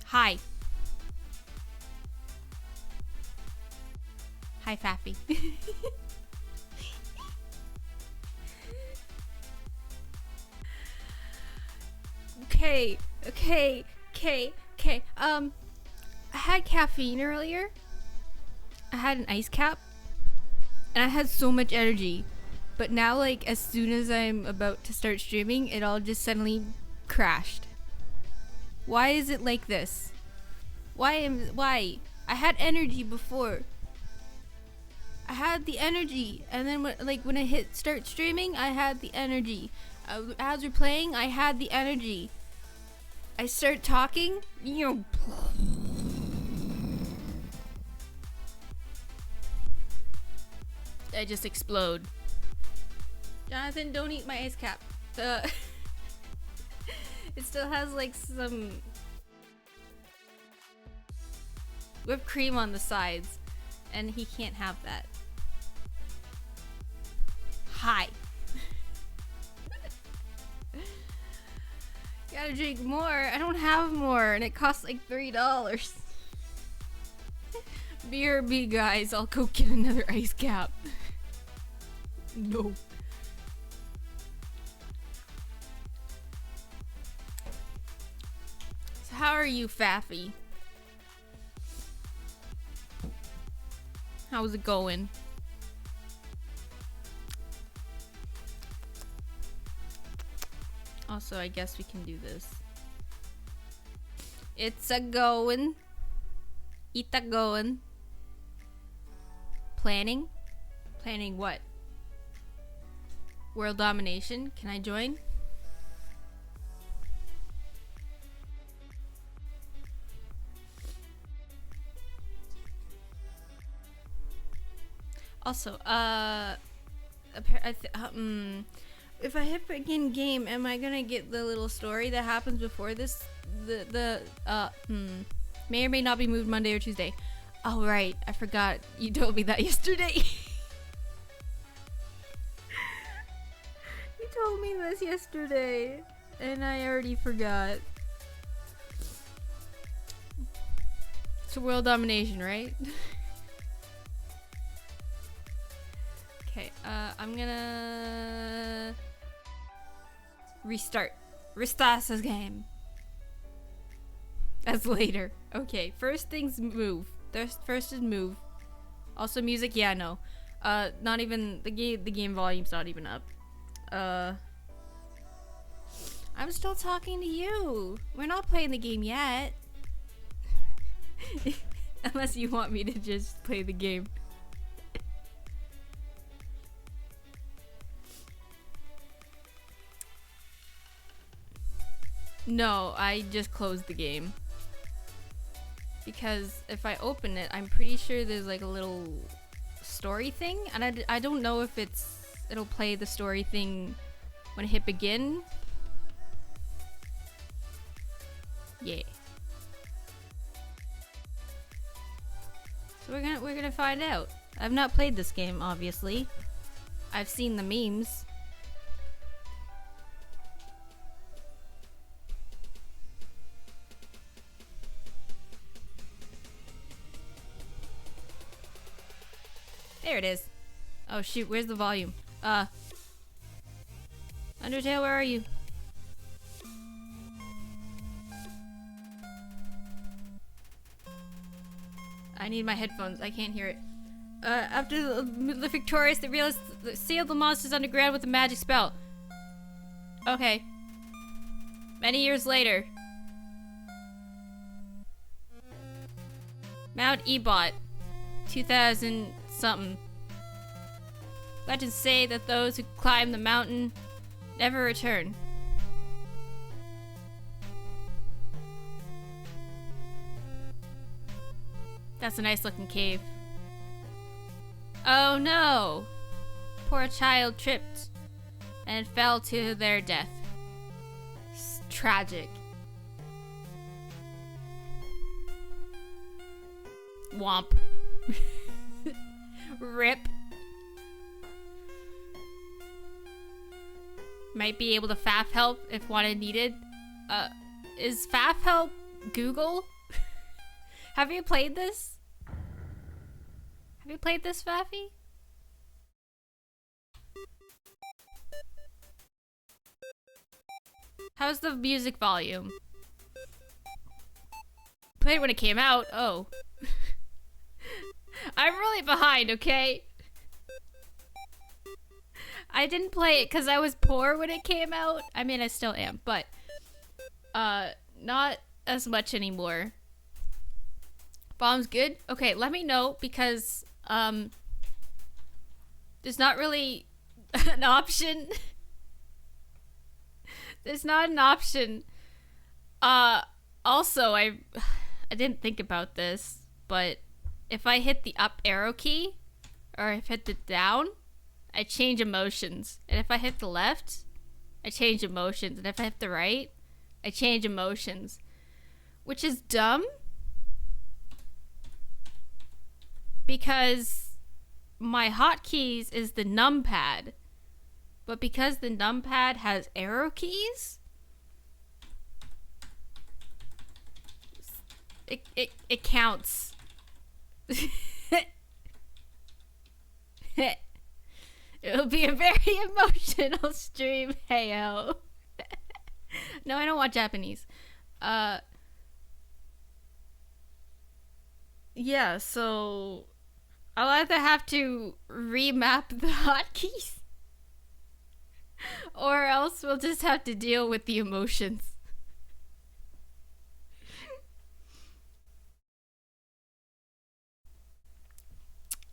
Hi. Hi, Faffy. Okay. I had caffeine earlier. I had an ice cap. And I had so much energy. But now, like, as soon as I'm about to start streaming, it all just suddenly crashed. Why is it like this? Why? I had energy before. I had the energy, and then when I hit start streaming, I had the energy. As we're playing, I had the energy. I start talking, I just explode. Jonathan, don't eat my ice cap. It still has like some whipped cream on the sides, and he can't have that. Hi. Gotta drink more. I don't have more, and it costs like $3. BRB, guys. I'll go get another ice cap. No. So how are you, Faffy? How's it going? Also, I guess we can do this. It's a going. It's a going. Planning? Planning what? World domination? Can I join? Also, if I hit begin game, am I gonna get the little story that happens before this? May or may not be moved Monday or Tuesday. Oh right, I forgot. You told me that yesterday. You told me this yesterday, and I already forgot. It's world domination, right? Okay, I'm gonna restart this game. That's later. Okay, first things move. First is move. Also music, yeah, no. Not even the game volume's not even up. I'm still talking to you. We're not playing the game yet. Unless you want me to just play the game. No, I just closed the game. Because if I open it, I'm pretty sure there's like a little story thing, and I don't know if it'll play the story thing when I hit begin. Yeah. So we're gonna find out. I've not played this game, obviously. I've seen the memes. There it is. Oh shoot, where's the volume? Undertale, where are you? I need my headphones, I can't hear it. After the victorious, they realized sealed the monsters underground with a magic spell. Okay. Many years later. Mount Ebot. 2000 something. Legends say that those who climb the mountain never return. That's a nice looking cave. Oh no! Poor child tripped and fell to their death. It's tragic. Womp. RIP. Might be able to FAF help if wanted needed. Is FAF help Google? Have you played this? Have you played this, Faffy? How's the music volume? Played it when it came out. Oh. I'm really behind, okay? I didn't play it because I was poor when it came out. I mean, I still am, but not as much anymore. Bomb's good? Okay, let me know because there's not really an option. There's not an option. Also, I didn't think about this, but if I hit the up arrow key or if I hit the down, I change emotions. And if I hit the left, I change emotions. And if I hit the right, I change emotions. Which is dumb. Because my hotkeys is the numpad. But because the numpad has arrow keys, it counts. It'll be a very emotional stream. Heyo. No, I don't watch Japanese. Yeah, so I'll either have to remap the hotkeys or else we'll just have to deal with the emotions.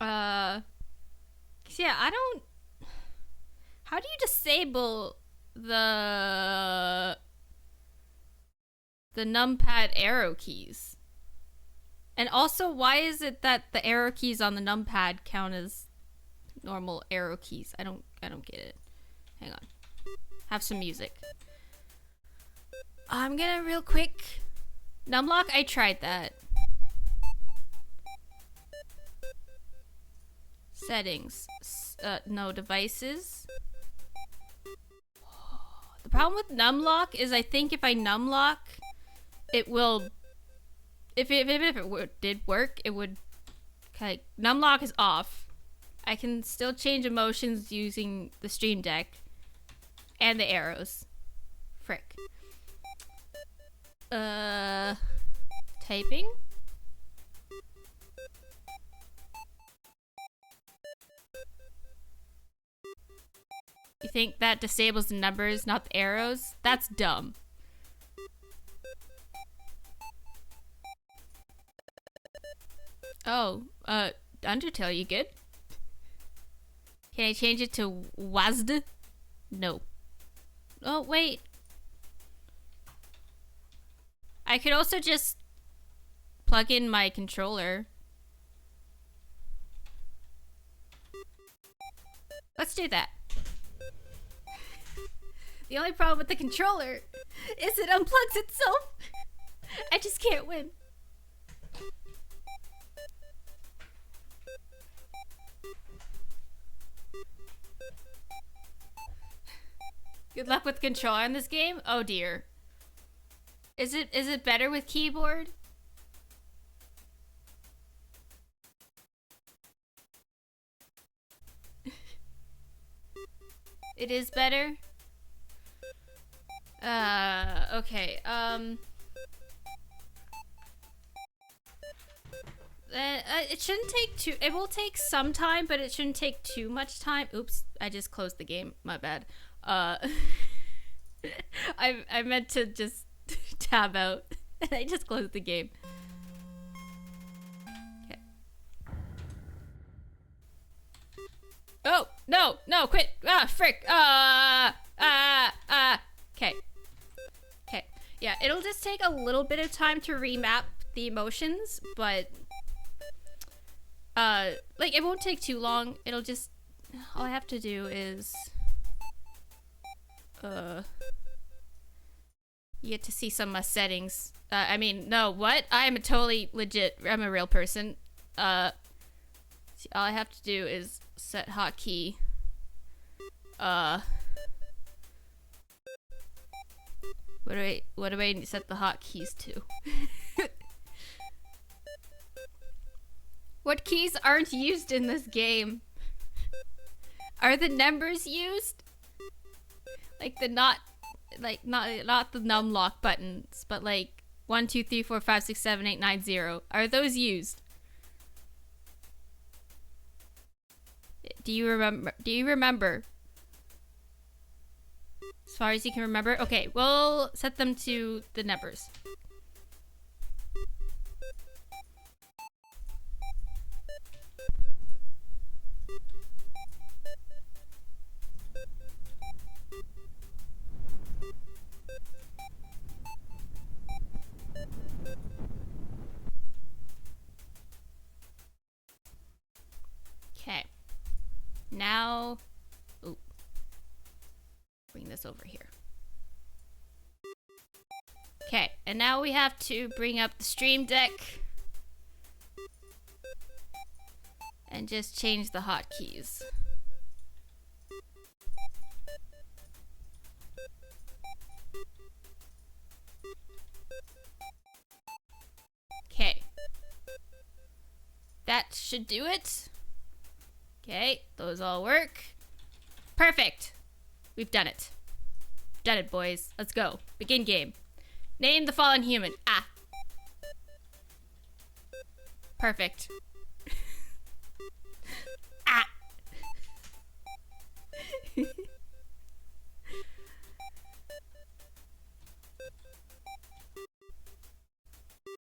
Yeah, I don't... How do you disable the numpad arrow keys? And also, why is it that the arrow keys on the numpad count as normal arrow keys? I don't get it. Hang on. Have some music. I'm gonna real quick. Numlock, I tried that. Settings. No, devices. The problem with numlock is I think if I numlock, it will... If it did work, it would... Okay, numlock is off. I can still change emotions using the Stream Deck. And the arrows. Frick. Typing? You think that disables the numbers, not the arrows? That's dumb. Oh, Undertale, you good? Can I change it to WASD? No. Oh, wait. I could also just plug in my controller. Let's do that. The only problem with the controller is it unplugs itself. I just can't win. Good luck with controller in this game? Oh dear. Is it better with keyboard? It is better? Okay, it shouldn't take it will take some time, but it shouldn't take too much time. Oops, I just closed the game, my bad. I meant to just tab out, and I just closed the game. Okay. Oh, no, quit, frick, okay. Okay, yeah, it'll just take a little bit of time to remap the emotions, but, like, it won't take too long. It'll just, all I have to do is, you get to see some of my settings. I mean, no, what? I'm a totally legit, I'm a real person. See, all I have to do is set hotkey, What do I set the hotkeys to? What keys aren't used in this game? Are the numbers used? Like the not the numlock buttons, but like 1, 2, 3, 4, 5, 6, 7, 8, 9, 0. Are those used? Do you remember? As far as you can remember? Okay, we'll set them to the numbers. Okay. Now, ooh, bring this over here. Okay, and now we have to bring up the Stream Deck and just change the hotkeys. Okay. That should do it. Okay, those all work. Perfect. We've done it. Done it, boys. Let's go. Begin game. Name the fallen human. Ah. Perfect. Ah.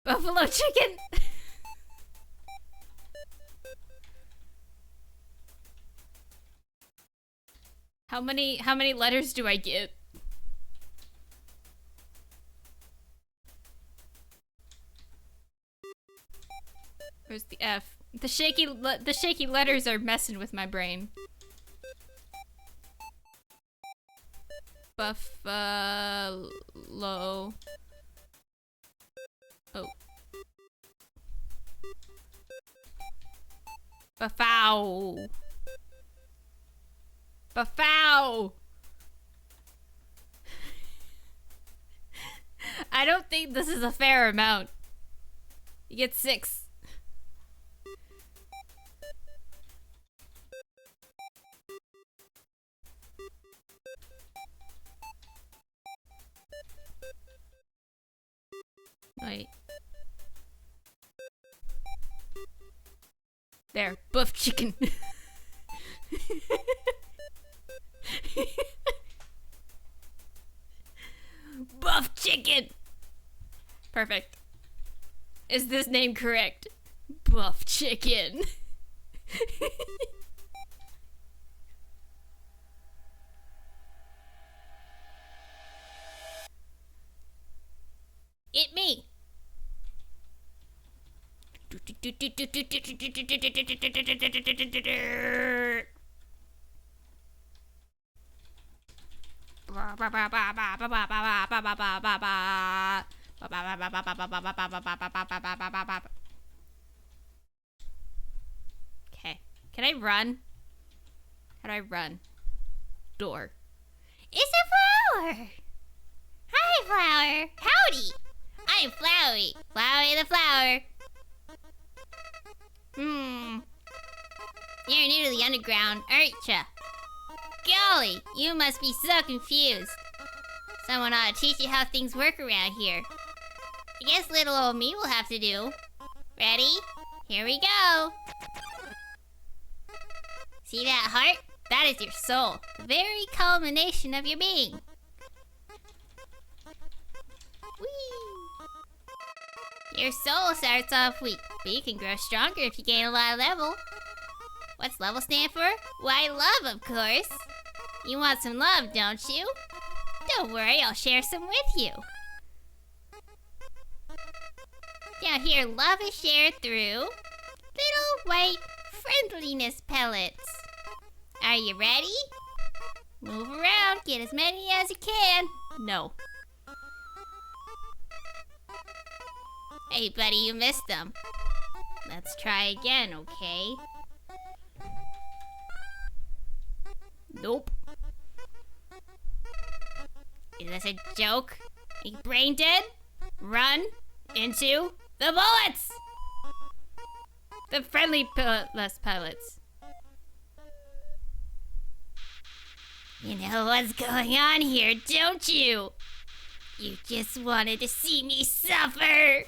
Buffalo chicken. How many letters do I get? Where's the F? The shaky letters are messing with my brain. Buffalo. Oh. Buffalo. Buffalo. I don't think this is a fair amount. You get 6. Wait. There, buff chicken. Buff chicken. Perfect. Is this name correct? Buff chicken. It me. Okay. Can I run? How do I run? Door. It's a flower! Hi, flower! Howdy! I'm Flowey. Flowey the flower. You're new to the underground, aren't ya? Golly, you must be so confused. Someone ought to teach you how things work around here. I guess little old me will have to do. Ready? Here we go. See that heart? That is your soul. The very culmination of your being. Whee! Your soul starts off weak, but you can grow stronger if you gain a lot of level. What's level stand for? Why, love, of course. You want some love, don't you? Don't worry, I'll share some with you. Down here, love is shared through little white friendliness pellets. Are you ready? Move around, get as many as you can. No. Hey, buddy, you missed them. Let's try again, okay? Nope. Is this a joke? You brain dead? Run into the bullets! The friendly pilotless pilots. You know what's going on here, don't you? You just wanted to see me suffer.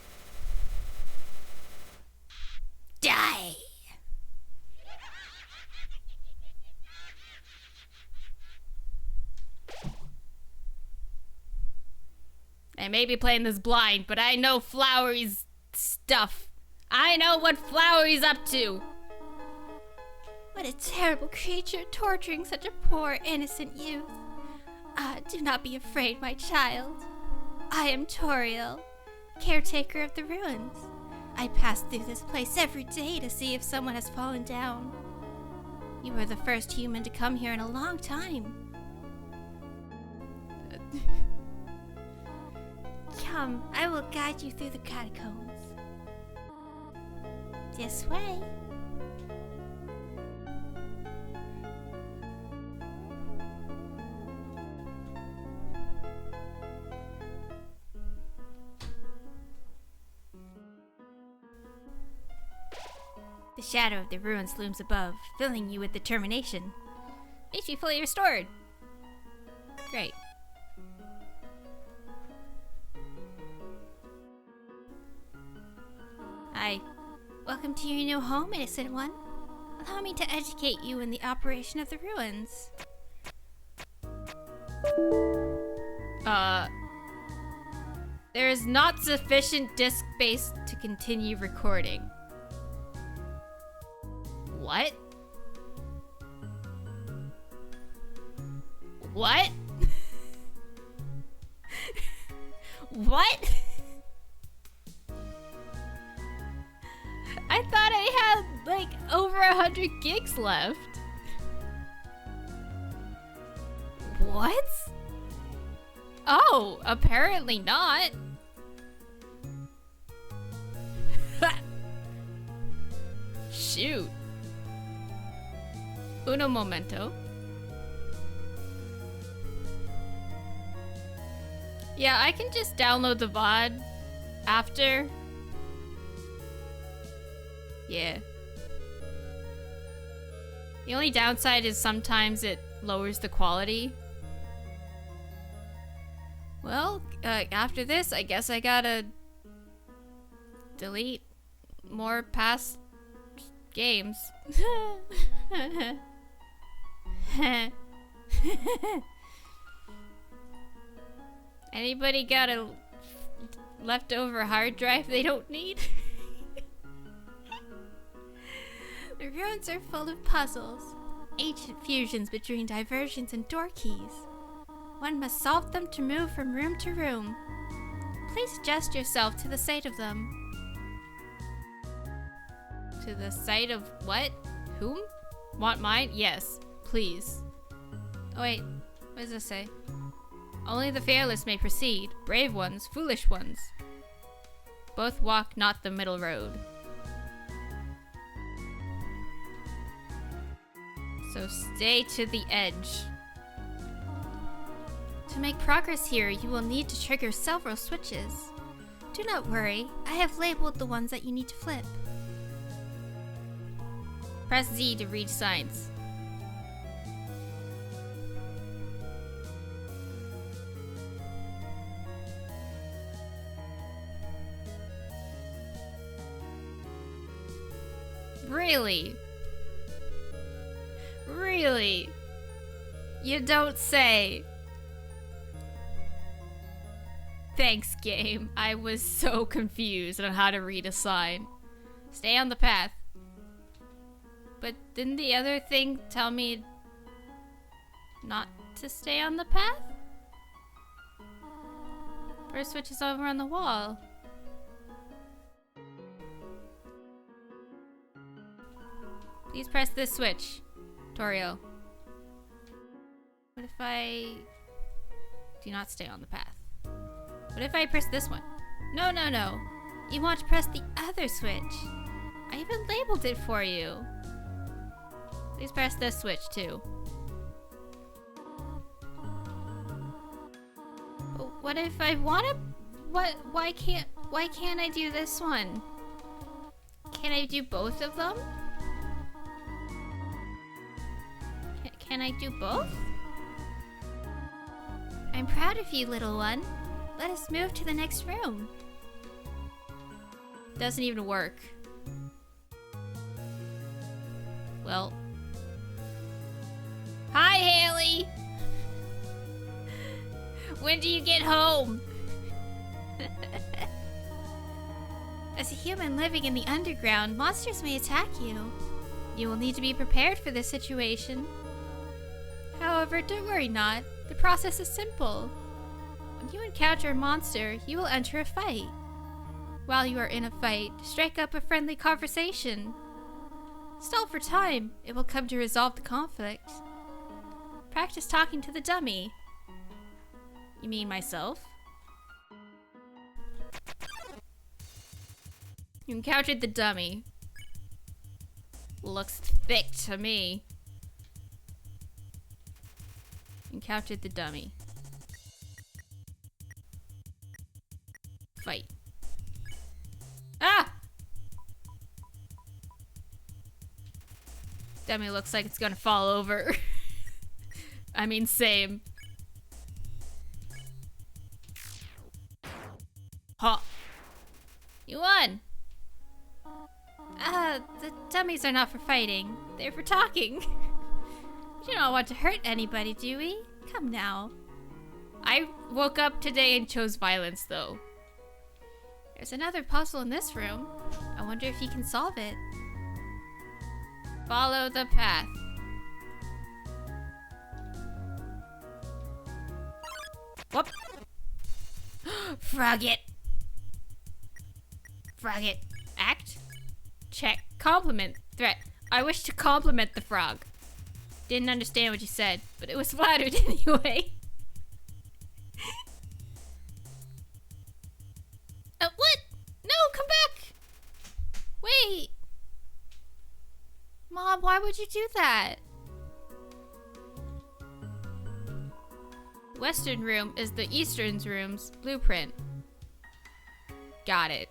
Die. I may be playing this blind, but I know Flowery's stuff. I know what Flowery's up to. What a terrible creature, torturing such a poor, innocent youth. Do not be afraid, my child. I am Toriel, caretaker of the ruins. I pass through this place every day to see if someone has fallen down. You are the first human to come here in a long time. Come, I will guide you through the catacombs. This way. The shadow of the ruins looms above, filling you with determination. HP fully restored. Great. Hi. Welcome to your new home, innocent one. Allow me to educate you in the operation of the ruins. There is not sufficient disk space to continue recording. What? What? What? I thought I had like over 100 gigs left. What? Oh, apparently not. Shoot. Uno momento. Yeah, I can just download the VOD after. Yeah. The only downside is sometimes it lowers the quality. Well, after this, I guess I gotta delete more past games. Anybody got a leftover hard drive they don't need? The ruins are full of puzzles, ancient fusions between diversions and door keys. One must solve them to move from room to room. Please adjust yourself to the sight of them. To the sight of what? Whom? Want mine? Yes, please. Oh wait, what does this say? Only the fearless may proceed, brave ones, foolish ones. Both walk not the middle road. So stay to the edge. To make progress here, you will need to trigger several switches. Do not worry, I have labeled the ones that you need to flip. Press Z to read signs. Really? Really? You don't say. Thanks, game. I was so confused on how to read a sign. Stay on the path. But didn't the other thing tell me not to stay on the path? First switch is over on the wall. Please press this switch, Toriel. What if I do not stay on the path? What if I press this one? No, no, no. You want to press the other switch. I even labeled it for you. Please press this switch too. What if I wanna... Why can't I do this one? Can I do both of them? Can I do both? I'm proud of you, little one. Let us move to the next room. Doesn't even work. Well. Hi, Haley! When do you get home? As a human living in the underground, monsters may attack you. You will need to be prepared for this situation. However, don't worry not. The process is simple. When you encounter a monster, you will enter a fight. While you are in a fight, strike up a friendly conversation. Stall for time. It will come to resolve the conflict. Practice talking to the dummy. You mean myself? You encountered the dummy. Looks thick to me. Encountered the dummy. Fight. Ah! Dummy looks like it's gonna fall over. I mean, same. Ha! You won! The dummies are not for fighting. They're for talking. We do not want to hurt anybody, do we? Come now. I woke up today and chose violence, though. There's another puzzle in this room. I wonder if you can solve it. Follow the path. Whoop! Frog it! Frog it. Act? Check. Compliment. Threat. I wish to compliment the frog. Didn't understand what you said, but it was flattered anyway. What? No, come back! Wait! Mom, why would you do that? Western room is the Eastern room's blueprint. Got it.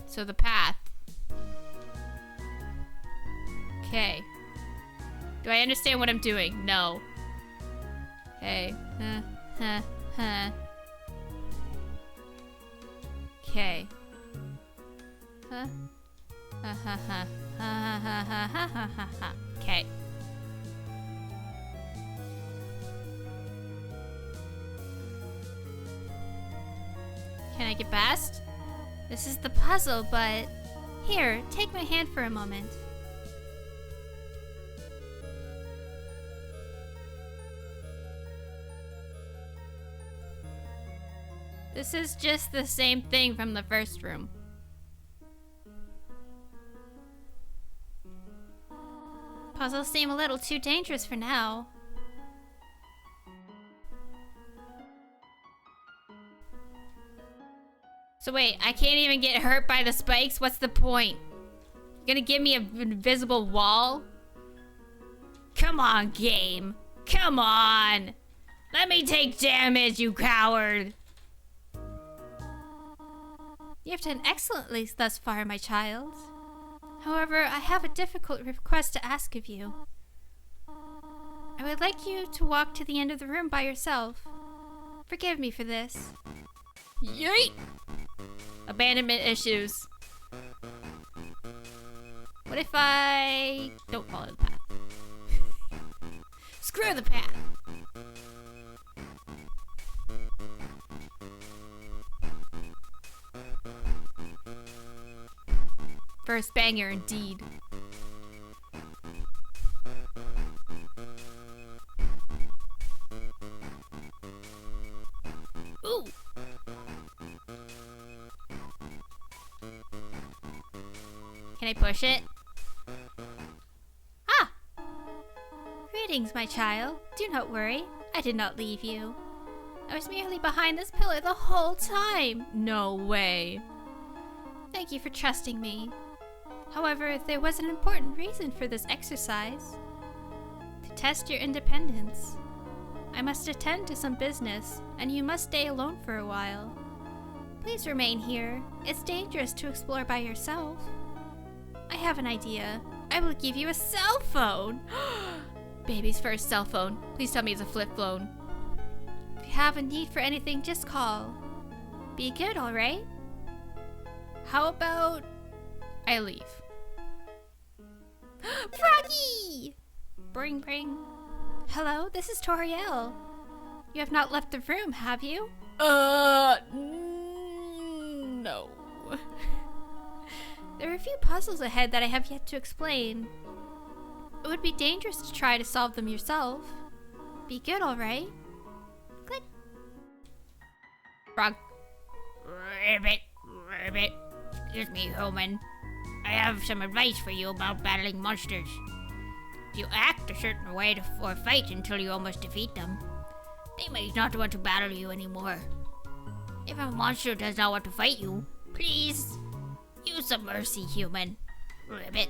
So the path. Okay. Do I understand what I'm doing? No. Okay. Okay. Huh? Okay. Can I get past? This is the puzzle, but... Here, take my hand for a moment. This is just the same thing from the first room. Puzzles seem a little too dangerous for now. So wait, I can't even get hurt by the spikes? What's the point? You gonna give me an invisible wall? Come on, game. Come on. Let me take damage, you coward. You have done excellently thus far, my child. However, I have a difficult request to ask of you. I would like you to walk to the end of the room by yourself. Forgive me for this. Yeet! Abandonment issues. What if I don't follow the path? Screw the path! First banger indeed. Ooh! Can I push it? Ah! Greetings, my child. Do not worry. I did not leave you. I was merely behind this pillar the whole time. No way. Thank you for trusting me. However, there was an important reason for this exercise. To test your independence. I must attend to some business, and you must stay alone for a while. Please remain here. It's dangerous to explore by yourself. I have an idea. I will give you a cell phone. Baby's first cell phone. Please tell me it's a flip phone. If you have a need for anything, just call. Be good, alright? How about I leave? Froggy! Bring, bring. Hello, this is Toriel. You have not left the room, have you? No. There are a few puzzles ahead that I have yet to explain. It would be dangerous to try to solve them yourself. Be good, alright? Click. Frog. Ribbit. Excuse me, human. I have some advice for you about battling monsters. If you act a certain way or fight until you almost defeat them, they might not want to battle you anymore. If a monster does not want to fight you, please use some mercy, human. Ribbit.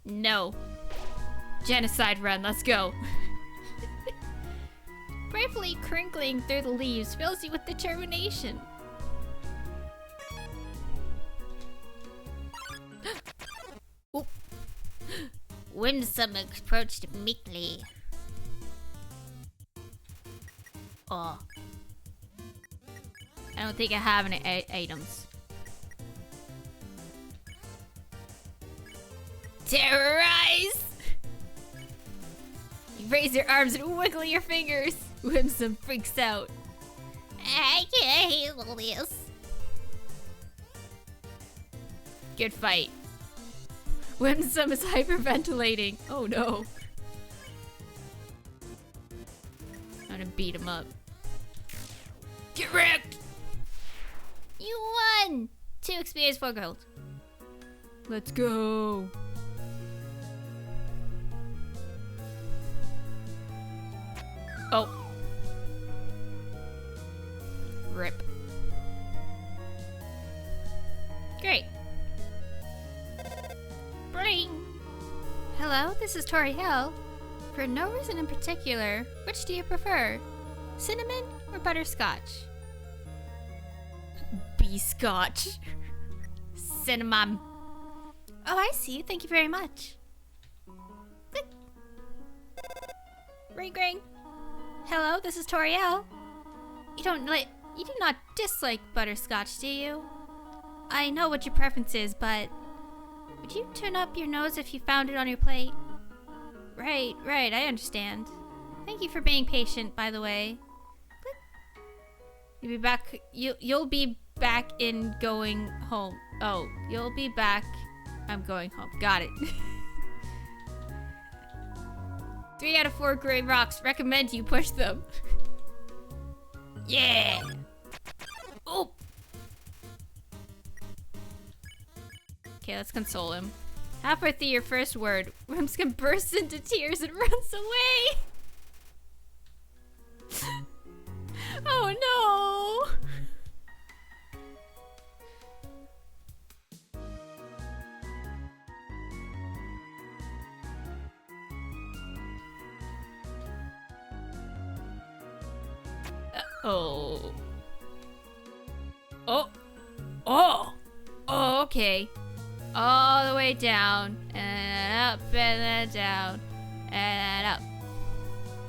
No. Genocide run, let's go. Bravely crinkling through the leaves fills you with determination. Oop. Winsome approached meekly. Oh. I don't think I have any items. Terrorize! You raise your arms and wiggle your fingers. Winsome freaks out. I can't handle this. Good fight. Winsome is hyperventilating. Oh no. I'm gonna beat him up. Get wrecked! You won! 2 experience, 4 gold. Let's go. Oh. Rip. Great. Bring. Hello, this is Toriel. For no reason in particular, which do you prefer? Cinnamon or butterscotch? Bee-scotch. Cinnamon. Oh, I see. Thank you very much. Click. Ring, ring. Hello, this is Toriel. You do not dislike butterscotch, do you? I know what your preference is, but would you turn up your nose if you found it on your plate? Right, I understand. Thank you for being patient, by the way. Click. You'll be back. You'll be back in going home. Oh, you'll be back. I'm going home. Got it. 3 out of 4 gray rocks. Recommend you push them. Yeah! Oh! Okay, let's console him. Halfway through your first word, Whimsicott bursts into tears and runs away! Oh no! Oh. Oh. Oh. Oh, okay. All the way down, and up, and then down, and up.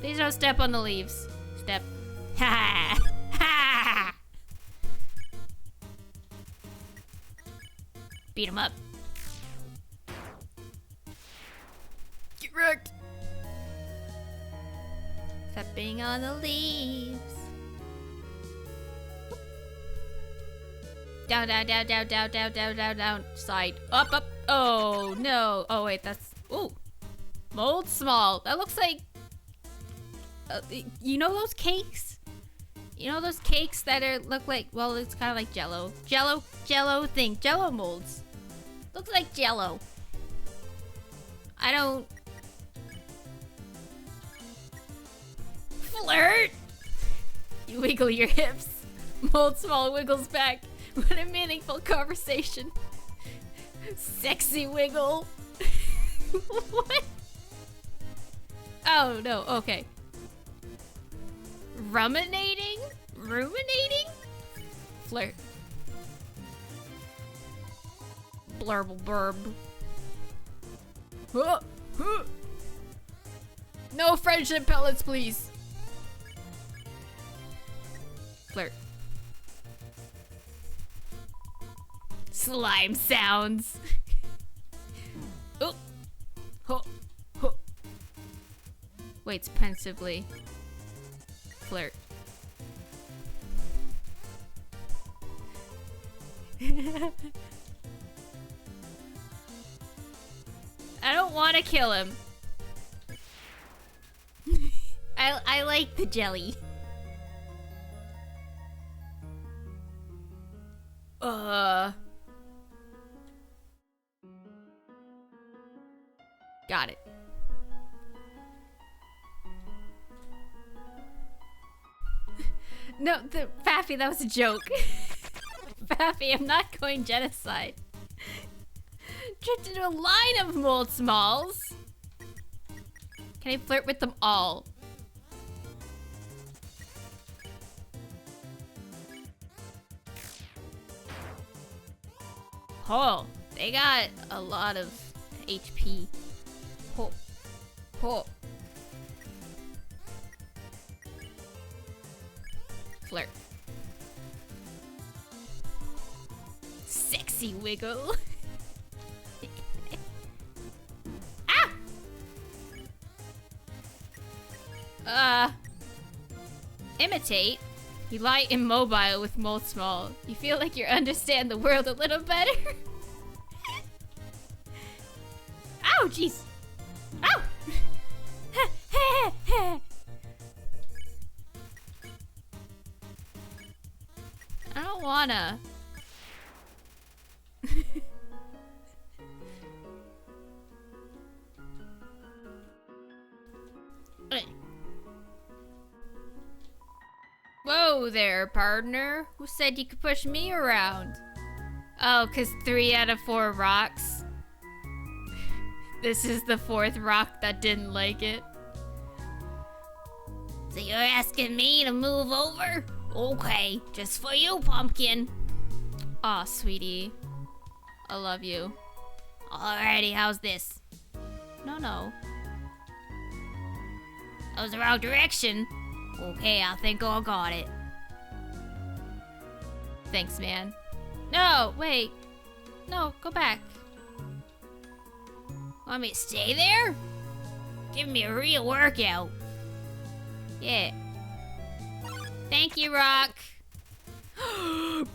Please don't step on the leaves. Step. Ha ha! Beat him up. Get wrecked! Stepping on the leaves. Down, down, down, down, down, down, down, down, down. Side. Up, up. Oh, no. Oh, wait, that's... Ooh. Mold small. That looks like... you know those cakes? You know those cakes that look like... Well, it's kind of like Jello. Jello thing. Jello molds. Looks like Jello. I don't... Flirt! You wiggle your hips. Mold small wiggles back. What a meaningful conversation. Sexy wiggle. What? Oh, no. Okay. Ruminating? Ruminating? Flirt. Blurble burb. No friendship pellets, please. Flirt. Slime sounds. Oh. Ho. Ho. Waits pensively. Flirt. I don't want to kill him. I like the jelly. Got it. No, Faffy, that was a joke. Faffy, I'm not going genocide. Tripped into a line of mold smalls. Can I flirt with them all? Oh, they got a lot of HP. Oh, oh. Flirt. Sexy wiggle. Ah! Imitate? You lie immobile with Mold Small. You feel like you understand the world a little better? Ow, jeez! Ow! I don't wanna. Whoa there, partner. Who said you could push me around? Oh, 'cause 3 out of 4 rocks. This is the 4th rock that didn't like it. So you're asking me to move over? Okay, just for you, pumpkin. Aw, sweetie. I love you. Alrighty, how's this? No. That was the wrong direction. Okay, I think I got it. Thanks, man. No, wait. No, go back. Want me to stay there? Give me a real workout. Yeah. Thank you, Rock.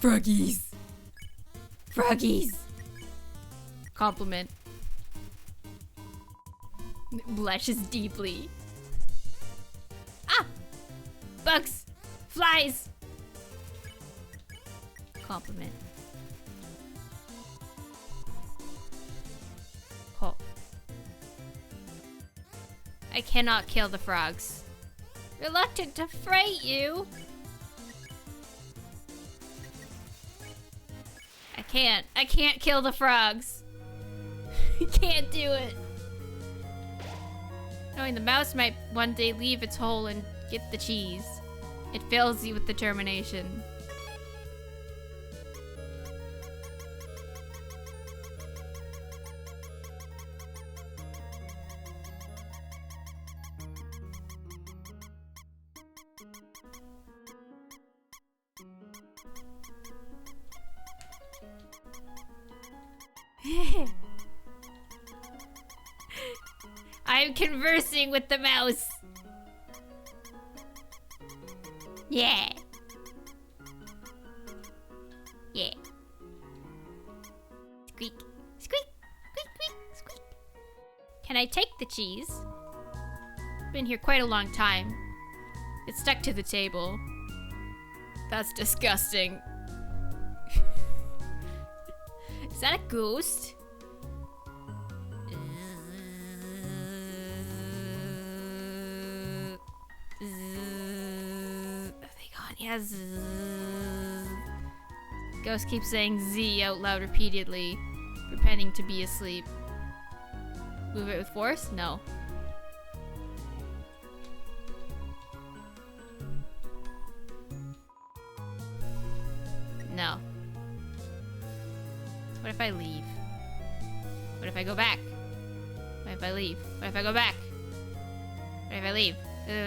Froggies. Froggies. Compliment. Blushes deeply. Ah! Bugs! Flies! Compliment. Oh. I cannot kill the frogs. Reluctant to fright you. I can't kill the frogs. I can't do it. Knowing the mouse might one day leave its hole and get the cheese. It fills you with determination. I'm conversing with the mouse. Yeah. Yeah. Squeak. Squeak. Squeak, squeak, squeak. Can I take the cheese? Been here quite a long time. It's stuck to the table. That's disgusting. Is that a ghost? Are they gone? Yes. Ghost keeps saying Z out loud repeatedly, pretending to be asleep. Move it with force? No. No. What if I leave? What if I go back? What if I leave? What if I go back? What if I leave?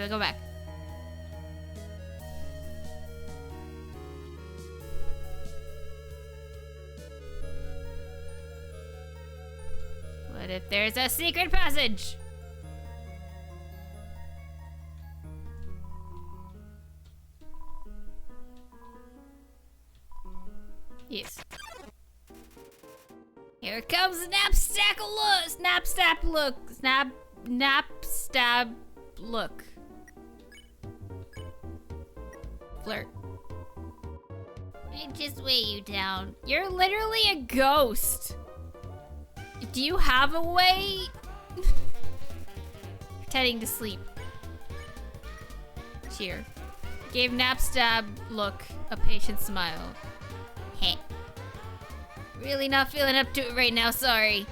Go back. What if there's a secret passage? Yes. Here comes Snapstab look. Flirt. I just weigh you down. You're literally a ghost. Do you have a way? Pretending to sleep. Cheer. Gave Napstab look a patient smile. Heh. Really not feeling up to it right now, sorry.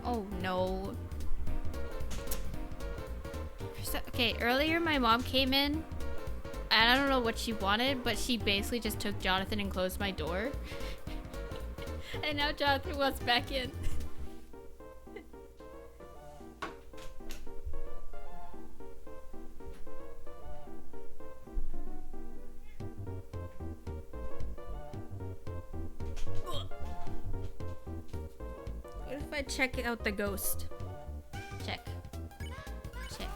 Oh no. Okay, earlier my mom came in, and I don't know what she wanted, but she basically just took Jonathan and closed my door. And now Jonathan wants back in. What if I check out the ghost? Check. Check.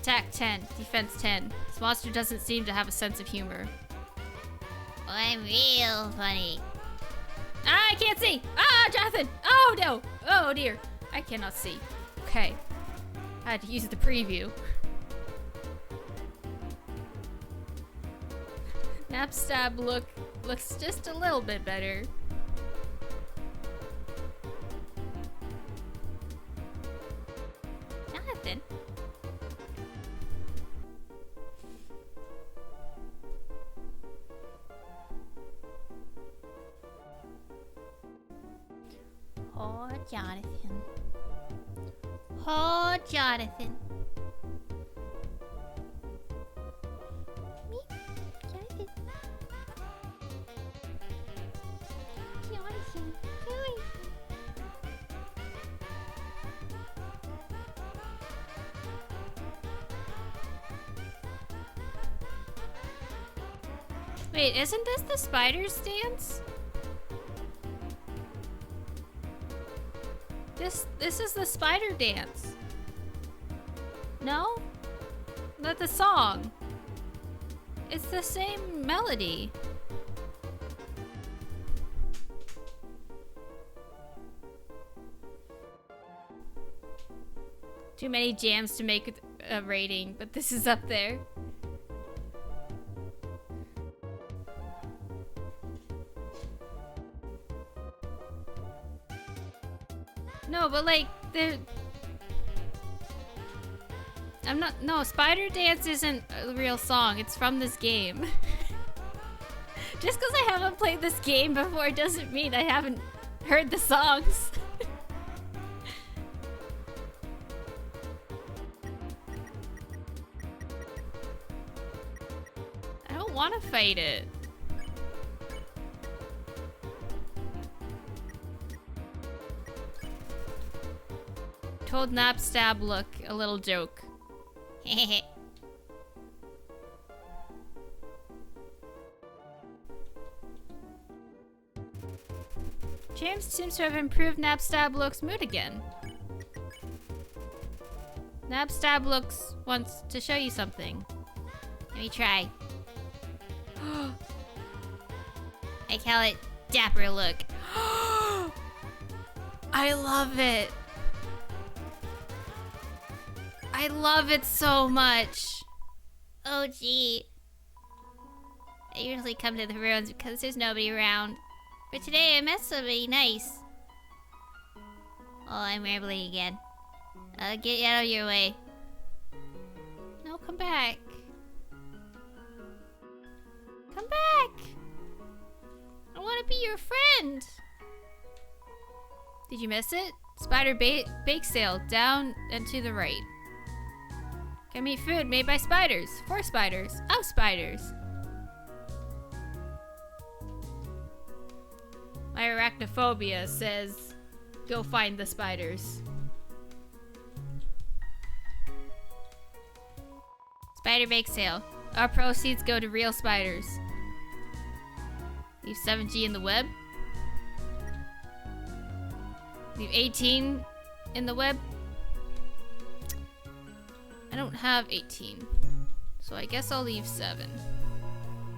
Attack 10, defense 10. This monster doesn't seem to have a sense of humor. Oh, I'm real funny. Ah, I can't see! Ah, Jonathan! Oh no! Oh dear. I cannot see. Okay. I had to use the preview. Napstab looks just a little bit better. Jonathan. Oh, Jonathan. Oh, Jonathan. Me? Jonathan. Jonathan. Wait, isn't this the spider's dance? This is the spider dance. No? Not the song. It's the same melody. Too many jams to make a rating, but this is up there. No, but like, no, Spider Dance isn't a real song. It's from this game. Just because I haven't played this game before doesn't mean I haven't heard the songs. I don't want to fight it. Told Napstab look a little joke. Hehehe. James seems to have improved Napstab look's mood again. Napstab looks wants to show you something. Let me try. I call it Dapper Look. I love it. I love it so much. Oh, gee. I usually come to the ruins because there's nobody around. But today I met somebody nice. Oh, I'm rambling again. Get out of your way. No, come back. Come back. I want to be your friend. Did you miss it? Spider bake sale down and to the right. Can eat food made by spiders. For spiders. Of spiders. My arachnophobia says, go find the spiders. Spider bake sale. Our proceeds go to real spiders. Leave 7G in the web. Leave 18 in the web. I don't have 18. So I guess I'll leave 7.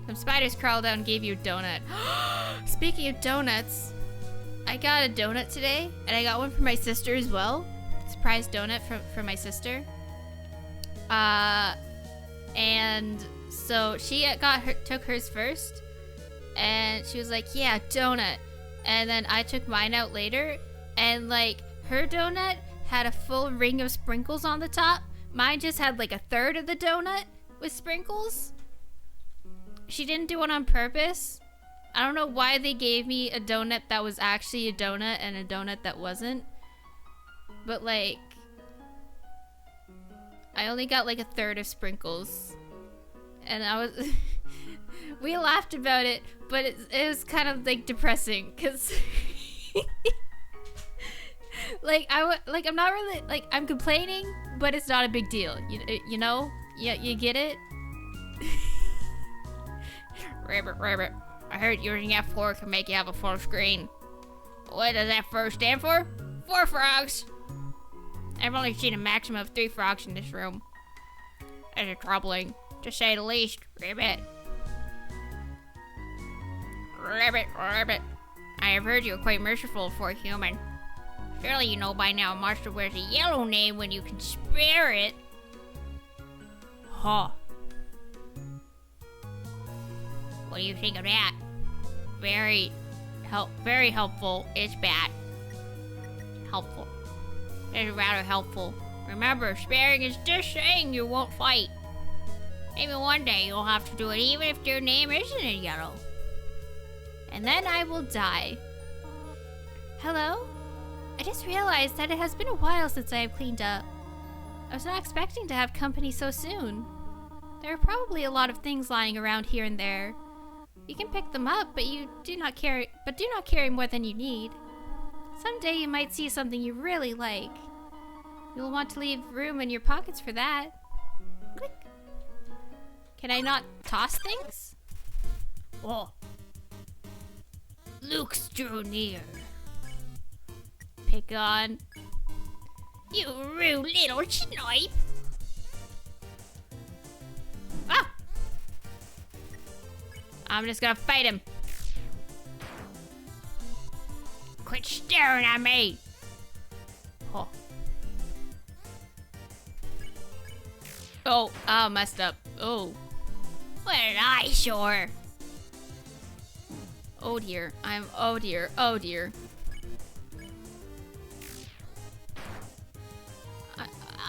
Some spiders crawled out and gave you a donut. Speaking of donuts, I got a donut today, and I got one for my sister as well. Surprise donut from my sister. And so she took hers first, and she was like, yeah, donut. And then I took mine out later, and like her donut had a full ring of sprinkles on the top. Mine just had like a third of the donut with sprinkles. She didn't do it on purpose. I don't know why they gave me a donut that was actually a donut and a donut that wasn't. But like, I only got like a third of sprinkles. And I was... we laughed about it, but it was kind of like depressing, because... I'm not really... Like, I'm complaining, but it's not a big deal. You know? Yeah, you get it? Rabbit. I heard using F4 can make you have a full screen. What does F4 stand for? 4 frogs. I've only seen a maximum of 3 frogs in this room. That is troubling, to say the least. Rabbit. I have heard you are quite merciful for a human. Surely you know by now a monster wears a yellow name when you can spare it. Huh. What do you think of that? Very helpful. It's bad. Helpful. It's rather helpful. Remember, sparing is just saying you won't fight. Maybe one day you'll have to do it even if your name isn't in yellow. And then I will die. Hello? I just realized that it has been a while since I have cleaned up. I was not expecting to have company so soon. There are probably a lot of things lying around here and there. You can pick them up, but do not carry more than you need. Someday you might see something you really like. You'll want to leave room in your pockets for that. Click. Can I not toss things? Oh. Luke's drew near. Pick on. You rude little snipe. Ah! I'm just gonna fight him. Quit staring at me. Oh. Oh, messed up. Oh. What an eyesore. Oh dear. Oh dear. Oh dear.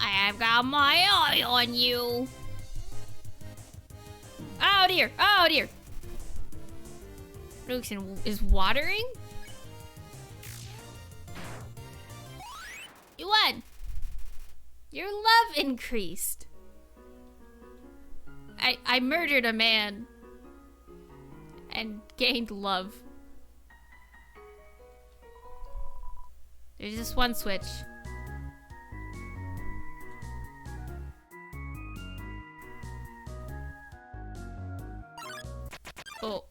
I have got my eye on you. Oh dear. Oh dear. Luke's is watering? You won. Your love increased. I murdered a man and gained love. There's just one switch. Oh,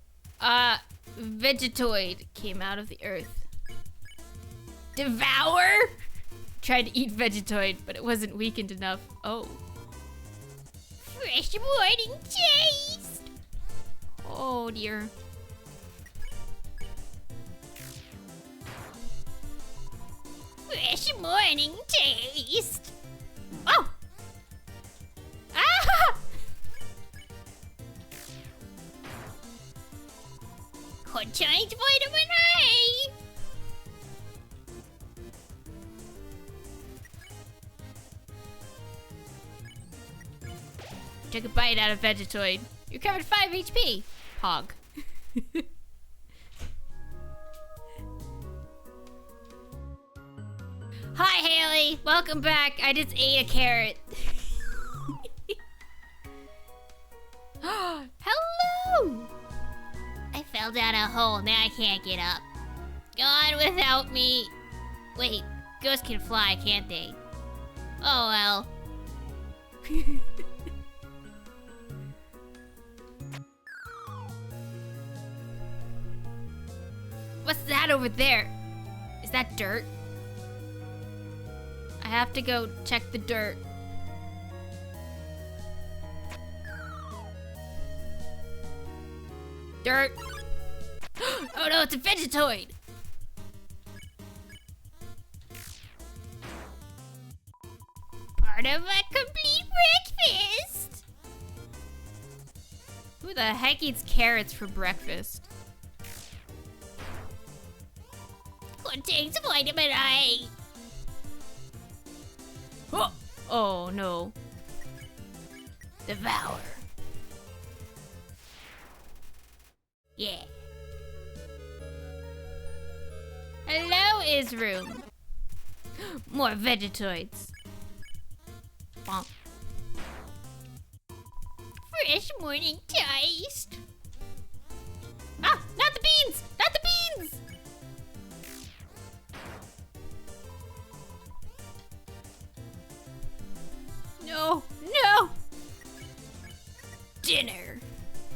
Vegetoid came out of the earth. Devour? Tried to eat Vegetoid, but it wasn't weakened enough. Oh. Fresh morning taste. Oh dear. Fresh morning taste. Oh! Ah! Contains vitamin A. Took a bite out of Vegetoid. You're covered 5 HP. Pog. Hi, Haley. Welcome back. I just ate a carrot. fell down a hole. Now I can't get up. Gone without me. Wait, ghosts can fly, can't they? Oh well. What's that over there? Is that dirt? I have to go check the dirt. Dirt. Oh no, it's a Vegetoid. Part of a complete breakfast. Who the heck eats carrots for breakfast? Contains vitamin A. Oh no. Devour. Yeah. Hello, Isroom. More Vegetoids. Bonk. Fresh morning toast. Ah, not the beans! Not the beans! No, no! Dinner.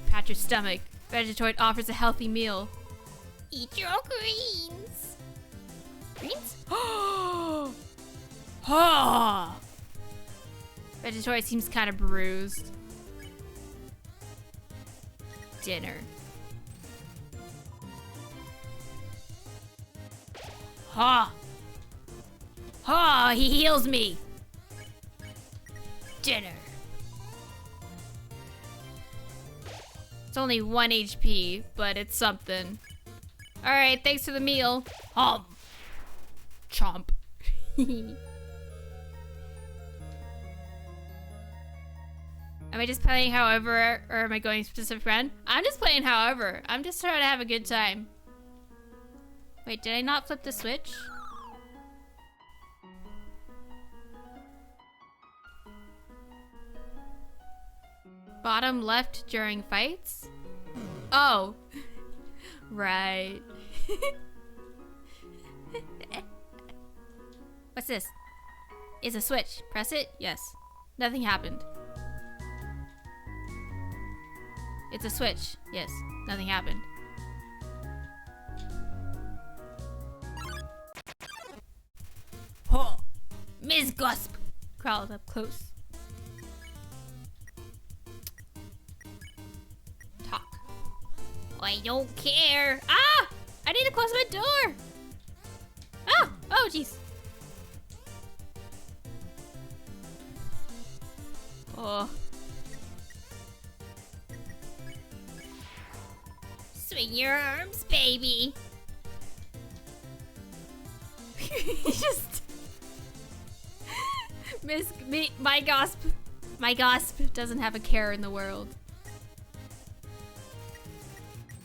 Pat your stomach. Vegetoid offers a healthy meal. Eat your greens. Greens? Oh! Vegetoid seems kind of bruised. Dinner. Ha! Ha! He heals me! Dinner. It's only 1 HP, but it's something. Alright, thanks for the meal. Chomp. Am I just playing however, or am I going specific friend? I'm just playing however. I'm just trying to have a good time. Wait, did I not flip the switch? Bottom left during fights? Oh. Right. What's this? It's a switch. Press it? Yes. Nothing happened. It's a switch. Yes. Nothing happened. Oh, Ms. Gusp. Crawled up close. Talk. I don't care. Ah! I need to close my door! Ah! Oh, jeez. Oh. Swing your arms, baby. He just... My Gosp doesn't have a care in the world.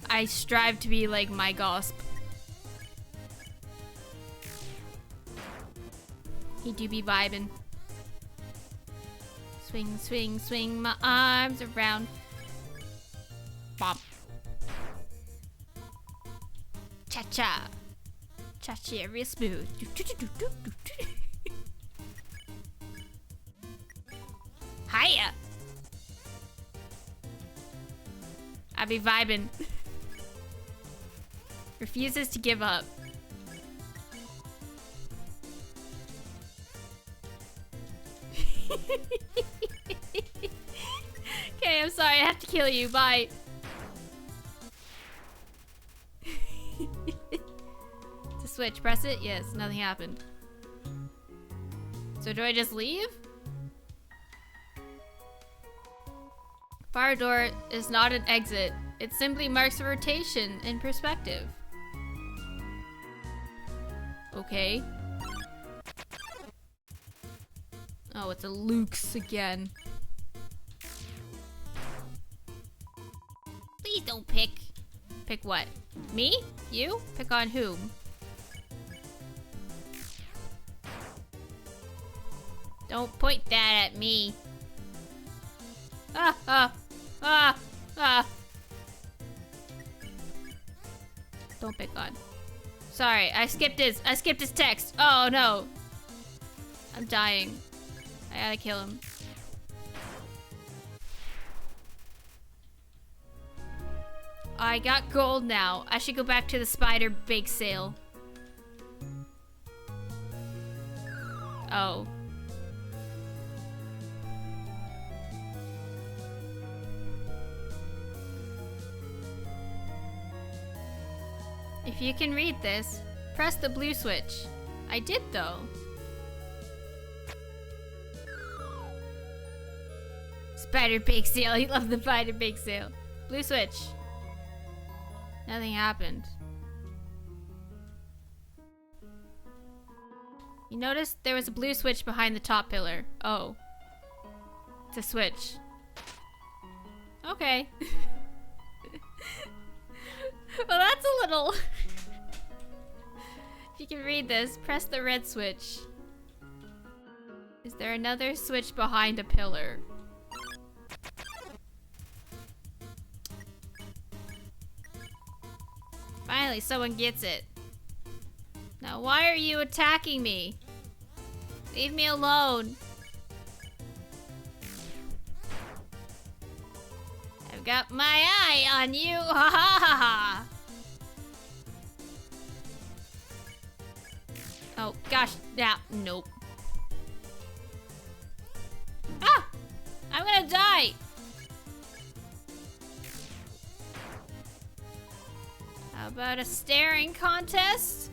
I strive to be like my Gosp. He do be vibing. Swing, swing, swing my arms around. Bop. Cha-cha. Cha-cha real smooth. Hiya. I be vibing. Refuses to give up. Okay, I'm sorry. I have to kill you. Bye. To switch, press it. Yes, nothing happened. So do I just leave? Fire door is not an exit. It simply marks a rotation in perspective. Okay. Oh, it's a Luke's again. Please don't pick. Pick what? Me? You? Pick on whom? Don't point that at me. Ah, ah, ah, ah. Sorry, I skipped his text. Oh no. I'm dying. I gotta kill him. I got gold now. I should go back to the spider bake sale. Oh. If you can read this, press the blue switch. I did though. Spider bake sale. You love the spider bake sale. Blue switch. Nothing happened. You noticed there was a blue switch behind the top pillar. Oh. It's a switch. Okay. Well, that's a little... If you can read this, press the red switch. Is there another switch behind a pillar? Finally, someone gets it. Now, why are you attacking me? Leave me alone. I've got my eye on you. Ha ha ha ha. Oh, gosh. Yeah, nope. Ah! I'm gonna die. How about a staring contest?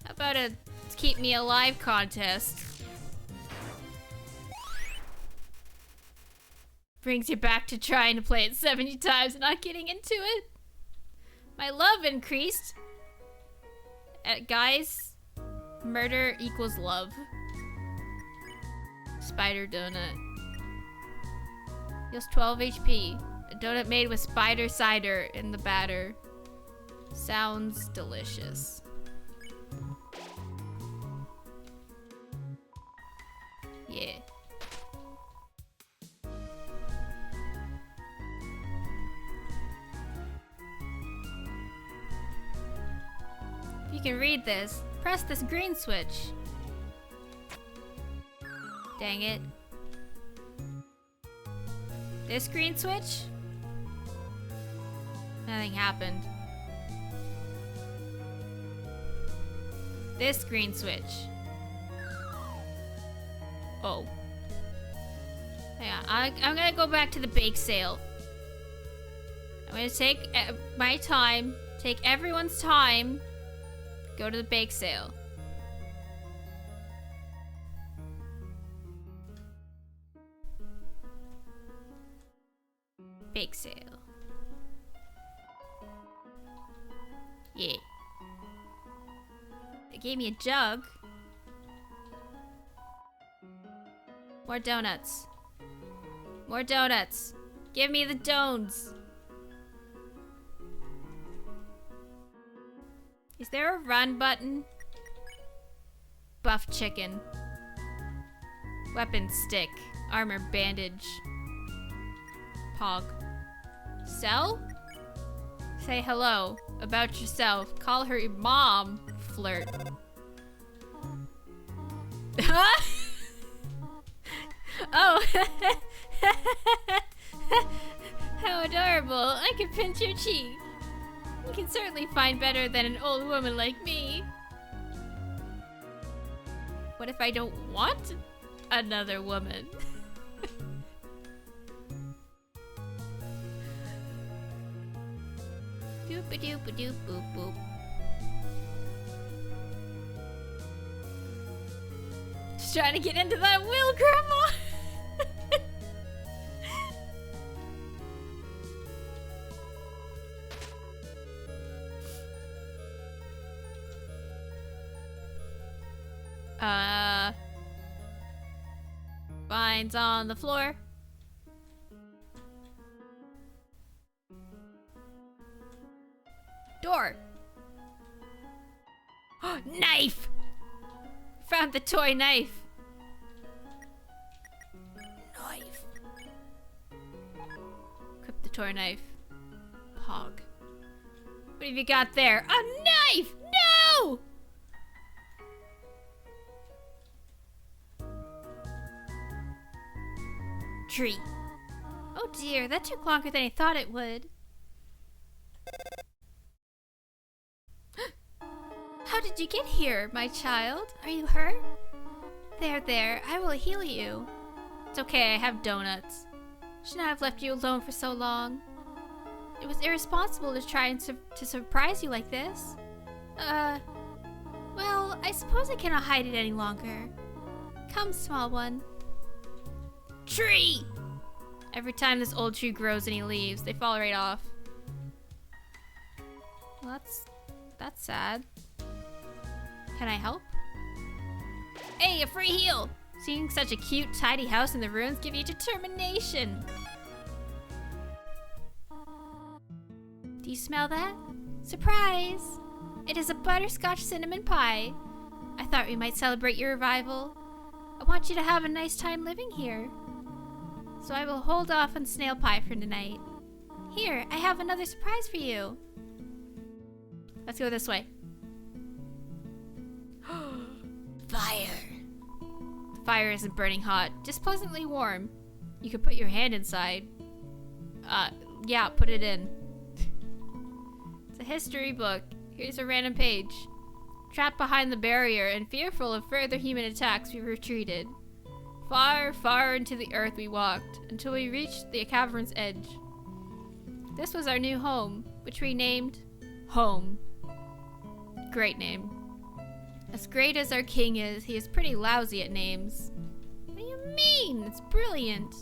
How about a keep me alive contest? Brings you back to trying to play it 70 times and not getting into it. My love increased. Guys, murder equals love. Spider donut. Heals 12 HP. A donut made with spider cider in the batter. Sounds delicious. Yeah. If you can read this, press this green switch. Dang it. This green switch? Nothing happened. This green switch. Oh. Hang on, I'm gonna go back to the bake sale. I'm gonna take my time, take everyone's time, go to the bake sale. Bake sale. Yeah. They gave me a jug. More donuts. More donuts. Give me the dones. Is there a run button? Buff chicken. Weapon stick. Armor bandage. Pog. Sell? Say hello. About yourself. Call her your mom. Flirt. Huh? Oh. How adorable. I can pinch your cheek. You can certainly find better than an old woman like me. What if I don't want another woman? Doop-a-doop-a-doop boop boop. Just trying to get into that wheel, Grandma! Vines on the floor. Door. Knife! Found the toy knife. Knife. Equip the toy knife. Pog. What have you got there? A knife! tree. Oh dear, that took longer than I thought it would. How did you get here, my child? Are you hurt? There, I will heal you. It's okay, I have donuts. Should not have left you alone for so long. It was irresponsible to try and to surprise you like this. Well, I suppose I cannot hide it any longer. Come, small one. Tree! Every time this old tree grows any leaves, they fall right off. Well, that's sad. Can I help? Hey, a free heal! Seeing such a cute, tidy house in the ruins give you determination. Do you smell that? Surprise! It is a butterscotch cinnamon pie. I thought we might celebrate your arrival. I want you to have a nice time living here. So I will hold off on snail pie for tonight. Here, I have another surprise for you. Let's go this way. Fire! The fire isn't burning hot, just pleasantly warm. You could put your hand inside. Yeah, put it in. It's a history book. Here's a random page. Trapped behind the barrier and fearful of further human attacks, we retreated. Far, far into the earth we walked, until we reached the cavern's edge. This was our new home, which we named Home. Great name. As great as our king is, he is pretty lousy at names. What do you mean? It's brilliant.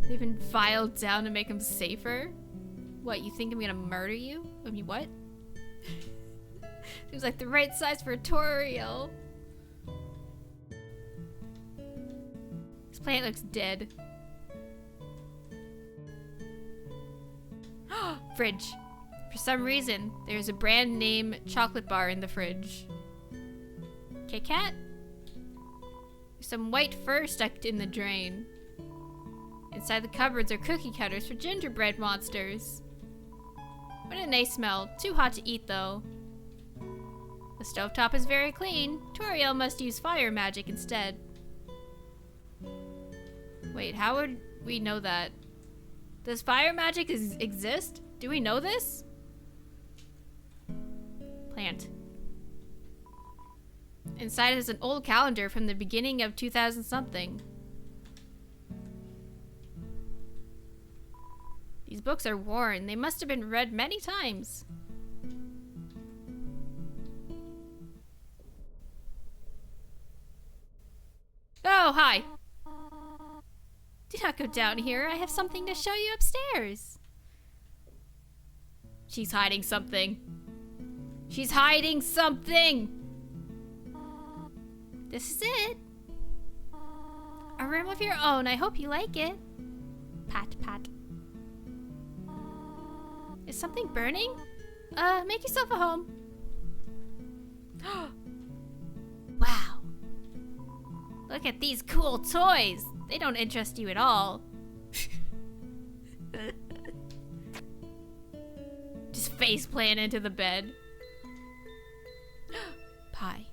They've been filed down to make him safer? What, you think I'm gonna murder you? I mean, what? Seems like the right size for a tutorial. This planet looks dead. Fridge. For some reason, there's a brand name chocolate bar in the fridge. Kit Kat? There's some white fur stuck in the drain. Inside the cupboards are cookie cutters for gingerbread monsters. What a nice smell. Too hot to eat, though. The stovetop is very clean. Toriel must use fire magic instead. Wait, how would we know that? Does fire magic exist? Do we know this? Plant. Inside is an old calendar from the beginning of 2000 something. These books are worn. They must have been read many times. Oh, hi. Do not go down here. I have something to show you upstairs. She's hiding something. She's hiding something! This is it. A room of your own. I hope you like it. Pat, pat. Is something burning? Make yourself at home. Wow. Look at these cool toys. They don't interest you at all. Just face plant into the bed. Pie.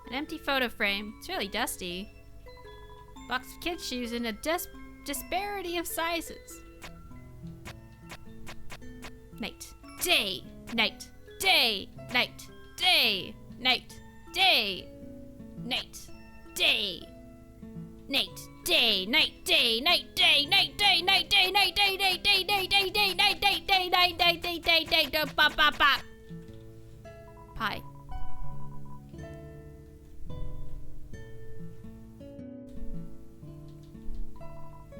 An empty photo frame. It's really dusty. Box of kids' shoes in a disparity of sizes. Night. Day. Night. Day. Night. Day. Night. Day. Night. Day. Night. Day. Night. Day. Night. Day. Night. Day. Night. Day. Night. Day. Night. Day. Night. Day. Day. Night. Day. Day. Night. Day. Day. Day. Day. Day. Bop. Bop. Bop. Pie.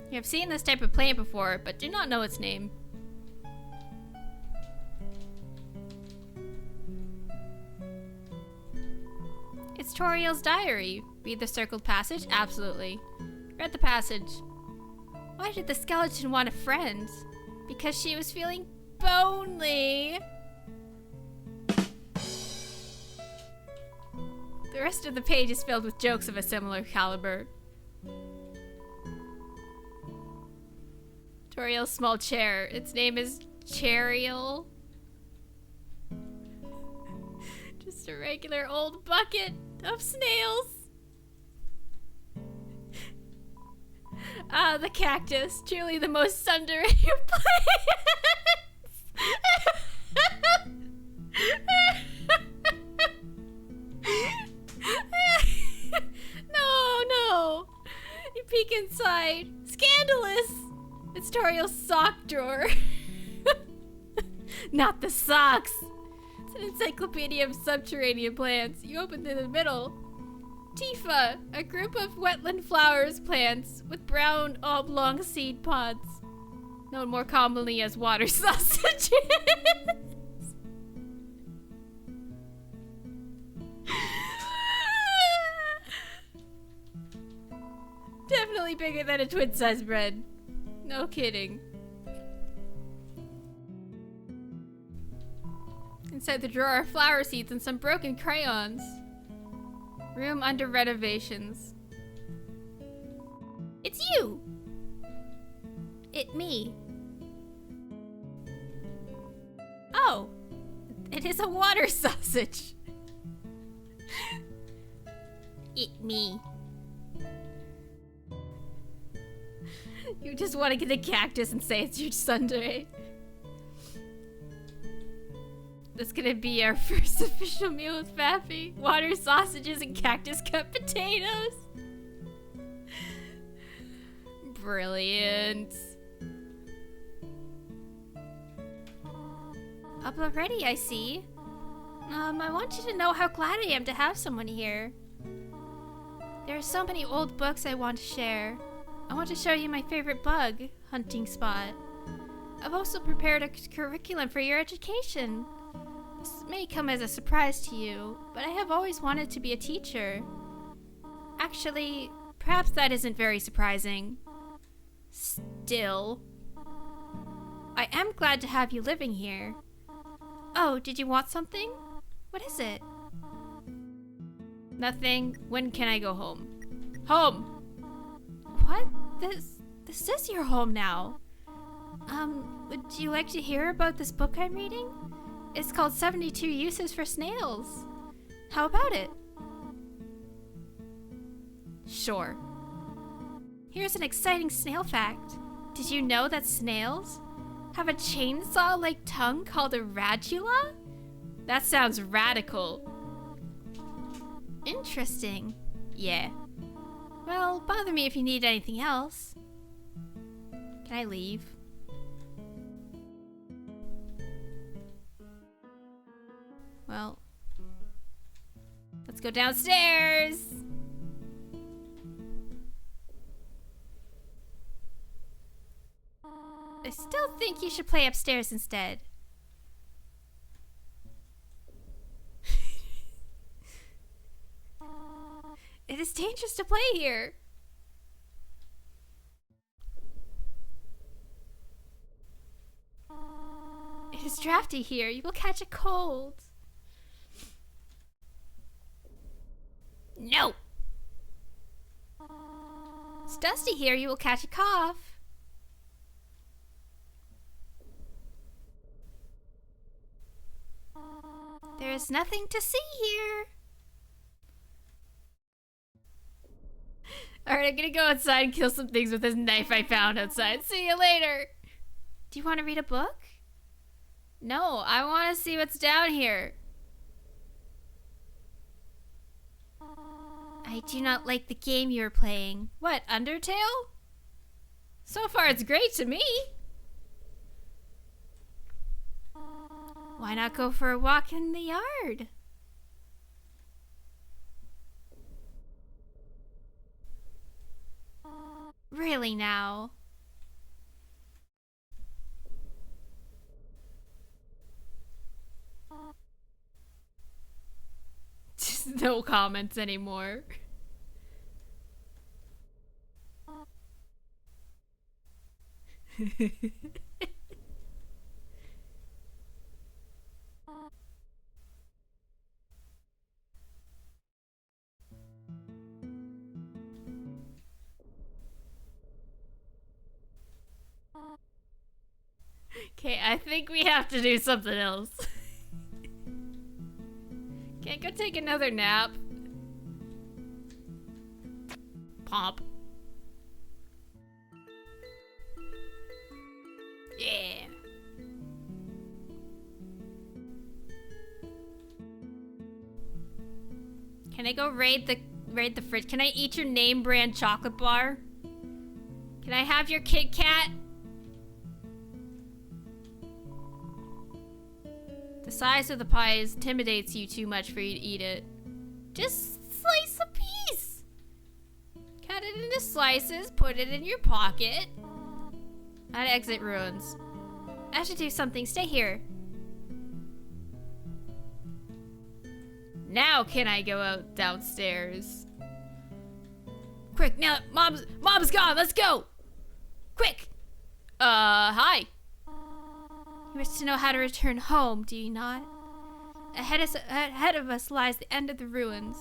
You have seen this type of plant before, but do not know its name. It's Toriel's diary. Read the circled passage? Absolutely. Read the passage. Why did the skeleton want a friend? Because she was feeling lonely. The rest of the page is filled with jokes of a similar caliber. Toriel's small chair. Its name is Chariel. Just a regular old bucket. of snails. Ah, the cactus, truly the most underrated plants. No. You peek inside. Scandalous. It's Toriel's sock drawer. Not the socks. It's an encyclopedia of subterranean plants. You open to the middle. Tifa, a group of wetland flowers plants with brown oblong seed pods, known more commonly as water sausages. Definitely bigger than a twin-sized bread. No kidding. Inside the drawer are flower seeds and some broken crayons. Room under renovations. It's you! It me. Oh! It is a water sausage. It me. You just want to get a cactus and say it's your Sunday. That's gonna be our first official meal with Faffy. Water sausages and cactus cut potatoes. Brilliant. Up already, I see. I want you to know how glad I am to have someone here. There are so many old books I want to share. I want to show you my favorite bug hunting spot. I've also prepared a curriculum for your education. This may come as a surprise to you, but I have always wanted to be a teacher. Actually, perhaps that isn't very surprising. Still, I am glad to have you living here. Oh, did you want something? What is it? Nothing. When can I go home? Home! What? This is your home now. Would you like to hear about this book I'm reading? It's called 72 Uses for Snails. How about it? Sure. Here's an exciting snail fact. Did you know that snails have a chainsaw-like tongue called a radula? That sounds radical. Interesting. Yeah. Well, bother me if you need anything else. Can I leave? Well, let's go downstairs. I still think you should play upstairs instead. It is dangerous to play here. It is drafty here. You will catch a cold. No! It's dusty here. You will catch a cough. There is nothing to see here. Alright, I'm gonna go outside and kill some things with this knife I found outside. See you later. Do you want to read a book? No, I want to see what's down here. I do not like the game you're playing. What, Undertale? So far it's great to me. Why not go for a walk in the yard? Really now? Just no comments anymore. Okay, I think we have to do something else. Can't go take another nap. pomp. Yeah. Can I go raid the fridge? Can I eat your name brand chocolate bar? Can I have your Kit Kat? The size of the pie intimidates you too much for you to eat it. Just slice a piece. Cut it into slices, put it in your pocket. How to exit ruins. I should do something. Stay here. Now can I go out downstairs? Quick, now mom's gone. Let's go. Quick. Hi. You wish to know how to return home, do you not? Ahead of us lies the end of the ruins,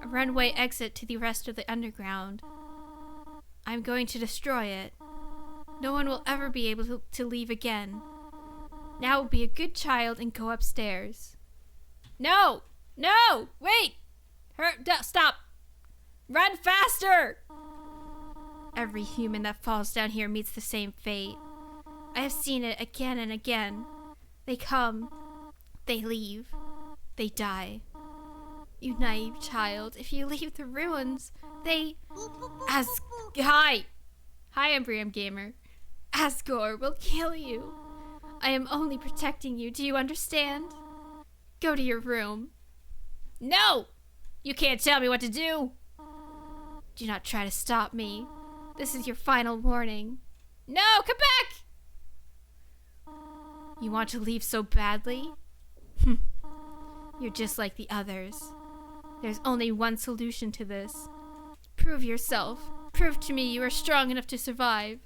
a runway exit to the rest of the underground. I'm going to destroy it. No one will ever be able to leave again. Now be a good child and go upstairs. No! No! Wait! Stop! Run faster! Every human that falls down here meets the same fate. I have seen it again and again. They come, they leave, they die. You naive child, if you leave the ruins, Hi, Embryo Gamer. Asgore will kill you. I am only protecting you, do you understand? Go to your room. No! You can't tell me what to do! Do not try to stop me. This is your final warning. No, come back! You want to leave so badly? You're just like the others. There's only one solution to this. Prove yourself. Prove to me you are strong enough to survive.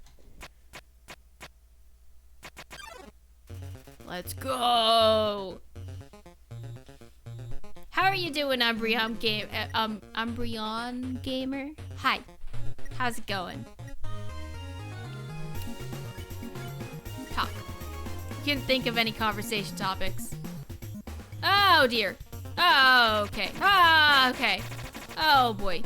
Let's go! How are you doing, Embryon Gamer? Hi. How's it going? Talk. Couldn't think of any conversation topics. Oh dear. Oh, okay. Ah, okay. Oh boy.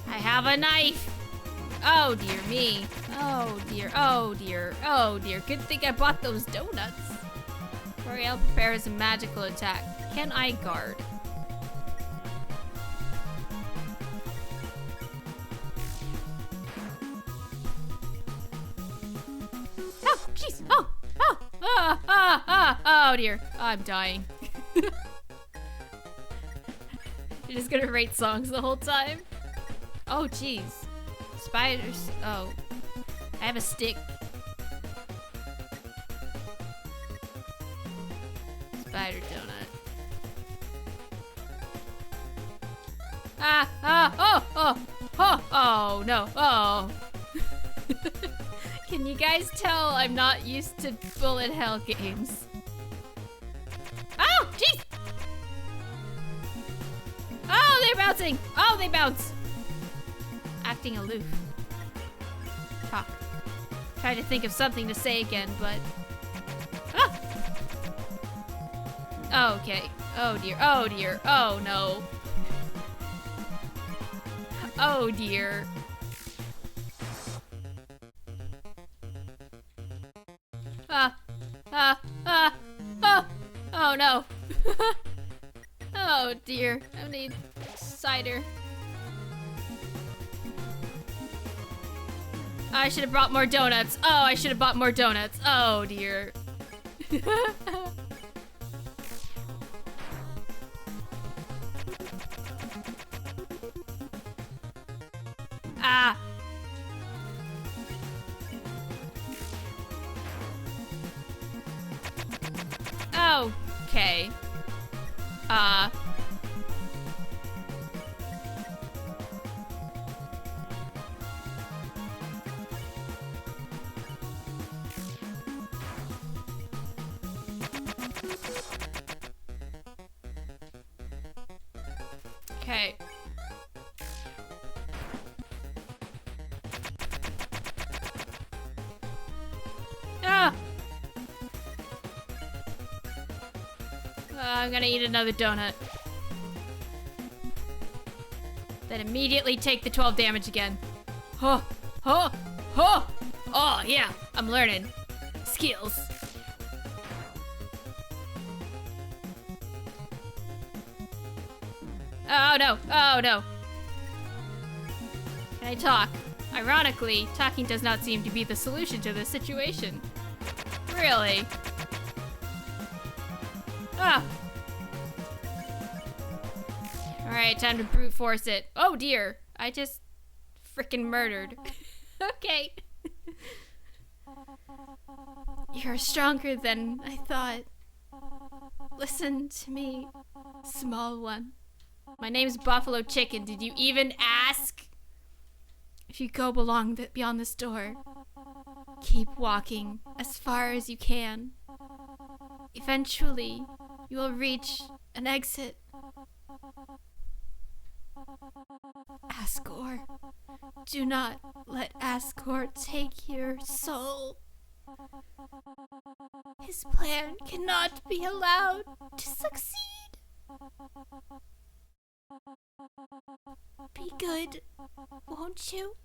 I have a knife. Oh dear me. Oh dear. Oh dear. Oh dear. Good thing I bought those donuts. L'Oreal prepares a magical attack. Can I guard? Oh, jeez. Oh, oh, oh dear. I'm dying. You're just gonna rate songs the whole time? Oh, jeez. Spiders. Oh. I have a stick. Spider donut. Oh, no. Oh. Can you guys tell I'm not used to bullet hell games? Oh, jeez! Oh, they're bouncing! Oh, they bounce! Acting aloof. Talk. Try to think of something to say again, but... Ah! Oh, okay. Oh dear. Oh dear. Oh no. Oh dear. Oh no. Oh dear. I need cider. I should have brought more donuts. Oh, I should have bought more donuts. Oh dear. Ah. Okay. Okay. Ah! I'm gonna eat another donut. Then immediately take the 12 damage again. Huh, huh, huh. Oh, yeah, I'm learning. Skills. Oh, no, oh, no. Can I talk? Ironically, talking does not seem to be the solution to this situation. Really? Ah! Alright, time to brute force it. Oh dear, I just frickin' murdered. Okay. You're stronger than I thought. Listen to me, small one. My name's Buffalo Chicken. Did you even ask? If you go beyond this door, keep walking as far as you can. Eventually, you will reach an exit. Asgore. Do not let Asgore take your soul. His plan cannot be allowed to succeed. Be good, won't you?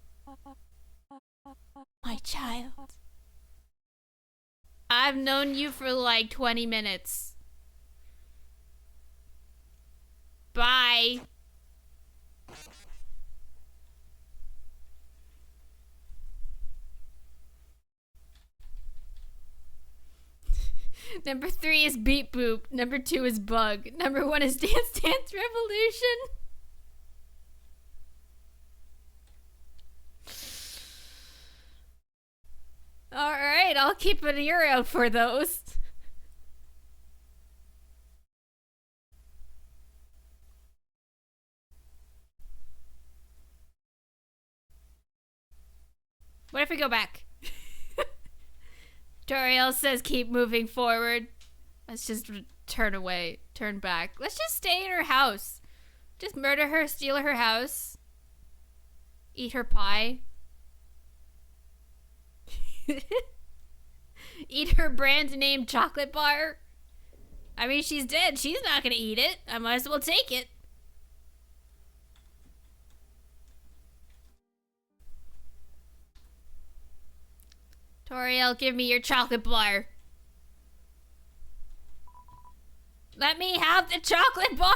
My child. I've known you for like 20 minutes. Bye. Number 3 is Beep Boop. Number 2 is Bug. Number 1 is Dance Dance Revolution. Alright, I'll keep an ear out for those. What if we go back? Toriel says keep moving forward. Let's just turn away. Turn back. Let's just stay in her house. Just murder her, steal her house. Eat her pie. Eat her brand name chocolate bar. I mean, she's dead. She's not gonna eat it. I might as well take it. Toriel, give me your chocolate bar. Let me have the chocolate bar.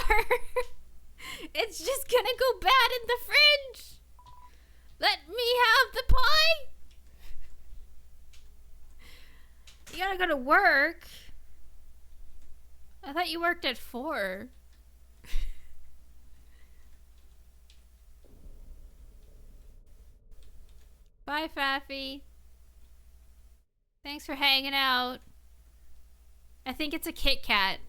It's just gonna go bad in the fridge. Let me have the pie. You gotta go to work. I thought you worked at 4. Bye, Faffy. Thanks for hanging out. I think it's a Kit Kat.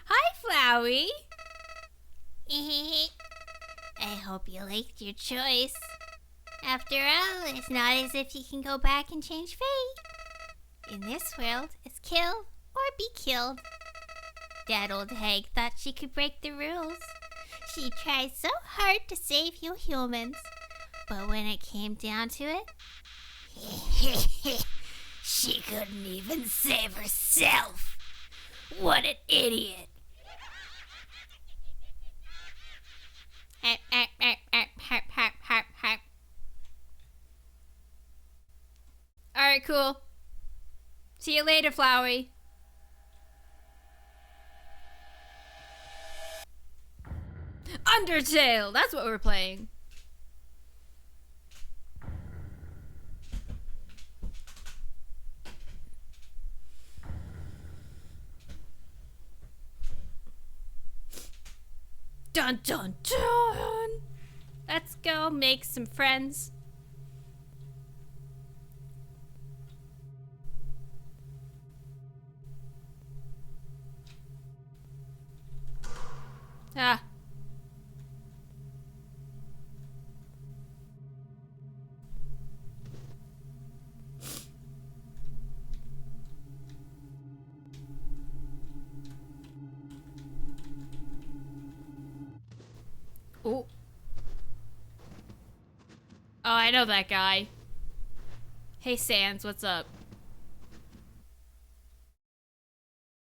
Hi, Flowey. I hope you liked your choice. After all, it's not as if you can go back and change fate. In this world, it's kill or be killed. That old hag thought she could break the rules. She tried so hard to save you humans. But when it came down to it, she couldn't even save herself. What an idiot. Alright, cool. See you later, Flowey. Undertale! That's what we're playing. Dun dun dun! Let's go make some friends. Ah. Oh. Oh, I know that guy. Hey, Sans, what's up?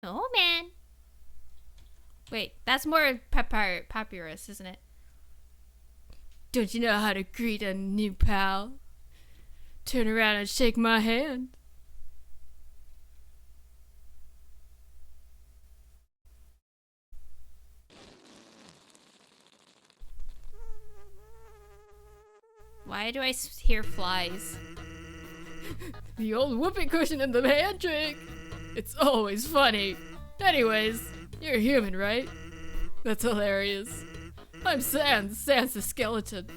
Oh, man. Wait, that's more papyrus, isn't it? Don't you know how to greet a new pal? Turn around and shake my hand. Why do I hear flies? The old whoopee cushion and the hand trick. It's always funny. Anyways, you're human, right? That's hilarious. I'm Sans the skeleton.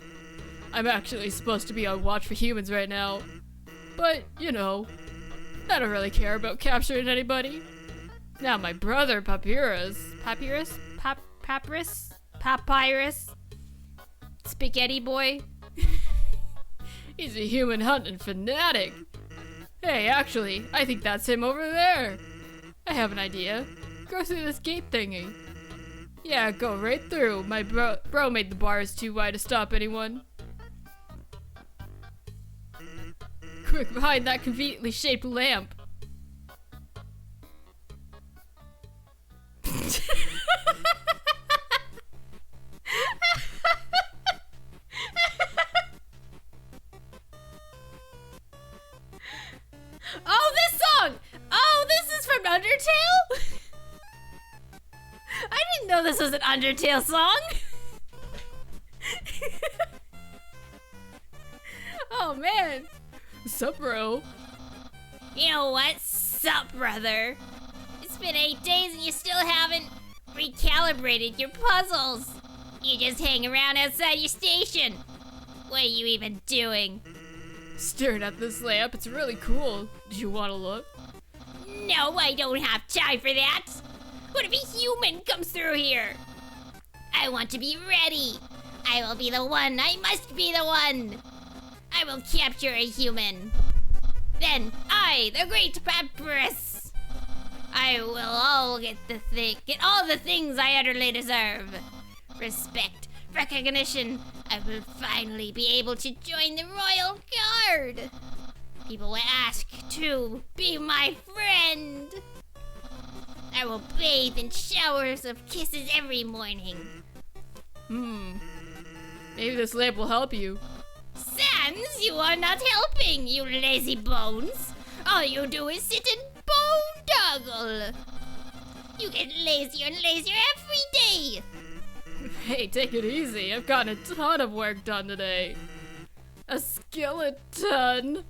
I'm actually supposed to be on watch for humans right now. But, you know, I don't really care about capturing anybody. Now my brother Papyrus, Spaghetti Boy. He's a human hunting fanatic. Hey, actually, I think that's him over there. I have an idea. Go through this gate thingy. Yeah, go right through. My bro made the bars too wide to stop anyone. Quick, behind that conveniently shaped lamp. Oh, this song! Oh, this is from Undertale? I didn't know this was an Undertale song. Oh, man. Sup, bro? You know what? Sup, brother? It's been 8 days and you still haven't recalibrated your puzzles. You just hang around outside your station. What are you even doing? Staring at this lamp, it's really cool. Do you want to look? No, I don't have time for that. What if a human comes through here? I want to be ready. I will be the one. I must be the one. I will capture a human. Then I, the great Papyrus, I will all get all the things I utterly deserve. Respect, recognition. I will finally be able to join the Royal Guard. People will ask to be my friend. I will bathe in showers of kisses every morning. Maybe this lamp will help you. Sans, you are not helping, you lazy bones. All you do is sit and boondoggle. You get lazier and lazier every day. Hey, take it easy. I've gotten a ton of work done today. A skeleton.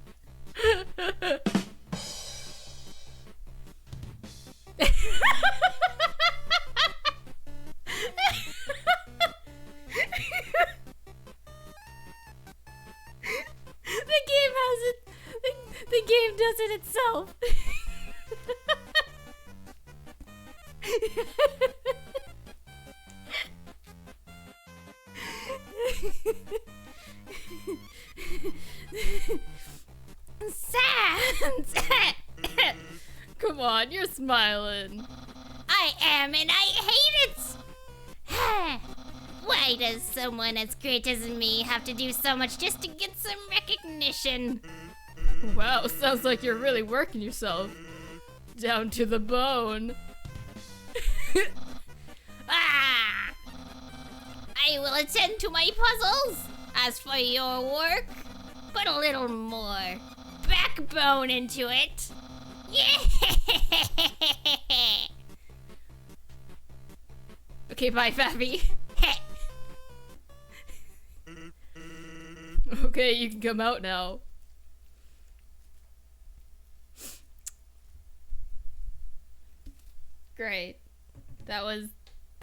The game does it itself. Sans! Come on, you're smiling. I am, and I hate it! Why does someone as great as me have to do so much just to get some recognition? Wow, sounds like you're really working yourself. Down to the bone. Ah! I will attend to my puzzles. As for your work, put a little more backbone into it. Yeah! Okay, bye, Fappy. Okay, you can come out now. Great. That was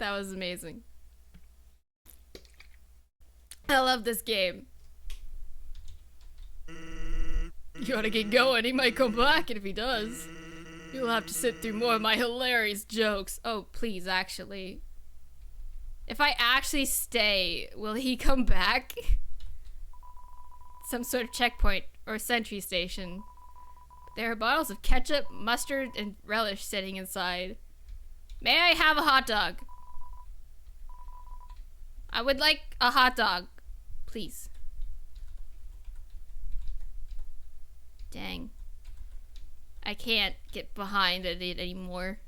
amazing. I love this game. You ought to get going. He might come back, and if he does, you'll have to sit through more of my hilarious jokes. Oh, please, actually. If I actually stay, will he come back? Some sort of checkpoint or sentry station. There are bottles of ketchup, mustard, and relish sitting inside. May I have a hot dog? I would like a hot dog. Please. Dang. I can't get behind it anymore.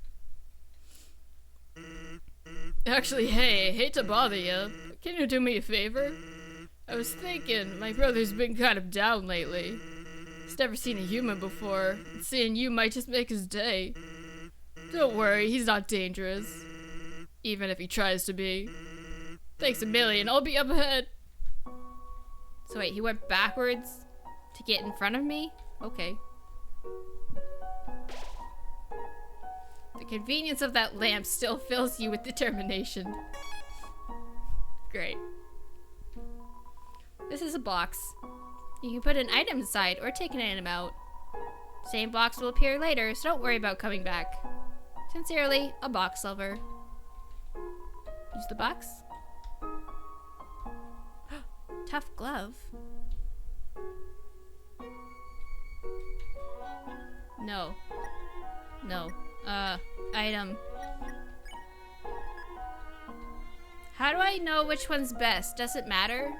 Actually, hey, hate to bother you. Can you do me a favor? I was thinking, my brother's been kind of down lately. He's never seen a human before, and seeing you might just make his day. Don't worry, he's not dangerous. Even if he tries to be. Thanks a million, I'll be up ahead. So wait, he went backwards to get in front of me? Okay. The convenience of that lamp still fills you with determination. Great. This is a box. You can put an item inside or take an item out. Same box will appear later, so don't worry about coming back. Sincerely, a box lover. Use the box. Tough glove. No. No. Item. How do I know which one's best? Does it matter?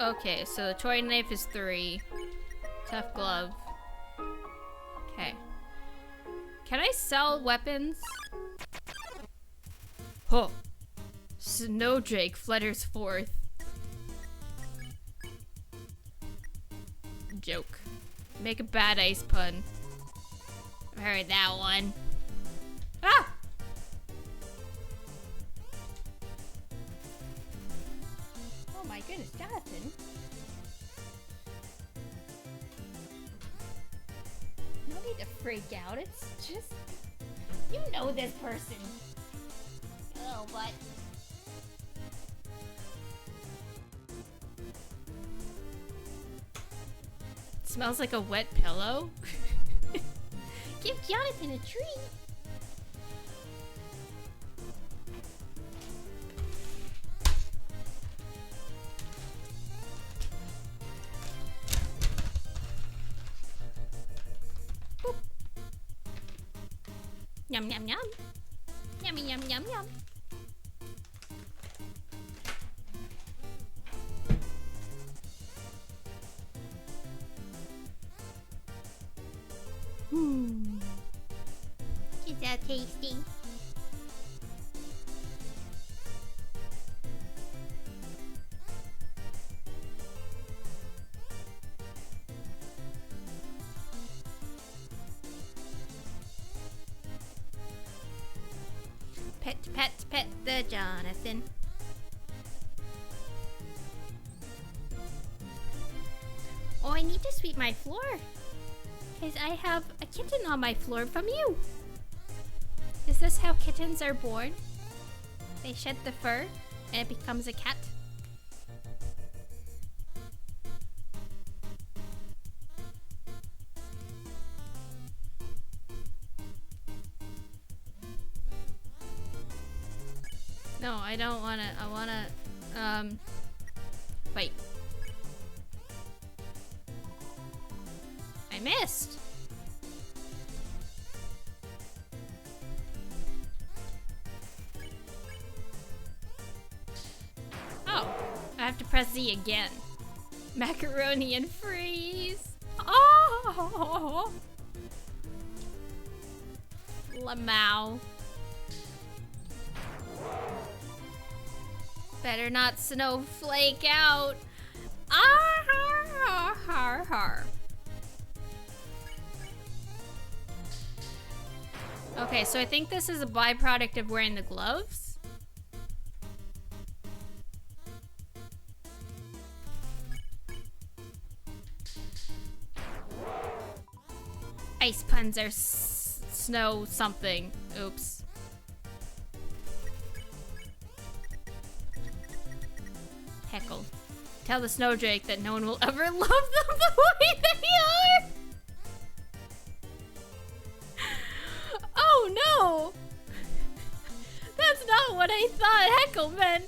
Okay, so the toy knife is 3. Tough glove. Okay. Can I sell weapons? Oh. Snowdrake flutters forth. Joke. Make a bad ice pun. I've heard that one. Ah! Oh my goodness, Jonathan. No need to freak out. It's just... You know this person. Oh, but... Smells like a wet pillow. Give Jonathan a treat. Boop. Yum yum yum. Yummy yum yum yum. Is that tasty? Pet, pet, pet the Jonathan. Oh, I need to sweep my floor. Because I have a kitten on my floor from you. Is this how kittens are born? They shed the fur and it becomes a cat? No, I don't wanna, I wanna, fight. I missed! Oh, I have to press Z again. Macaroni and freeze! Oh! Lamau. Better not snowflake out. Ah, har, har, har. Okay, so I think this is a byproduct of wearing the gloves. Ice puns are snow something. Oops. Heckle. Tell the snowdrake that no one will ever love them the way they are. Oh no! That's not what I thought heckle meant.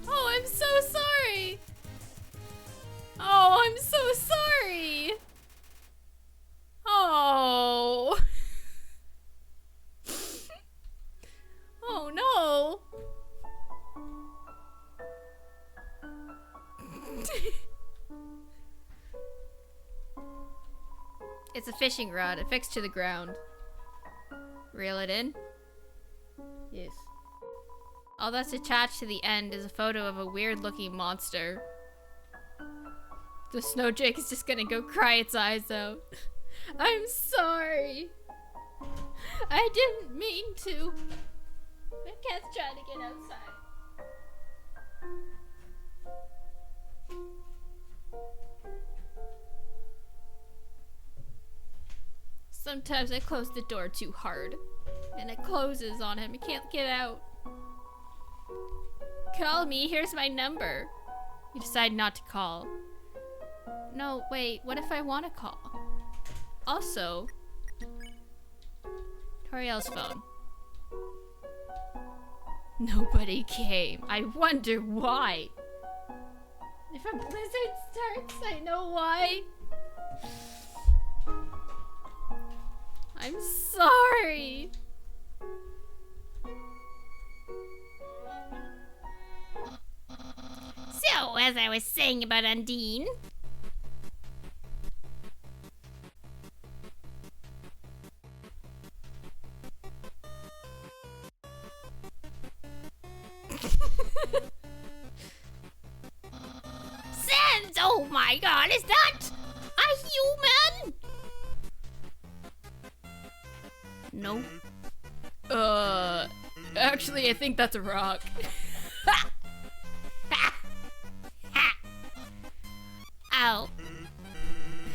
Oh, I'm so It's a fishing rod affixed to the ground. Reel it in. Yes. All that's attached to the end is a photo of a weird-looking monster. The snow drake is just gonna go cry its eyes out. I'm sorry. I didn't mean to. My cat's trying to get outside. Sometimes I close the door too hard, and it closes on him. He can't get out. Call me, here's my number. You decide not to call. No, wait, what if I want to call? Also, Toriel's phone. Nobody came. I wonder why. If a blizzard starts, I know why. I'm sorry. So, as I was saying about Undine... Sans! Oh my god, is that a human? No. Actually, I think that's a rock. Oh.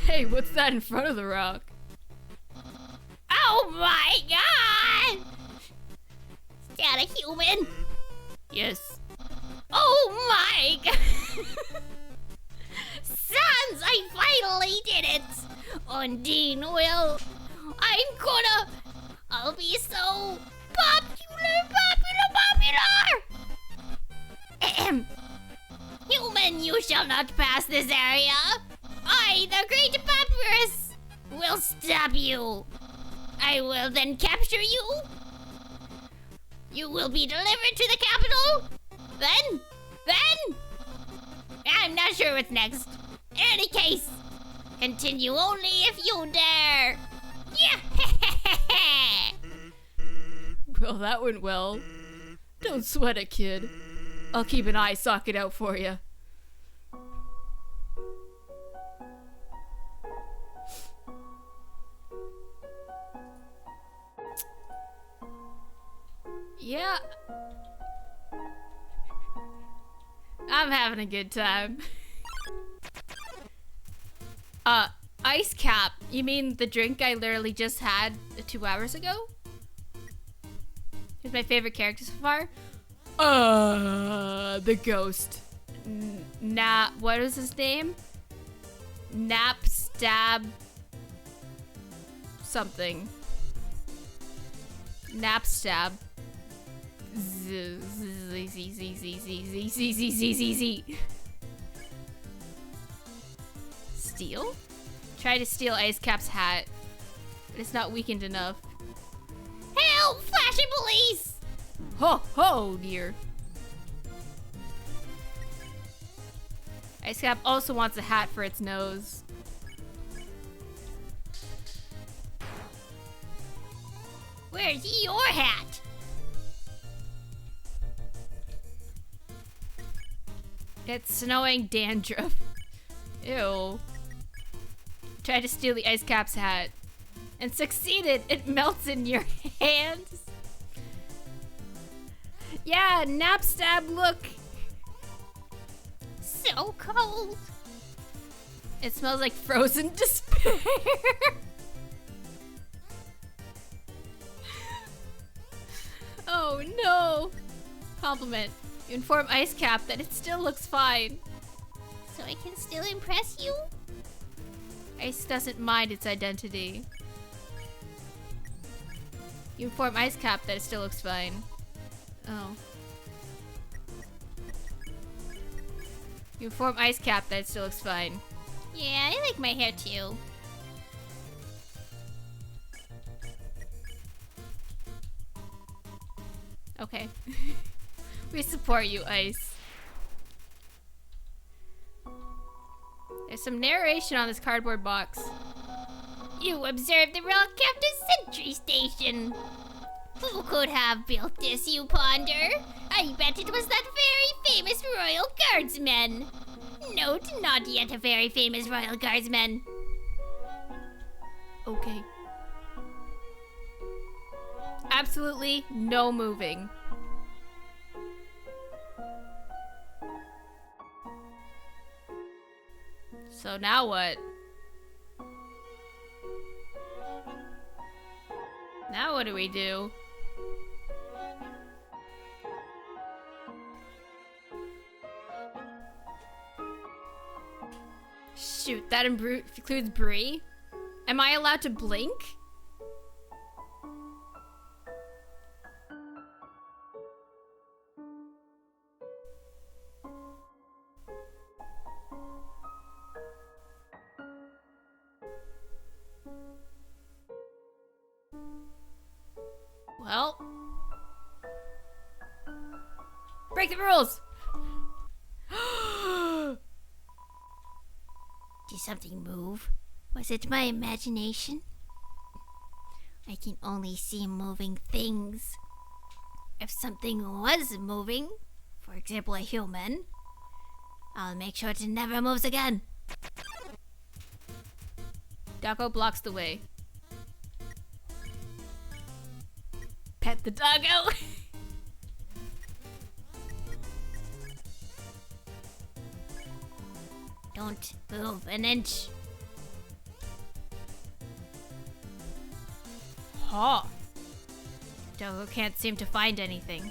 Hey, what's that in front of the rock? Oh my god! Is that a human? Yes. Oh my god! Sans, I finally did it! Undine will... I'll be so popular! Human, you shall not pass this area! I, the great papyrus, will stop you! I will then capture you! You will be delivered to the capital! Then... I'm not sure what's next. In any case, continue only if you dare! Yeah! Well, that went well. Don't sweat it, kid. I'll keep an eye socket out for you. Yeah. I'm having a good time. Ice cap. You mean the drink I literally just had 2 hours ago? Who's my favorite character so far? The ghost. What was his name? Nap stab something. Nap stab. Z. Steal? Try to steal Ice Cap's hat, but it's not weakened enough. Help! Flashing police! Ho ho, dear. Ice Cap also wants a hat for its nose. Where's your hat? It's snowing dandruff. Ew. Tried to steal the Ice Cap's hat. And succeeded! It melts in your hands! Yeah, nap stab, look! So cold! It smells like frozen despair! Oh no! Compliment. You inform Ice Cap that it still looks fine. So I can still impress you? Ice doesn't mind its identity. You inform Ice Cap that it still looks fine. Oh. You inform Ice Cap that it still looks fine. Yeah, I like my hair too. Okay. We support you, Ice. There's some narration on this cardboard box. You observed the well-kept sentry station. Who could have built this, you ponder? I bet it was that very famous royal guardsman. Note, not yet a very famous royal guardsman. Okay. Absolutely no moving. So now what? Now what do we do? Shoot, that includes Bree? Am I allowed to blink? Well, break the rules. Did something move? Was it my imagination? I can only see moving things. If something was moving, for example a human, I'll make sure it never moves again. Doggo blocks the way. Pet the doggo. Don't move an inch. Huh. Doggo can't seem to find anything.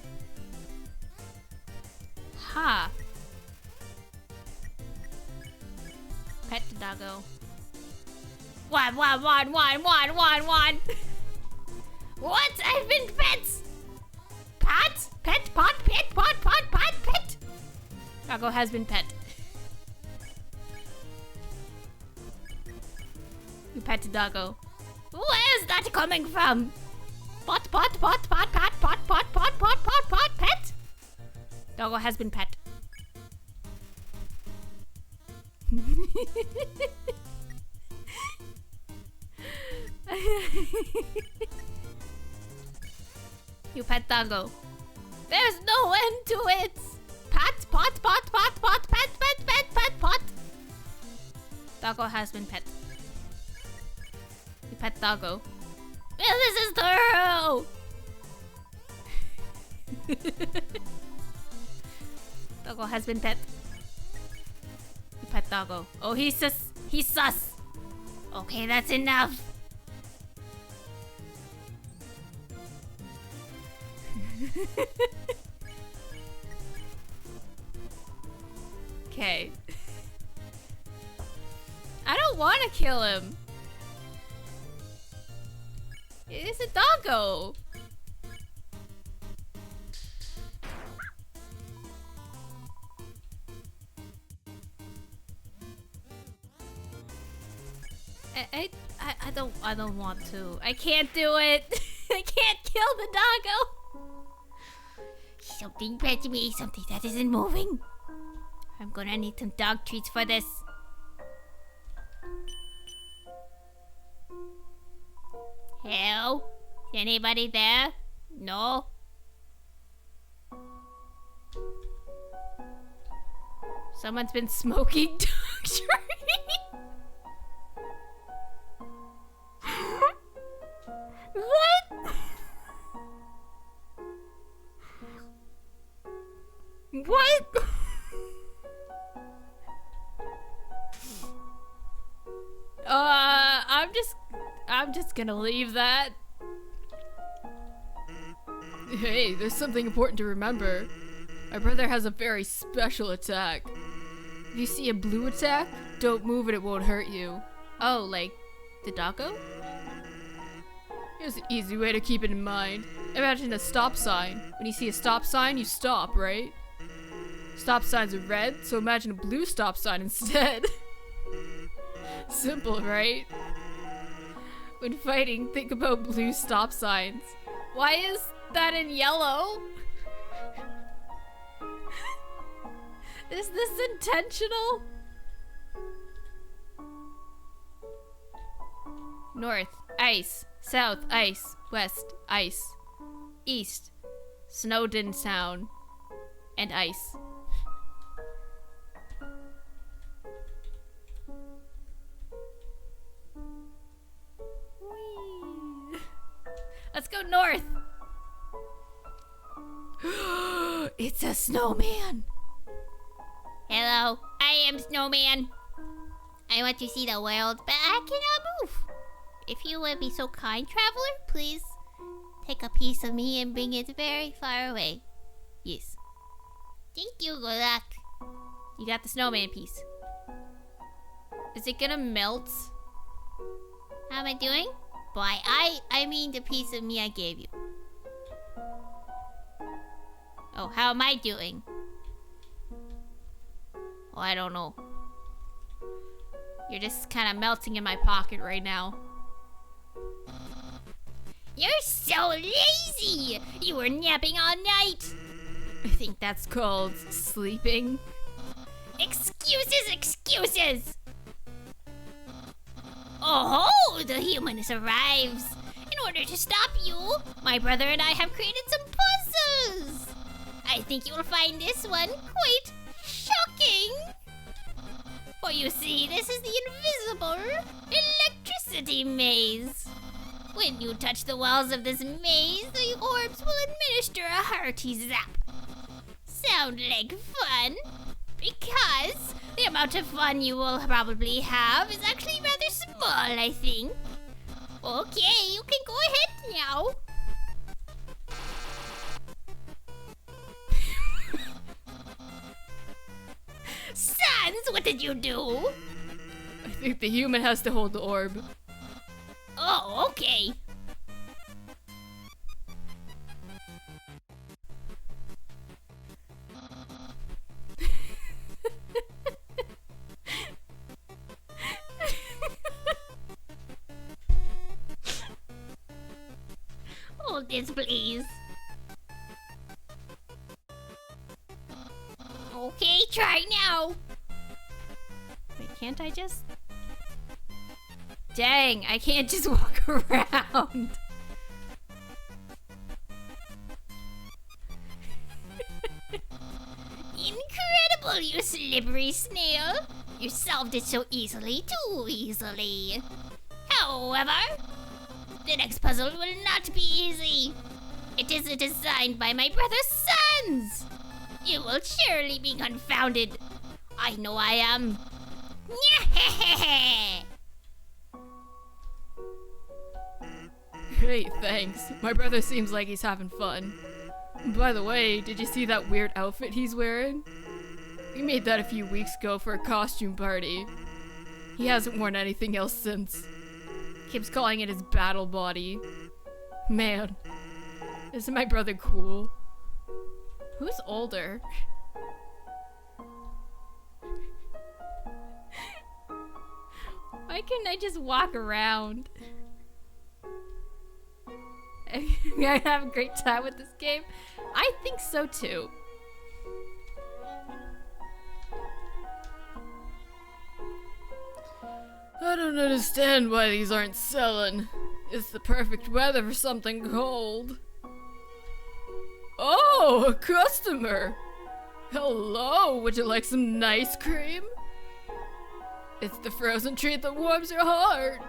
Ha. Pet the doggo. One. What? I've been pet! Pat? Pet, pot, pet! Doggo has been pet. You pet the doggo. Where's that coming from? Pot, pet. Doggo has been pet. You pet doggo. There's no end to it! Pat, pot. Doggo has been pet. You pet doggo. Well, this is thorough! Doggo has been pet. You pet doggo. Oh, he's sus. Okay, that's enough. Okay. I don't want to kill him. It's a doggo. I don't want to. I can't do it. I can't kill the doggo. Something pet me, something that isn't moving. I'm gonna need some dog treats for this. Hello? Anybody there? No? Someone's been smoking dog tree. What? What? I'm just gonna leave that. Hey, there's something important to remember. My brother has a very special attack. If you see a blue attack, don't move and it won't hurt you. Oh, like the doggo? Here's an easy way to keep it in mind. Imagine a stop sign. When you see a stop sign, you stop, right? Stop signs are red, so imagine a blue stop sign instead. Simple, right? When fighting, think about blue stop signs. Why is that in yellow? Is this intentional? North, ice. South, ice. West, ice. East, Snowdon Town. And ice. Whee! Let's go north. It's a snowman. Hello, I am Snowman. I want to see the world, but I cannot move. If you would be so kind, traveler, please take a piece of me and bring it very far away. Yes. Thank you, good luck. You got the snowman piece. Is it gonna melt? How am I doing? By I mean the piece of me I gave you. Oh, how am I doing? Oh, I don't know. You're just kind of melting in my pocket right now. You're so lazy! You were napping all night! I think that's called sleeping. Excuses, excuses! Oh, the humanist arrives! In order to stop you, my brother and I have created some puzzles! I think you'll find this one quite shocking! For you see, this is the invisible electricity maze. When you touch the walls of this maze, the orbs will administer a hearty zap. Sound like fun? Because the amount of fun you will probably have is actually rather small, I think. Okay, you can go ahead now. Sans, what did you do? I think the human has to hold the orb. Oh, okay. Hold this, please. Okay, try now. Wait, can't I just... Dang, I can't just walk around. Incredible, you slippery snail. You solved it so easily, too easily. However, the next puzzle will not be easy. It is designed by my brother's sons. You will surely be confounded. I know I am. Great, thanks. My brother seems like he's having fun. By the way, did you see that weird outfit he's wearing? We made that a few weeks ago for a costume party. He hasn't worn anything else since. Keeps calling it his battle body. Man, isn't my brother cool? Who's older? Why couldn't I just walk around? I have a great time with this game. I think so too. I don't understand why these aren't selling. It's the perfect weather for something cold. Oh, a customer! Hello, would you like some nice cream? It's the frozen treat that warms your heart.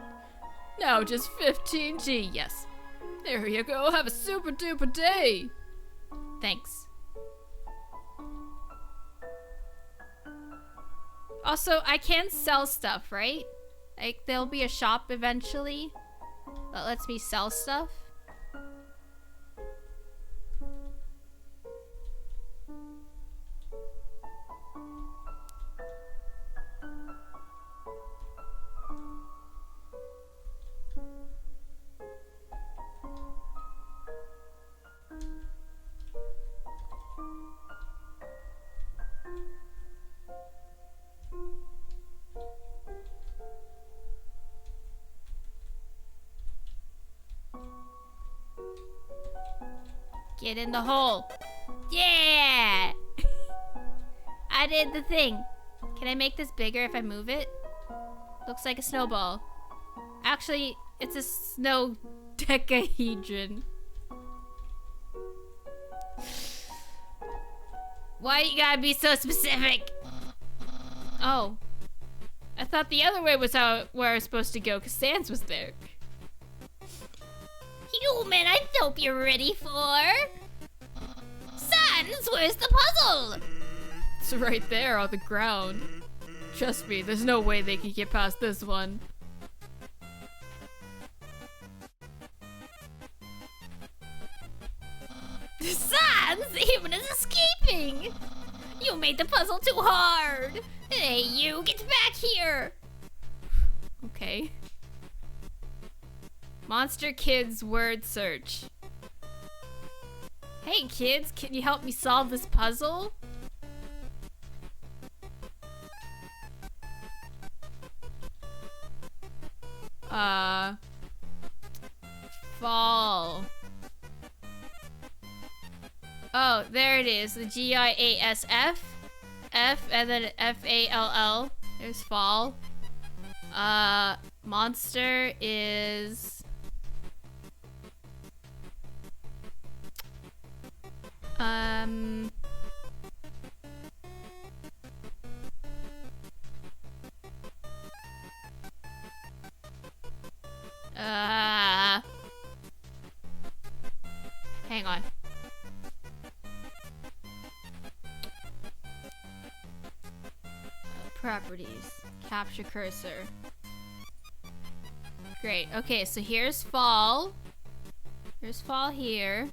Now just 15G, yes. There you go, have a super duper day. Thanks. Also, I can sell stuff, right? Like, there'll be a shop eventually that lets me sell stuff. Get in the hole. Yeah! I did the thing. Can I make this bigger if I move it? Looks like a snowball. Actually, it's a snow decahedron. Why you gotta be so specific? Oh. I thought the other way was where I was supposed to go, because Sans was there. Human, I hope you're ready for... Sans, where's the puzzle? It's right there on the ground. Trust me, there's no way they can get past this one. Sans, the human is escaping! You made the puzzle too hard! Hey, you, get back here! Okay. Monster Kids word search. Hey kids, can you help me solve this puzzle? Fall. Oh, there it is. The GIASF. F and then FALL. There's fall. Monster is... Hang on. Properties. Capture cursor. Great. Okay, so here's fall. Here's fall here.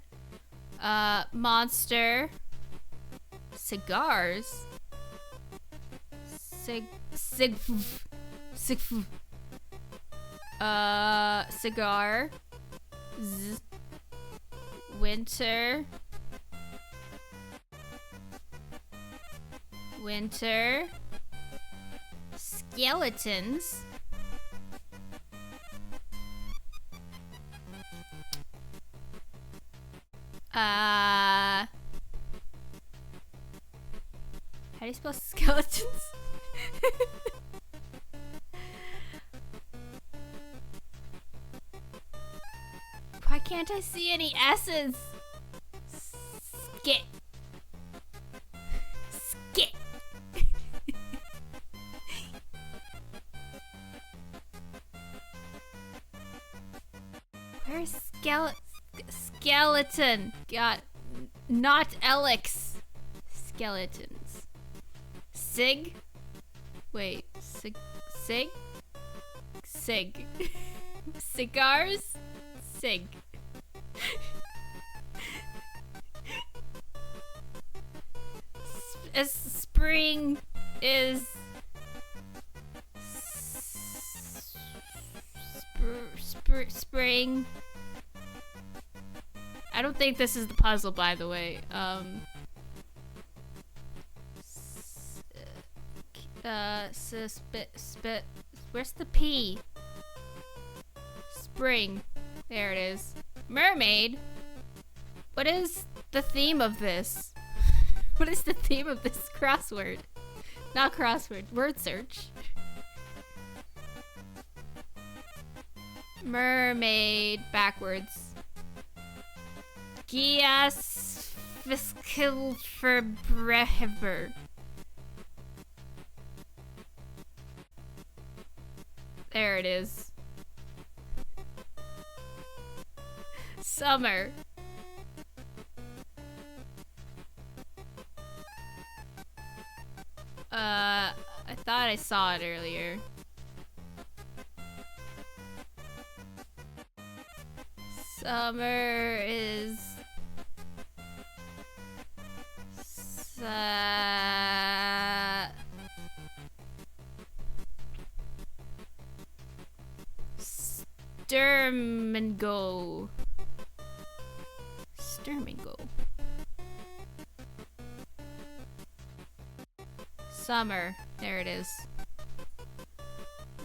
Monster. Cigars. Cigar. Z. Winter. Winter. Skeletons. How do you spell skeletons? Why can't I see any S's? Skit. Skit. Where's skeleton? Got not Alex. Skeletons. Sig? Wait, sig? Sig. Cigars? Sig. Spring is... Spring. I don't think this is the puzzle, by the way. Where's the P? Spring. There it is. Mermaid? What is the theme of this? What is the theme of this crossword? Not crossword, word search. Mermaid backwards. Gias fiscal for brever. There it is. Summer. I thought I saw it earlier. Summer is... Sturmingo. Sturmingo. Summer. There it is.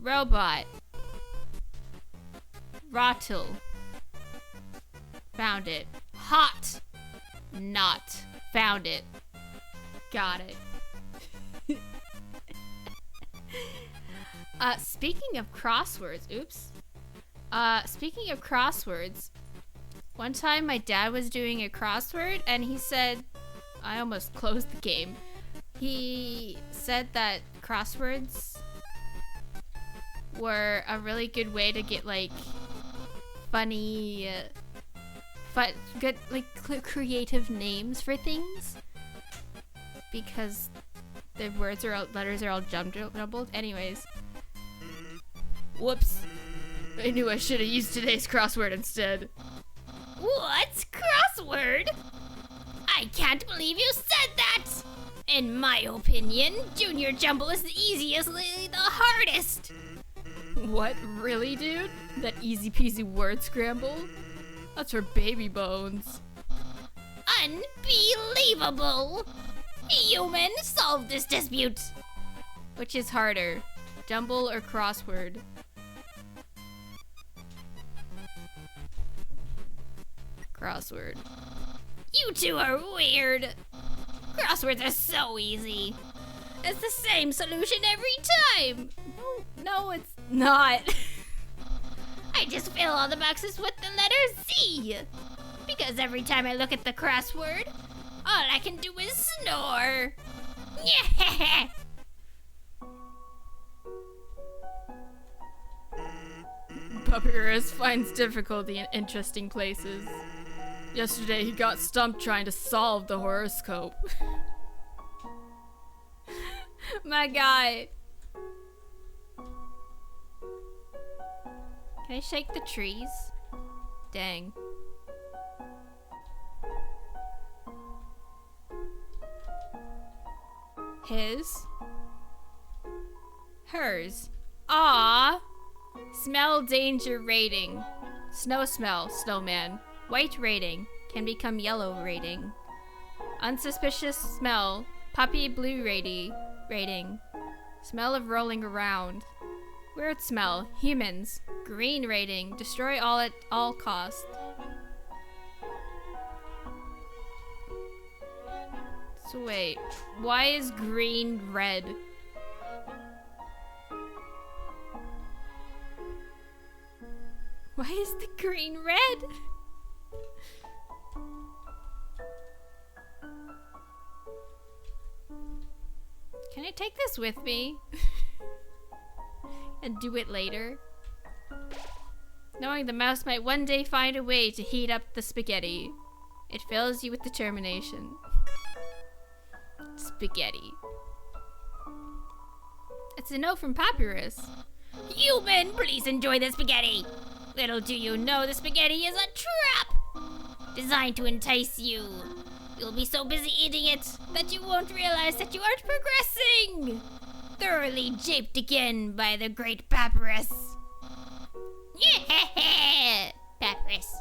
Robot. Rottle. Found it. Hot. Not. Found it. Got it. Speaking of crosswords, oops. Speaking of crosswords, one time my dad was doing a crossword and he said, I almost closed the game. He said that crosswords were a really good way to get like funny, good like creative names for things because the letters are all jumbled. Anyways, whoops! I knew I should have used today's crossword instead. What? Crossword? I can't believe you said that! In my opinion, Junior Jumble is the easiest, the hardest. What, really, dude? That easy peasy word scramble? That's for baby bones. Unbelievable! Human, solve this dispute. Which is harder, jumble or crossword? Crossword. You two are weird. Crosswords are so easy. It's the same solution every time. No, it's not. I just fill all the boxes with the letter Z. Because every time I look at the crossword, all I can do is snore. Yeah. Papyrus finds difficulty in interesting places. Yesterday he got stumped trying to solve the horoscope. My guy. Can I shake the trees? Dang. His. Hers. Ah. Smell danger rating. Snow smell, snowman. White rating can become yellow rating. Unsuspicious smell, puppy blue rating. Smell of rolling around. Weird smell, humans. Green rating, destroy all at all cost. So wait, why is green red? Why is the green red? Can I take this with me? And do it later? Knowing the mouse might one day find a way to heat up the spaghetti. It fills you with determination. Spaghetti. It's a note from Papyrus. Human, please enjoy the spaghetti. Little do you know the spaghetti is a trap designed to entice you. You'll be so busy eating it that you won't realize that you aren't progressing. Thoroughly japed again by the great Papyrus. Yeah, Papyrus.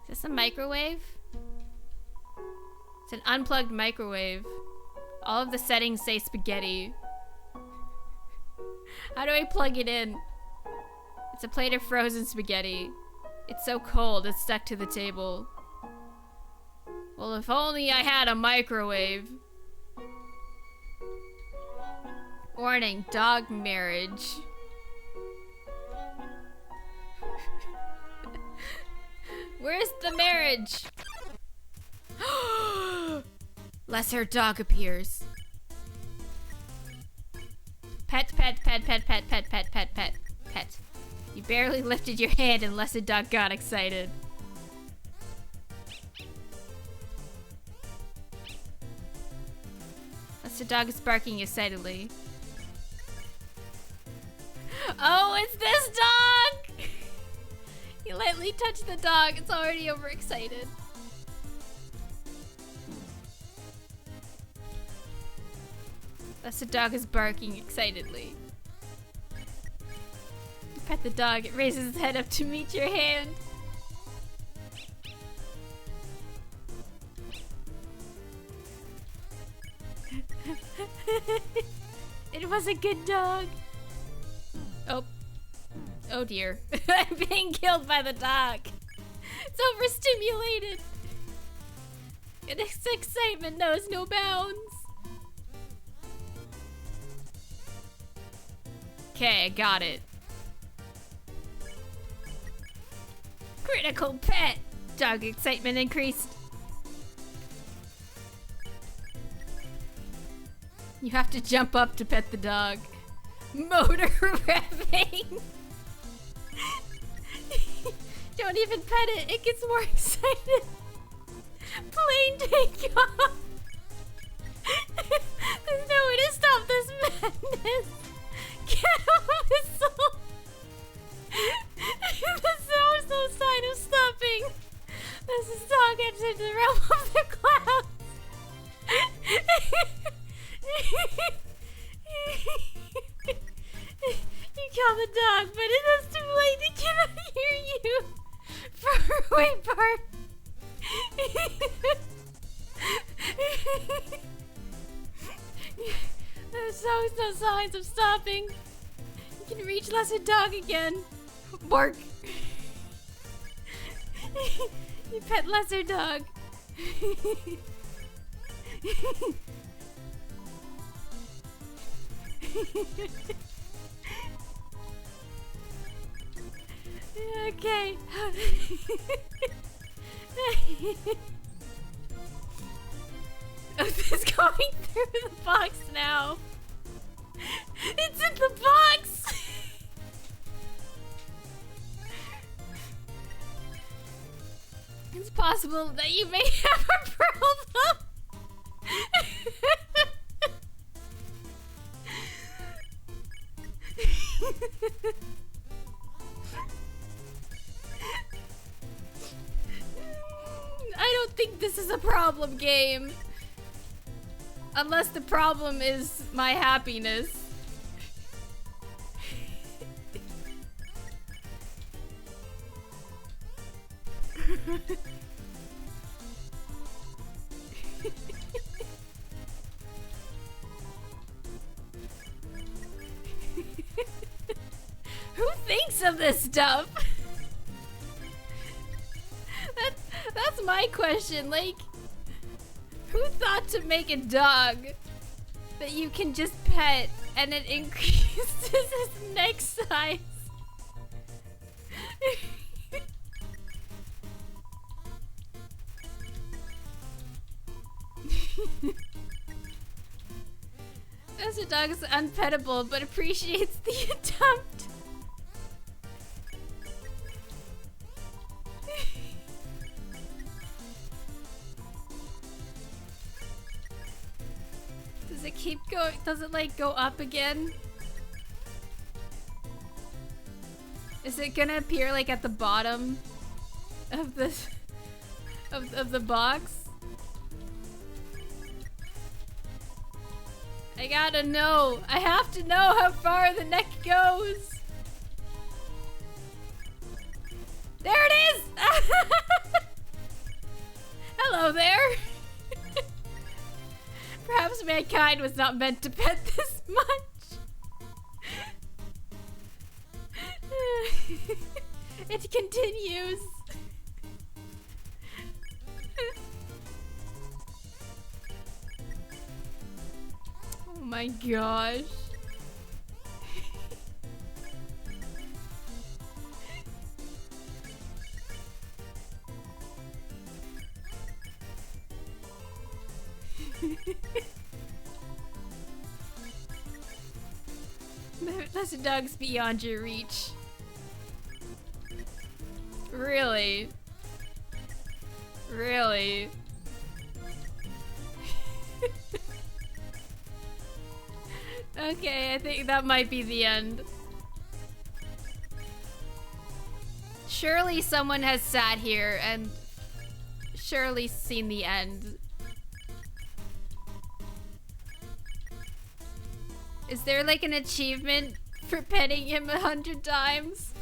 Is this a microwave? It's an unplugged microwave. All of the settings say spaghetti. How do I plug it in? It's a plate of frozen spaghetti. It's so cold, it's stuck to the table. Well, if only I had a microwave. Warning, dog marriage. Where's the marriage? Lesser dog appears. Pet, pet, pet, pet, pet, pet, pet, pet, pet, pet. You barely lifted your hand and Lesser dog got excited. Lesser dog is barking excitedly. Oh, it's this dog! You lightly touch the dog, it's already overexcited. Thus the dog is barking excitedly. You pet the dog, it raises its head up to meet your hand. It was a good dog. Oh. Oh dear. I'm being killed by the dog. It's overstimulated. This excitement knows no bounds. Okay, I got it. Critical pet! Dog excitement increased. You have to jump up to pet the dog. Motor revving! Don't even pet it, it gets more excited. Plane take off! There's no way to stop this madness! Get off whistle! There's no sign of stopping! This dog entered the realm of the clouds! You call the dog, but it is too late. It cannot hear you. Far away, Bart. There's always no signs of stopping. You can reach lesser dog again. Bark. You pet lesser dog. Okay. Oh, it's going through the box now. It's in the box. It's possible that you may have a problem. I don't think this is a problem game. Unless the problem is my happiness. Who thinks of this stuff? That's my question. Like, who thought to make a dog that you can just pet and it increases its neck size? As a dog is unpettable but appreciates the attempt. Does it keep going? Does it like go up again? Is it gonna appear like at the bottom of this of the box? I gotta know. I have to know how far the neck goes. There it is! Hello there. Perhaps mankind was not meant to pet this much. It continues. Oh my gosh. That's a dog's beyond your reach. Really? Really? Okay, I think that might be the end. Surely someone has sat here and surely seen the end. Is there like an achievement for petting him 100 times?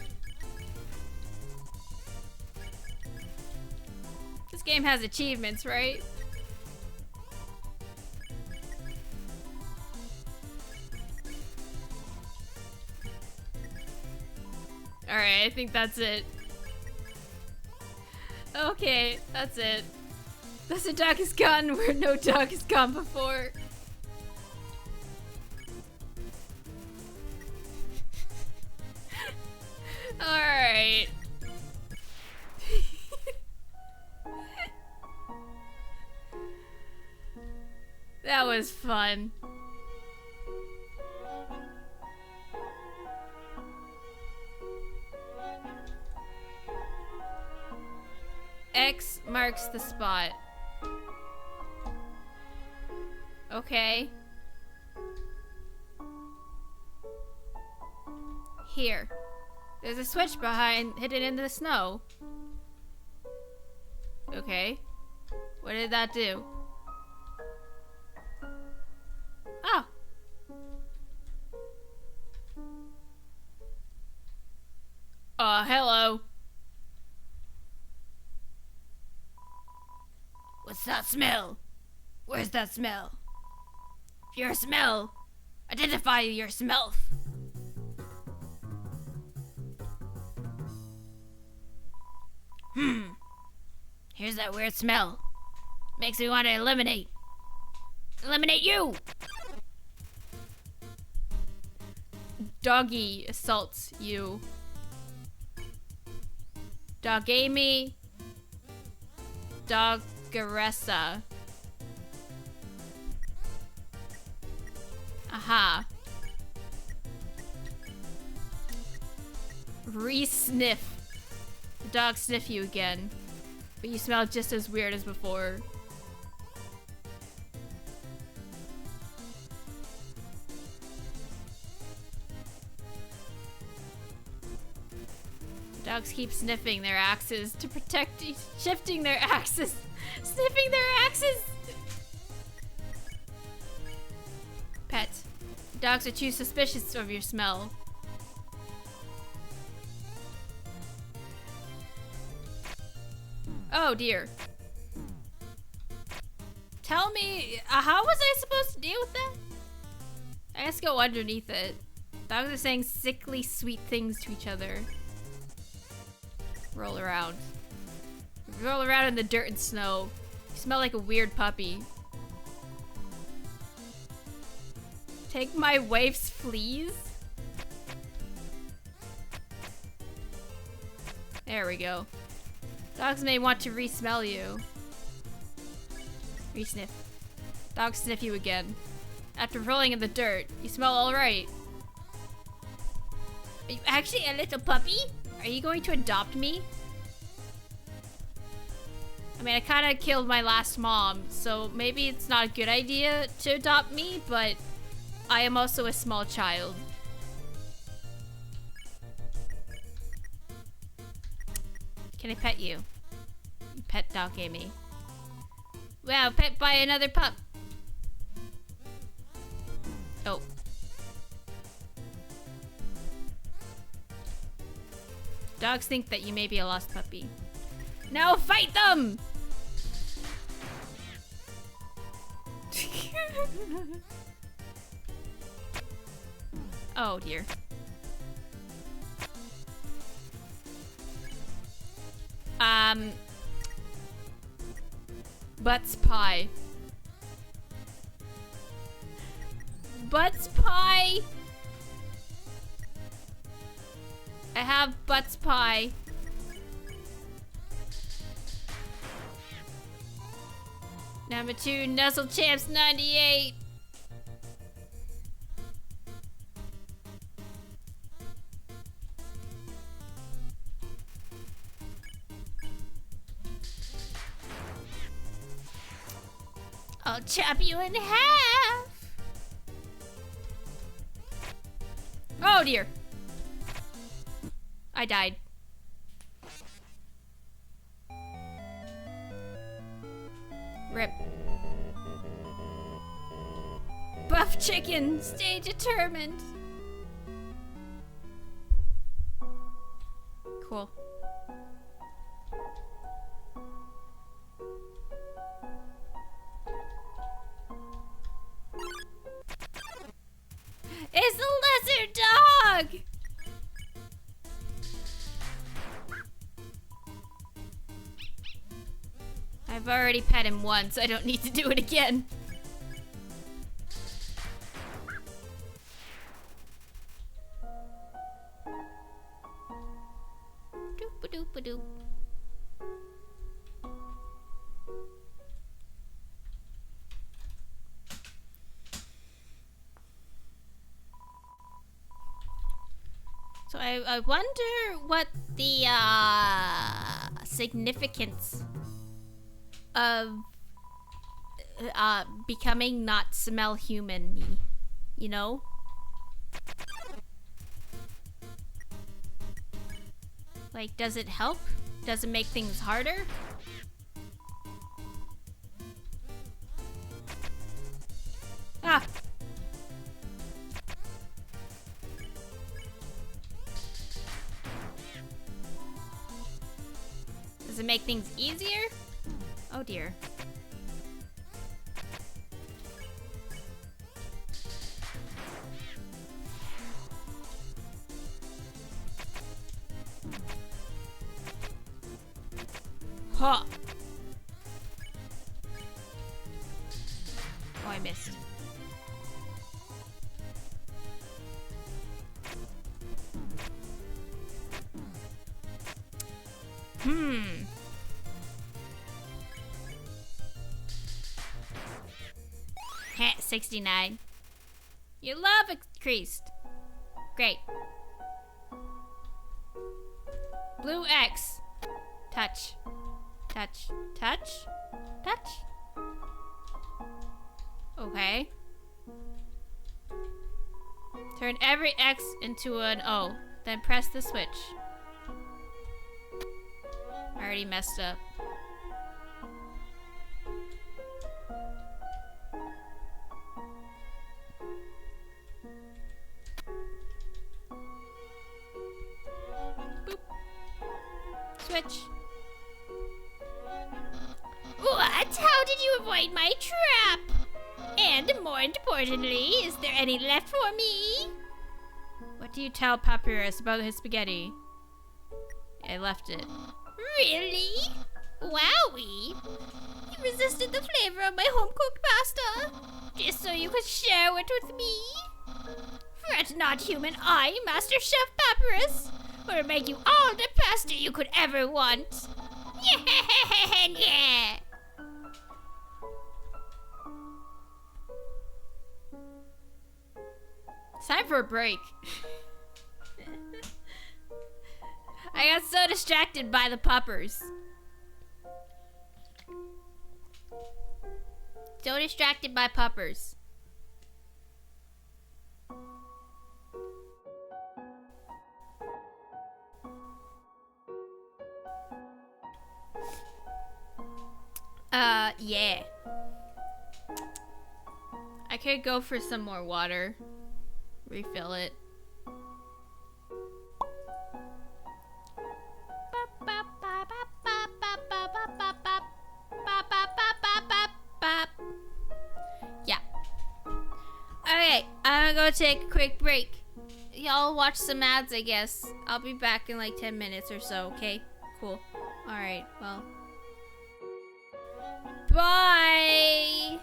This game has achievements, right? Alright, I think that's it. Okay, that's it. Thus a dog has gone where no dog has gone before. Alright. That was fun. X marks the spot. Okay. Here. There's a switch hidden in the snow. Okay. What did that do? Oh. Hello. What's that smell? Where's that smell? If you're a smell, identify your smell. Here's that weird smell. Makes me want to eliminate. Eliminate you! Doggy assaults you. Dog Amy. Doggeressa. Aha. Re-sniff. The dog sniff you again. But you smell just as weird as before. Dogs keep sniffing their axes to protect shifting their axes. Sniffing their axes! Pet. Dogs are too suspicious of your smell. Oh dear. Tell me, how was I supposed to deal with that? I guess go underneath it. Dogs are saying sickly sweet things to each other. Roll around. Roll around in the dirt and snow. You smell like a weird puppy. Take my wife's fleas? There we go. Dogs may want to re-smell you. Re-sniff. Dogs sniff you again. After rolling in the dirt, you smell alright. Are you actually a little puppy? Are you going to adopt me? I mean, I kind of killed my last mom, so maybe it's not a good idea to adopt me, but I am also a small child. Can I pet you? Pet dog Amy. Wow, pet by another pup. Oh. Dogs think that you may be a lost puppy. Now fight them! Oh dear. Butts pie. Butts pie! I have butts pie. Number 2, Nuzzle Champs 98. I'll chop you in half. Oh dear. I died. Rip. Buff chicken, stay determined. Cool. It's a lizard dog! I have I've already pet him once. I don't need to do it again. Doop-a-doop-a-doop. So I wonder what the significance of becoming not smell human, you know? Like, does it help? Does it make things harder? Ah! Does it make things easier? Oh dear. Huh. Oh, I missed. Heh, 69. Your love increased. Great. Blue X. Touch. Touch. Touch? Touch? Okay. Turn every X into an O. Then press the switch. I already messed up. Boop. Switch. What? How did you avoid my trap? And more importantly, is there any left for me? What do you tell Papyrus about his spaghetti? I left it. Really? Wowie! You resisted the flavor of my home-cooked pasta, just so you could share it with me? Fret not, human. I, Master Chef Papyrus, will make you all the pasta you could ever want. Yeah! It's time for a break. I got so distracted by the puppers. So distracted by puppers. Yeah. I could go for some more water. Refill it. Yeah. Okay, I'm gonna go take a quick break. Y'all watch some ads, I guess. I'll be back in like 10 minutes or so, okay? Cool. Alright, well. Bye!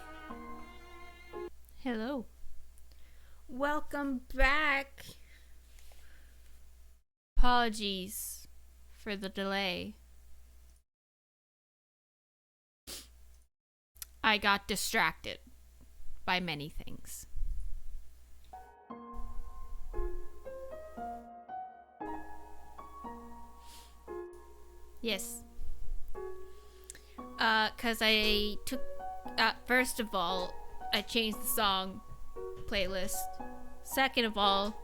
Hello. Welcome back. Apologies for the delay. I got distracted by many things. Yes. 'Cause I took, first of all, I changed the song playlist. Second of all,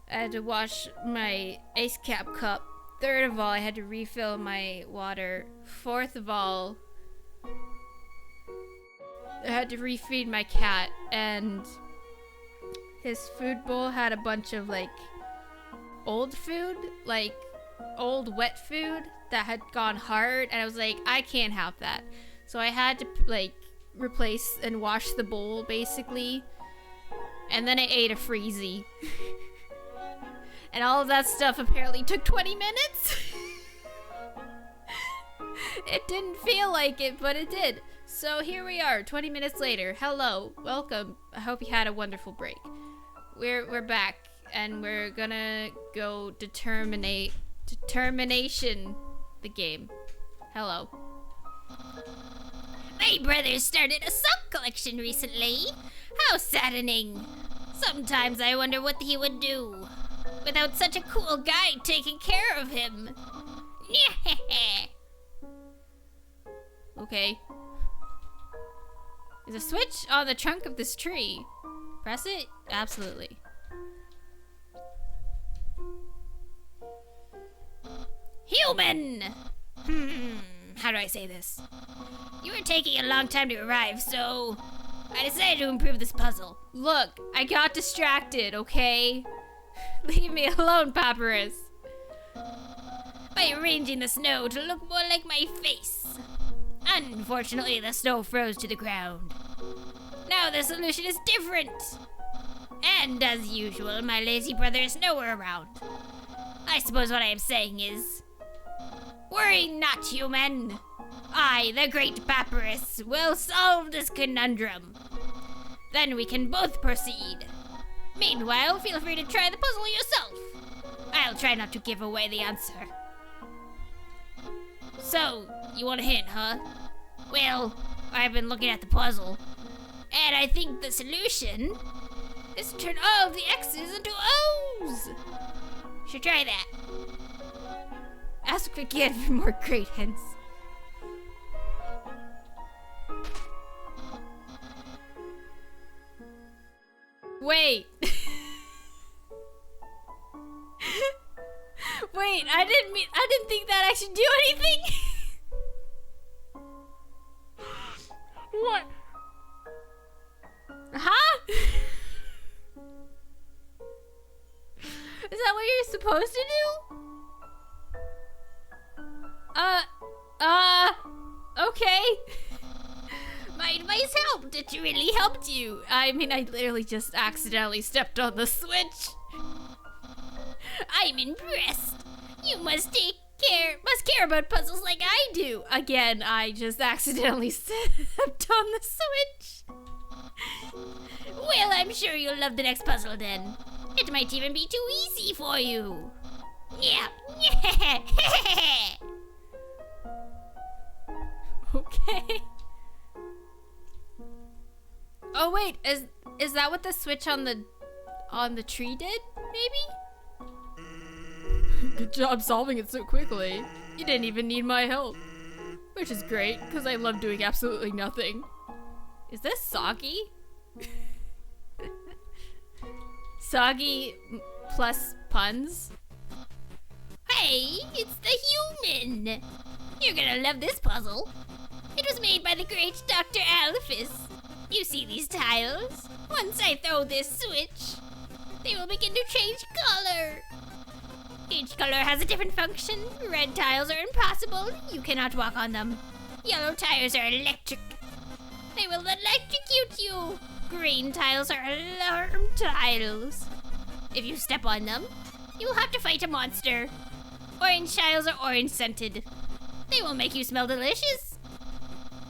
I had to wash my ice cap cup. Third of all, I had to refill my water. Fourth of all, I had to refeed my cat, and his food bowl had a bunch of like old food, like old wet food that had gone hard, and I was like, I can't have that. So I had to like replace and wash the bowl basically, and then I ate a freezy. And all of that stuff apparently took 20 minutes. It didn't feel like it, but it did. So here we are, 20 minutes later. Hello, welcome. I hope you had a wonderful break. We're back, and we're gonna go determination the game. Hello. My brother started a sock collection recently. How saddening. Sometimes I wonder what he would do without such a cool guy taking care of him. Okay. There's a switch on the trunk of this tree. Press it? Absolutely. Human! How do I say this? You were taking a long time to arrive, so I decided to improve this puzzle. Look, I got distracted, okay? Leave me alone, Papyrus. By arranging the snow to look more like my face. Unfortunately, the snow froze to the ground. Now the solution is different. And as usual, my lazy brother is nowhere around. I suppose what I am saying is, worry not, human. I, the great Papyrus, will solve this conundrum. Then we can both proceed. Meanwhile, feel free to try the puzzle yourself. I'll try not to give away the answer. So, you want a hint, huh? Well, I've been looking at the puzzle, and I think the solution is to turn all of the X's into O's. Should try that. Ask again for more great hints. Wait. Wait, I didn't think that I should do anything. What? Huh? Is that what you're supposed to do? Okay. My advice helped. It really helped you. I mean, I literally just accidentally stepped on the switch. I'm impressed. You must care about puzzles like I do. Again, I just accidentally stepped on the switch. Well, I'm sure you'll love the next puzzle then. It might even be too easy for you. Yeah. Okay. Oh wait, is that what the switch on the tree did? Maybe? Good job solving it so quickly. You didn't even need my help. Which is great, because I love doing absolutely nothing. Is this Soggy? Soggy plus puns? Hey, it's the human. You're gonna love this puzzle. It was made by the great Dr. Alphys. You see these tiles? Once I throw this switch, they will begin to change color. Each color has a different function. Red tiles are impossible. You cannot walk on them. Yellow tires are electric. They will electrocute you. Green tiles are alarm tiles. If you step on them, you will have to fight a monster. Orange tiles are orange scented. They will make you smell delicious.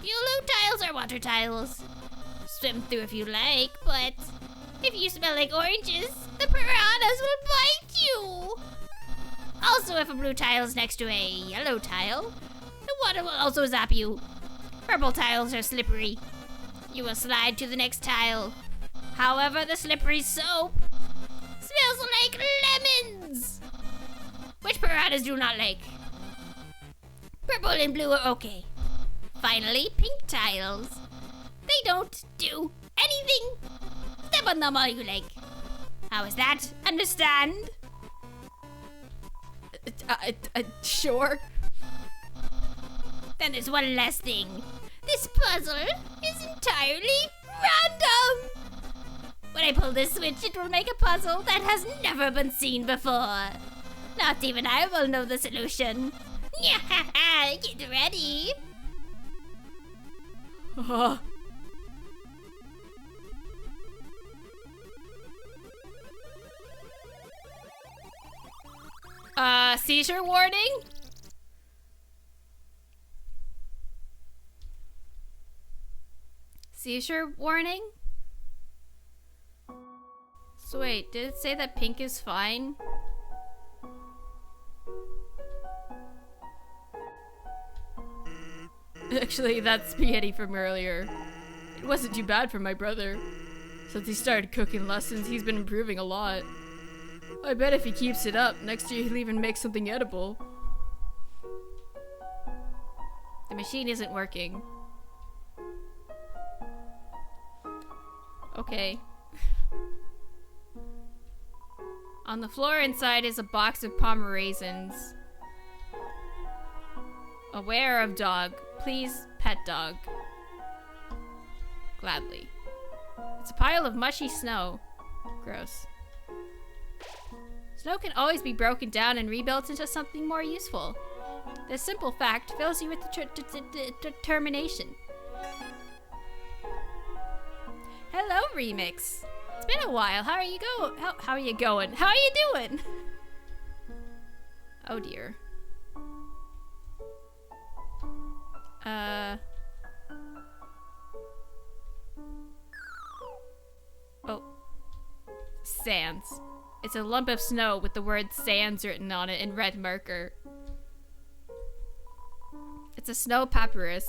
Yellow tiles are water tiles. Swim through if you like, but if you smell like oranges, the piranhas will bite you. Also, if a blue tile is next to a yellow tile, the water will also zap you. Purple tiles are slippery. You will slide to the next tile. However, the slippery soap smells like lemons, which piranhas do not like. Purple and blue are okay. Finally, pink tiles. They don't do anything. Step on them all you like. How is that? Understand? Sure. Then there's one last thing. This puzzle is entirely random. When I pull this switch, it will make a puzzle that has never been seen before. Not even I will know the solution. Get ready. Seizure warning? Seizure warning? So wait, did it say that pink is fine? Actually, that's spaghetti from earlier. It wasn't too bad for my brother. Since he started cooking lessons, he's been improving a lot. I bet if he keeps it up, next year he'll even make something edible. The machine isn't working. Okay. On the floor inside is a box of Pomeranians. Aware of dog. Please, pet dog. Gladly. It's a pile of mushy snow. Gross. Snow can always be broken down and rebuilt into something more useful. This simple fact fills you with determination. Hello, Remix. It's been a while. How are you how are you going? How are you doing? Oh dear. Oh. Sands. It's a lump of snow with the word sands written on it in red marker. It's a snow papyrus.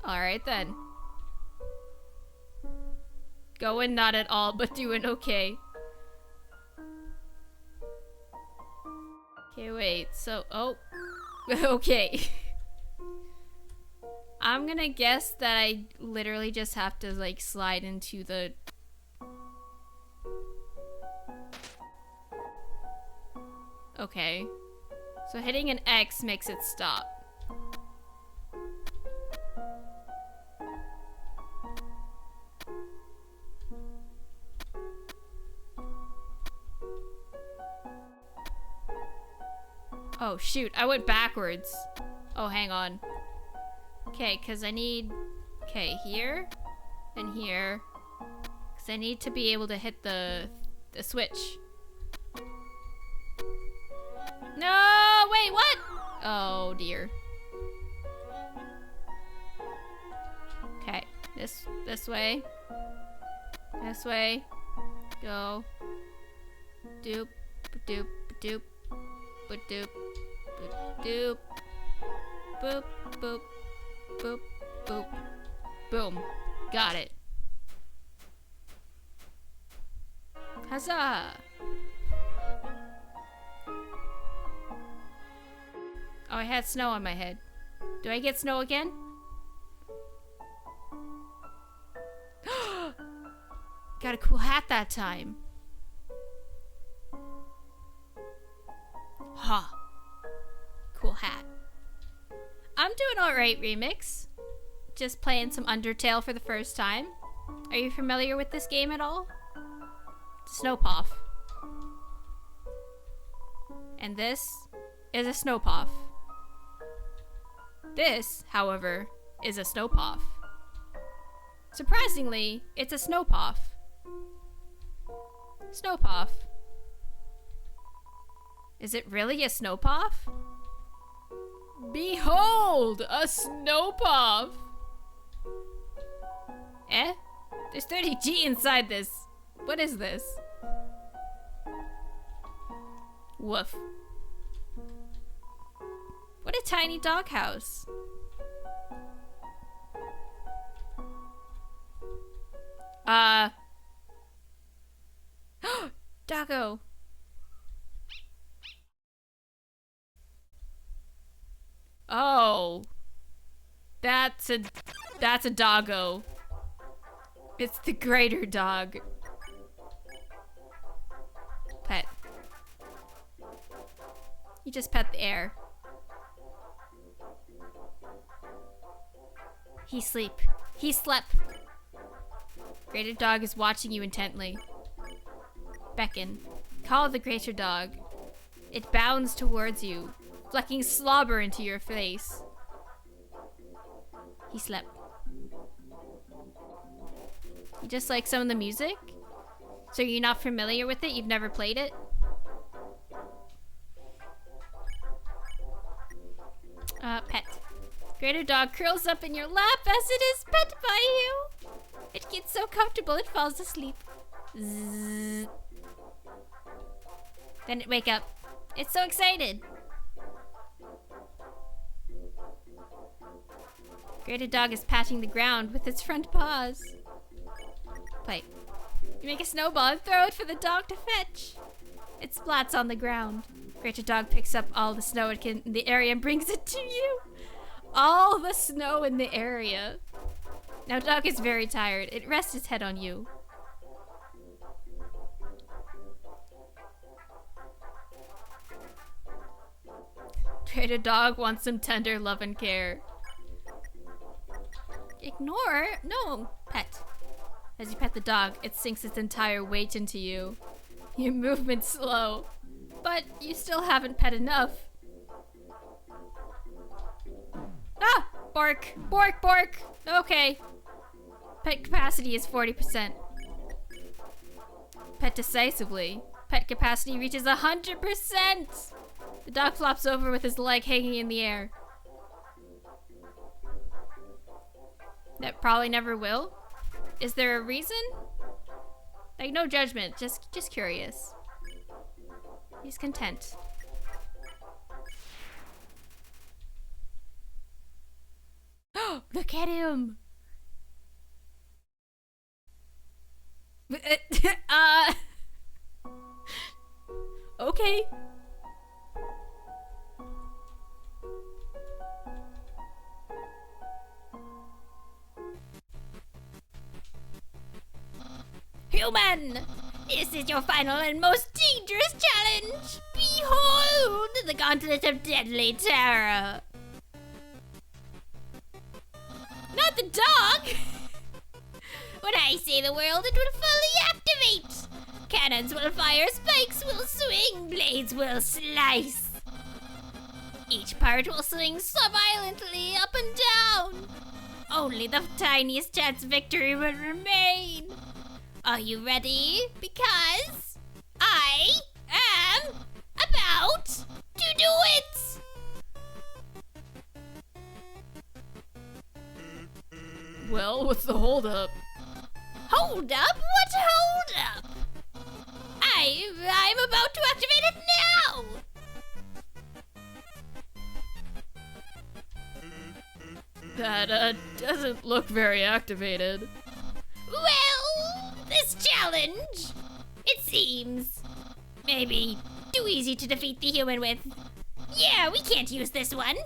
Alright then. Going not at all, but doing okay. Okay, wait, so, oh. Okay. I'm gonna guess that I literally just have to, like, slide into the... Okay. So hitting an X makes it stop. Oh shoot, I went backwards. Oh, hang on. Okay, cause I need... Okay, here and here. Cause I need to be able to hit the switch. No, wait, what? Oh dear. Okay, this way. This way. Go. Doop, doop, doop, doop, doop, boop, boop, boop, boop, boom. Got it. Huzzah! Oh, I had snow on my head. Do I get snow again? Got a cool hat that time. Ha. Cool hat. I'm doing alright, Remix. Just playing some Undertale for the first time. Are you familiar with this game at all? Snowpuff. And this is a Snowpuff. This, however, is a Snowpuff. Surprisingly, it's a Snowpuff. Snowpuff. Is it really a Snowpuff? Behold, a Snowpuff! Eh? There's 30G inside this. What is this? Woof. What a tiny doghouse. Doggo. Oh. That's a doggo. It's the greater dog. Pet. You just pet the air. He sleep. He slept. Greater dog is watching you intently. Beckon. Call the greater dog. It bounds towards you, flecking slobber into your face. He slept. You just like some of the music? So you're not familiar with it? You've never played it? Pet. Greater dog curls up in your lap as it is pet by you. It gets so comfortable it falls asleep. Zzz. Then it wake up. It's so excited. Greater dog is patting the ground with its front paws. Play. You make a snowball and throw it for the dog to fetch. It splats on the ground. Greater dog picks up all the snow it can in the area and brings it to you. All the snow in the area. Now dog is very tired. It rests its head on you. Greater dog wants some tender love and care. Ignore? No, pet. As you pet the dog, it sinks its entire weight into you. Your movement's slow, but you still haven't pet enough. Ah! Bork! Bork! Bork! Okay. Pet capacity is 40%. Pet decisively. Pet capacity reaches 100%! The dog flops over with his leg hanging in the air. That probably never will. Is there a reason? Like, no judgment, just curious. He's content. Oh, look at him! Okay. Human! This is your final and most dangerous challenge! Behold the gauntlet of deadly terror! Not the dog! When I say the world, it will fully activate! Cannons will fire, spikes will swing, blades will slice! Each part will swing so violently up and down! Only the tiniest chance of victory will remain! Are you ready? Because I am about to do it! Well, what's the holdup? Hold up? What hold up? I'm about to activate it now! That, doesn't look very activated. Well, this challenge, it seems, maybe too easy to defeat the human with. Yeah, we can't use this one.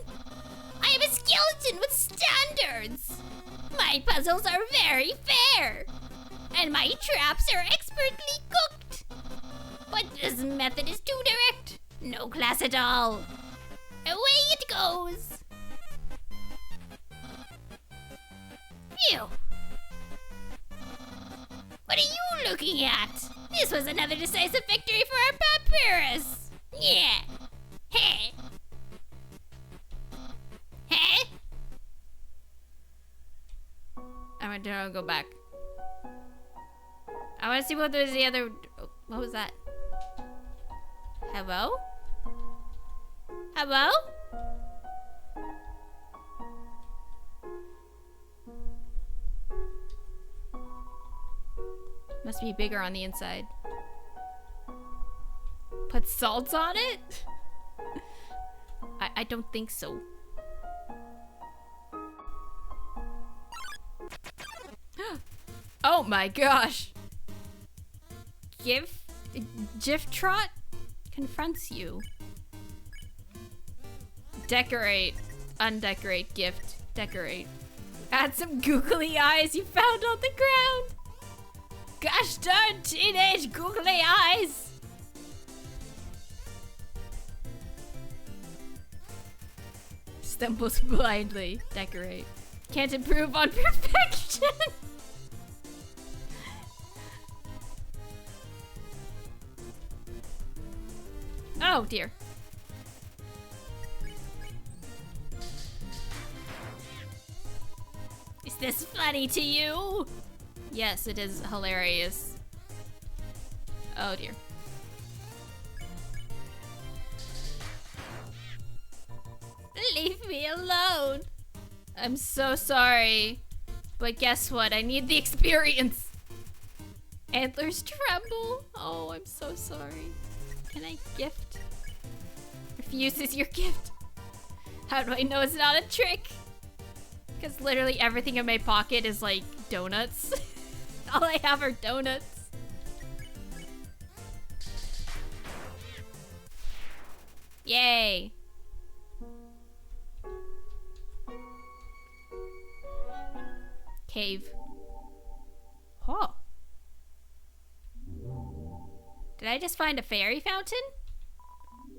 I am a skeleton with standards. My puzzles are very fair, and my traps are expertly cooked. But this method is too direct. No class at all. Away it goes. Phew. What are you looking at? This was another decisive victory for our papyrus. Yeah. Hey. Hey? I'm gonna go back. I wanna see what there's the other. What was that? Hello? Hello? Must be bigger on the inside. Put salt on it? I don't think so. Oh my gosh! Gif-Trot confronts you. Decorate. Undecorate. Gift. Decorate. Add some googly eyes you found on the ground! Gosh darn teenage googly eyes! Stumbles blindly. Decorate. Can't improve on perfection! Oh dear. Is this funny to you? Yes, it is hilarious. Oh dear. Leave me alone. I'm so sorry. But guess what? I need the experience. Antlers tremble. Oh, I'm so sorry. Can I gift? Refuses your gift. How do I know it's not a trick? Because literally everything in my pocket is like donuts. All I have are donuts. Yay. Cave. Oh. Did I just find a fairy fountain?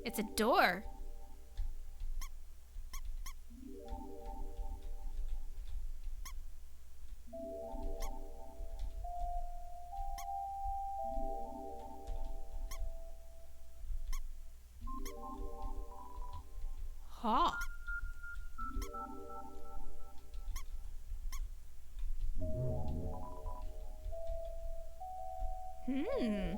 It's a door. Huh. Hmm.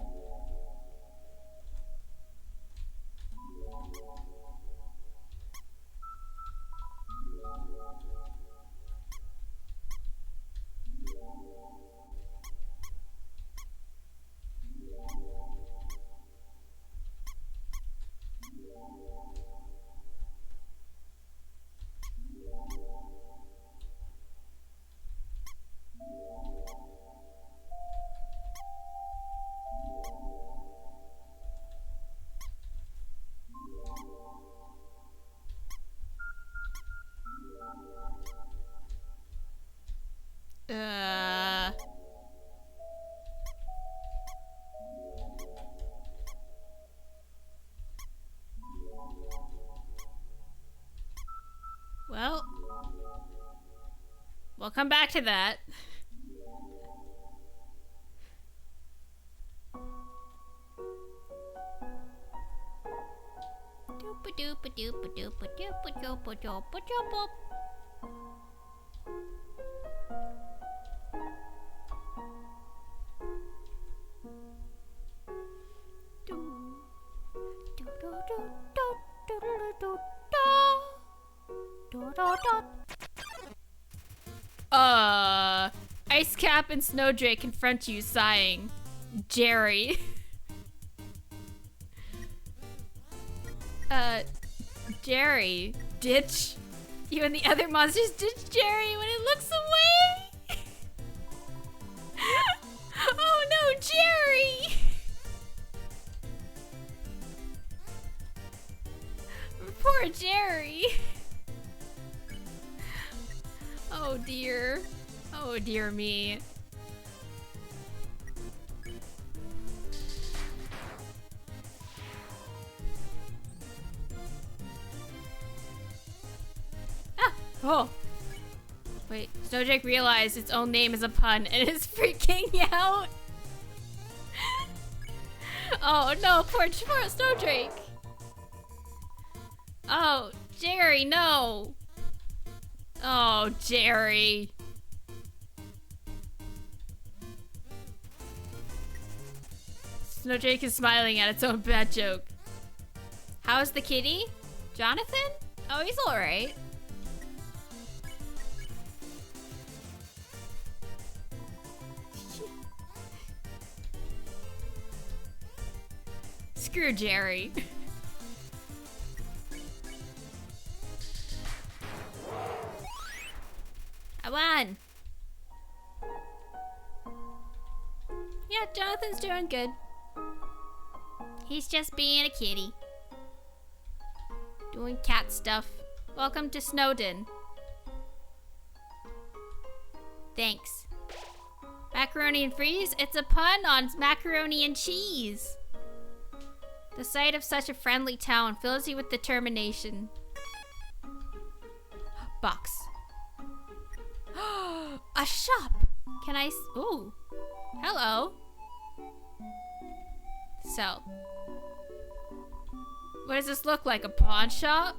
Uh. Well, we'll come back to that. Ice Cap and Snowdrake confront you, sighing. Jerry. Jerry, ditch. You and the other monsters ditch Jerry when it looks away. Oh no, Jerry! Poor Jerry. Oh dear. Oh dear me. Ah! Oh! Wait, Snowdrake realized its own name is a pun and is freaking out! Oh no, poor Snowdrake! Oh, Jerry, no! Oh, Jerry. Snowdrake is smiling at its own bad joke. How's the kitty? Jonathan? Oh, he's alright. Screw Jerry. I won. Yeah, Jonathan's doing good. He's just being a kitty. Doing cat stuff. Welcome to Snowden. Thanks. Macaroni and freeze? It's a pun on macaroni and cheese. The sight of such a friendly town fills you with determination. Box. A shop. Can I? Ooh. Hello. So. What does this look like? A pawn shop?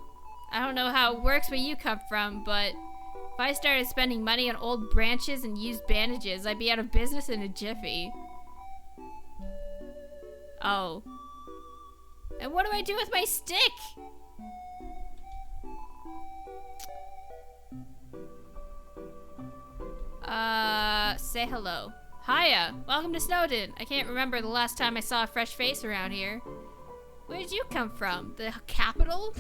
I don't know how it works where you come from, but if I started spending money on old branches and used bandages, I'd be out of business in a jiffy. Oh. And what do I do with my stick? say hello. Hiya! Welcome to Snowdin. I can't remember the last time I saw a fresh face around here. Where did you come from? The capital?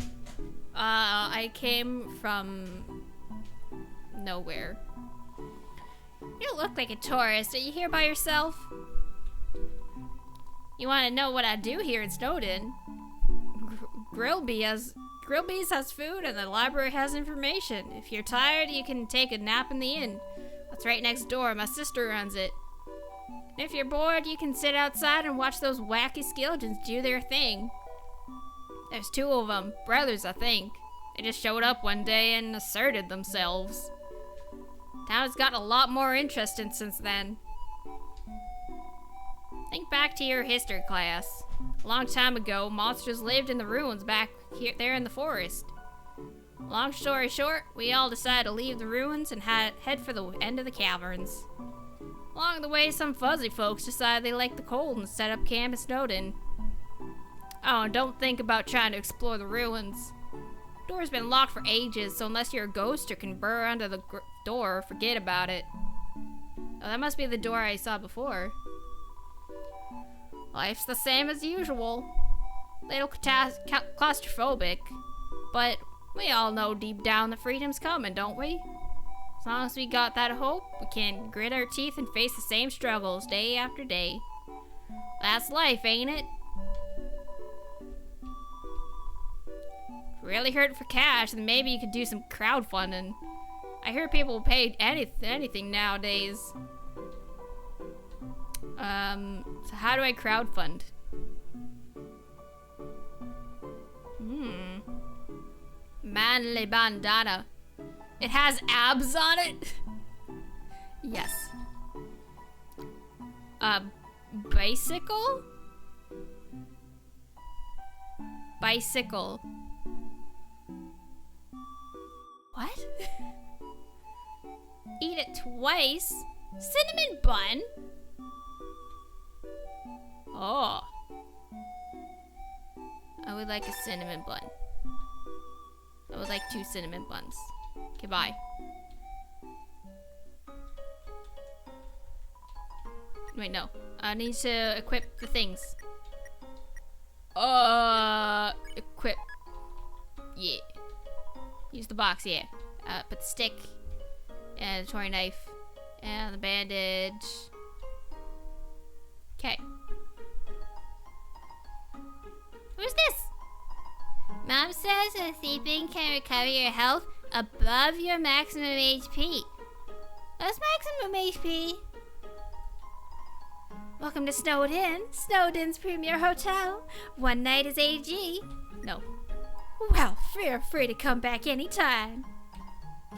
I came from... nowhere. You look like a tourist. Are you here by yourself? You want to know what I do here in Snowdin? Grillby's has food and the library has information. If you're tired, you can take a nap in the inn. That's right next door. My sister runs it. And if you're bored, you can sit outside and watch those wacky skeletons do their thing. There's 2 of them. Brothers, I think. They just showed up one day and asserted themselves. Town has gotten a lot more interesting since then. Think back to your history class. A long time ago, monsters lived in the ruins back there in the forest. Long story short, we all decided to leave the ruins and head for the end of the caverns. Along the way, some fuzzy folks decided they liked the cold and set up camp in Snowdin. Oh, and don't think about trying to explore the ruins. The door's been locked for ages, so unless you're a ghost or can burrow under the door, forget about it. Oh, that must be the door I saw before. Life's the same as usual. Little claustrophobic. But we all know deep down the freedom's coming, don't we? As long as we got that hope, we can grit our teeth and face the same struggles day after day. That's life, ain't it? If you really hurt for cash, then maybe you could do some crowdfunding. I hear people pay anything nowadays. So how do I crowdfund? Manly bandana. It has abs on it? Yes. Bicycle? Bicycle. What? Eat it twice? Cinnamon bun? Oh. I would like a cinnamon bun. I would like 2 cinnamon buns. Okay, bye. Wait, no. I need to equip the things. Equip. Yeah. Use the box, yeah. Put the stick. And the toy knife. And the bandage. Okay. Who's this? Mom says that sleeping can recover your health above your maximum HP. What's maximum HP? Welcome to Snowdin, Snowdin's premier hotel. One night is AG. No. Well, feel free to come back anytime.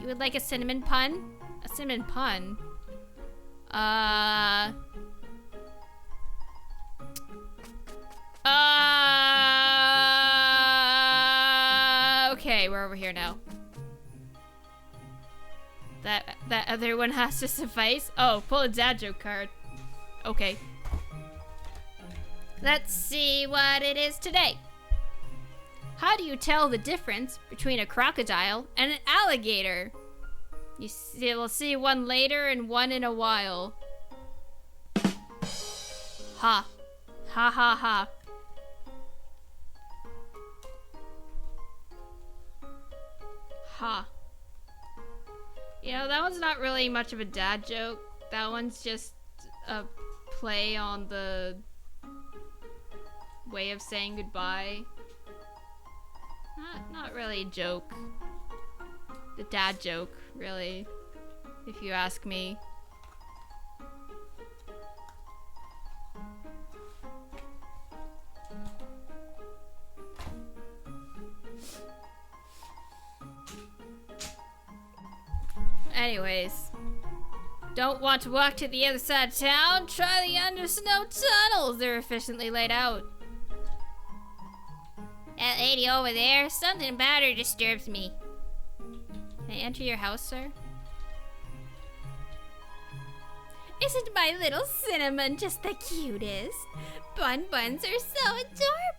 You would like a cinnamon pun? A cinnamon pun? Okay, we're over here now. That other one has to suffice. Oh, pull a dad joke card. Okay. Let's see what it is today. How do you tell the difference between a crocodile and an alligator? You'll see one later and one in a while. Ha. Ha ha ha. Ha. You know, that one's not really much of a dad joke. That one's just a play on the way of saying goodbye. Not really a joke. The dad joke, really, if you ask me. Anyways, don't want to walk to the other side of town? Try the under snow tunnels. They're efficiently laid out. That lady over there, something about her disturbs me. Can I enter your house, sir? Isn't my little cinnamon just the cutest? Buns are so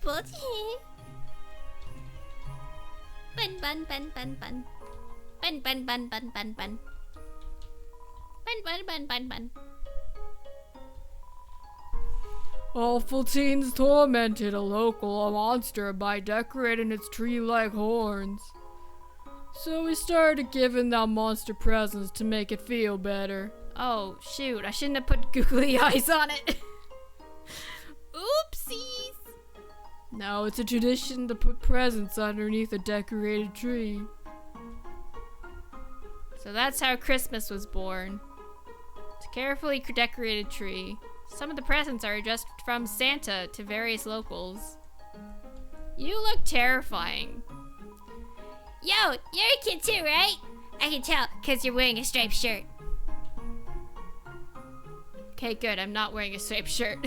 adorable. Bun. Bun. Bun. Awful teens tormented a local monster by decorating its tree like horns. So we started giving that monster presents to make it feel better. Oh, shoot, I shouldn't have put googly eyes on it. Oopsies! Now it's a tradition to put presents underneath a decorated tree. So that's how Christmas was born. It's a carefully decorated tree. Some of the presents are just from Santa to various locals. You look terrifying. Yo, you're a kid too, right? I can tell, because you're wearing a striped shirt. Okay, good. I'm not wearing a striped shirt.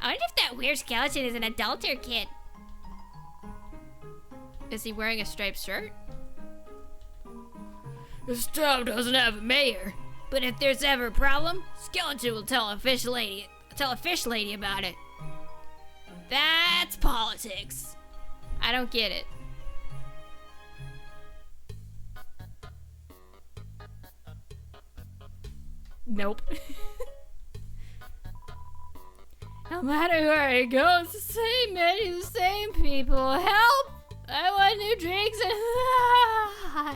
I wonder if that weird skeleton is an adult or kid. Is he wearing a striped shirt? This town doesn't have a mayor. But if there's ever a problem, Skeleton will tell a fish lady about it. That's politics. I don't get it. Nope. No matter where he goes, the same people. Help! I want new drinks and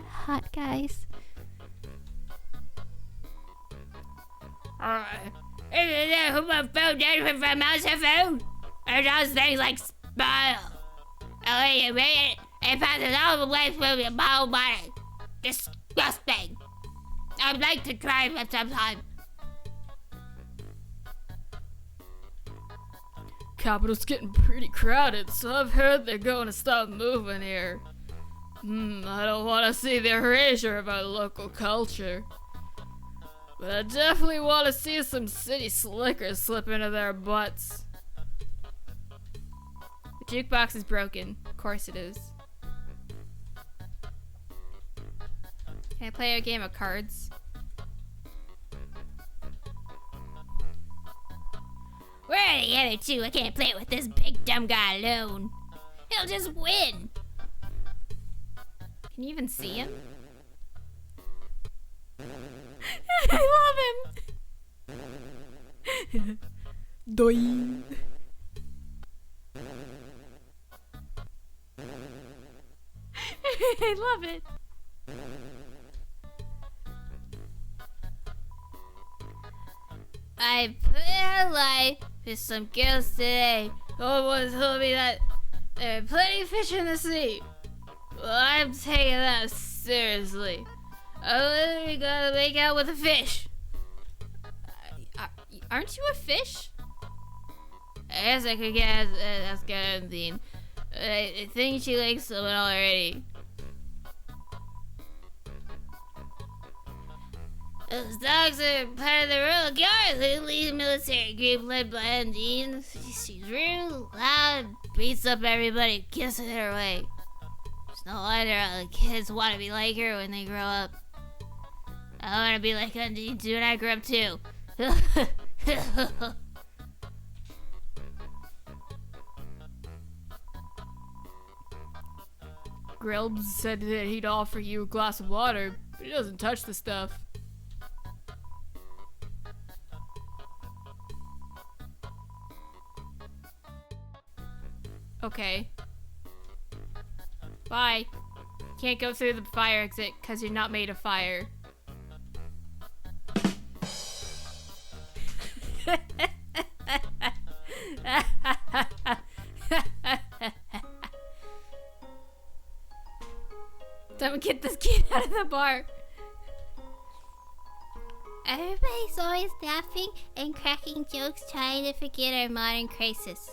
hot guys. Who my phone down from mouse phone? Or those things like smile. Oh, you made it. It passes all the way through your whole body. Disgusting. I'd like to try it sometime. Capital's getting pretty crowded, so I've heard they're going to stop moving here. I don't want to see the erasure of our local culture. But I definitely want to see some city slickers slip into their butts. The jukebox is broken. Of course it is. Can I play a game of cards? Where are the other two? I can't play it with this big dumb guy alone. He'll just win. Can you even see him? I love him. Doing. I love it. I put out a light with some girls today. Someone told me that there are plenty of fish in the sea. Well, I'm taking that seriously. I literally gotta make out with a fish. Aren't you a fish? I guess I could ask anything. I think she likes someone already. Those dogs are part of the Royal Guard, the elite military group led by Undine. She's real loud, beats up everybody, kissing her away. It's no wonder all the kids want to be like her when they grow up. I want to be like Undine too when I grow up too. Grillbs said that he'd offer you a glass of water, but he doesn't touch the stuff. Okay. Bye. Can't go through the fire exit because you're not made of fire. Don't get this kid out of the bar. Everybody's always laughing and cracking jokes trying to forget our modern crisis.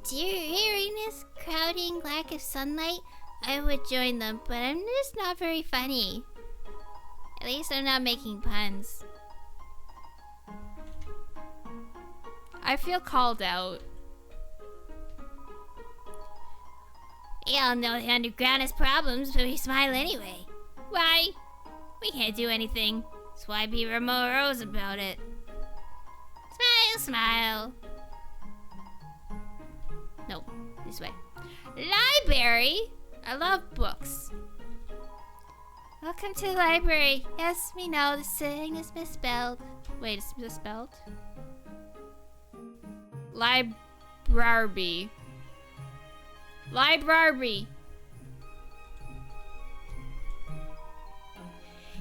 During this crowding lack of sunlight, I would join them, but I'm just not very funny. At least I'm not making puns. I feel called out. We all know the underground has problems, but we smile anyway. Why? We can't do anything. That's why be morose about it. Smile, smile. No, this way. Library. I love books. Welcome to the library. Yes, we know the saying is misspelled. Wait, it's misspelled? Library. Library.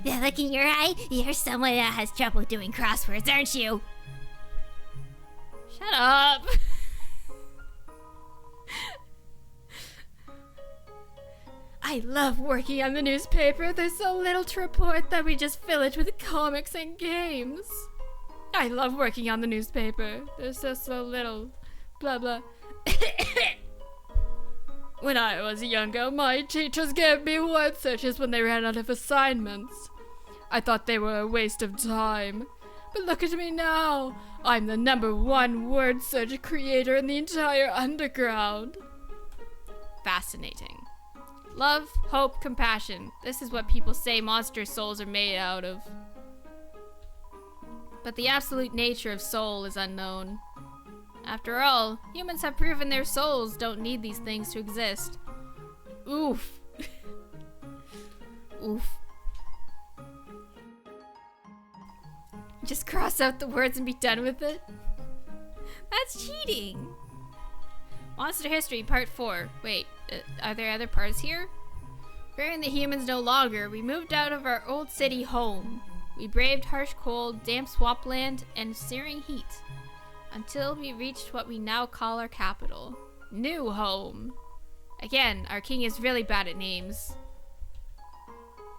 The look in your eye, you're someone that has trouble doing crosswords, aren't you? Shut up. I love working on the newspaper. There's so little to report that we just fill it with comics and games. I love working on the newspaper. There's just so little. Blah blah. When I was younger, my teachers gave me word searches when they ran out of assignments. I thought they were a waste of time. But look at me now. I'm the #1 word search creator in the entire underground. Fascinating. Love, hope, compassion. This is what people say monster souls are made out of. But the absolute nature of soul is unknown. After all, humans have proven their souls don't need these things to exist. Oof. Oof. Just cross out the words and be done with it? That's cheating. Monster History Part 4. Wait, are there other parts here? Fearing the humans no longer, we moved out of our old city home. We braved harsh cold, damp swampland, and searing heat, until we reached what we now call our capital. New home. Again, our king is really bad at names.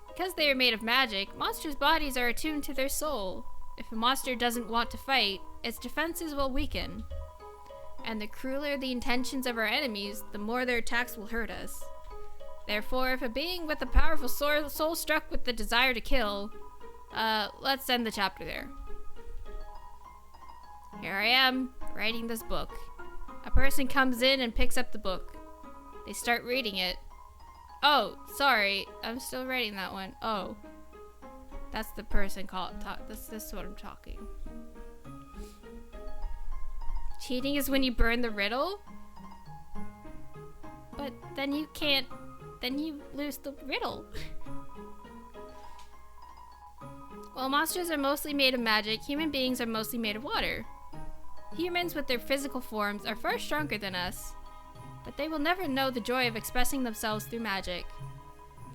Because they are made of magic, monsters' bodies are attuned to their soul. If a monster doesn't want to fight, its defenses will weaken. And the crueler the intentions of our enemies, the more their attacks will hurt us. Therefore, if a being with a powerful soul struck with the desire to kill, let's end the chapter there. Here I am, writing this book. A person comes in and picks up the book. They start reading it. Oh, sorry, I'm still writing that one. Oh, that's the person this is what I'm talking. Cheating is when you burn the riddle? But then you can't, then you lose the riddle. While monsters are mostly made of magic, human beings are mostly made of water. Humans with their physical forms are far stronger than us, but they will never know the joy of expressing themselves through magic.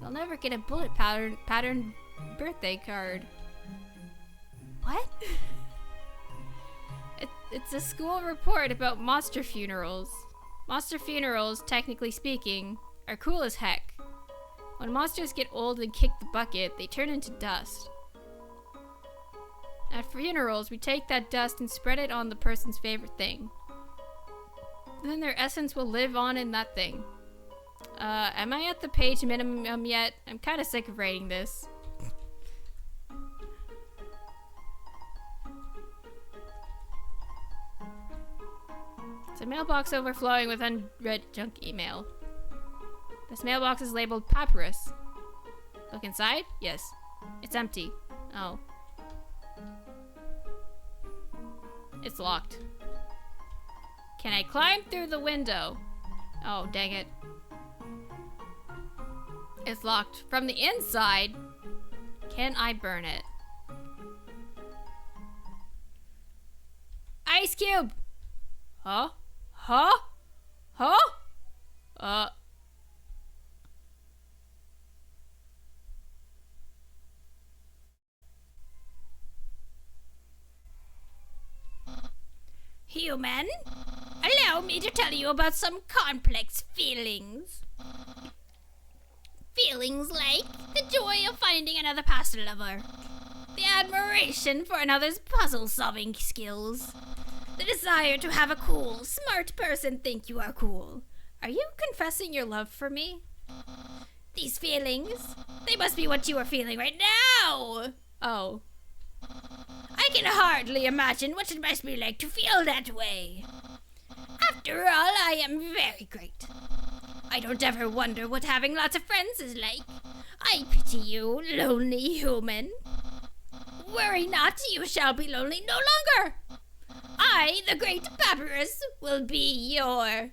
They'll never get a bullet pattern birthday card. What? It's a school report about monster funerals. Monster funerals, technically speaking, are cool as heck. When monsters get old and kick the bucket, they turn into dust. At funerals, we take that dust and spread it on the person's favorite thing. Then their essence will live on in that thing. Am I at the page minimum yet? I'm kind of sick of writing this. It's a mailbox overflowing with unread junk email. This mailbox is labeled papyrus. Look inside? Yes. It's empty. Oh. It's locked. Can I climb through the window? Oh, dang it. It's locked from the inside. Can I burn it? Ice cube! Huh? Huh? Huh? Human, allow me to tell you about some complex feelings. Feelings like the joy of finding another past lover, the admiration for another's puzzle-solving skills, the desire to have a cool, smart person think you are cool. Are you confessing your love for me? These feelings, they must be what you are feeling right now! Oh. I can hardly imagine what it must be like to feel that way. After all, I am very great. I don't ever wonder what having lots of friends is like. I pity you, lonely human. Worry not, you shall be lonely no longer. I, the great Papyrus, will be your...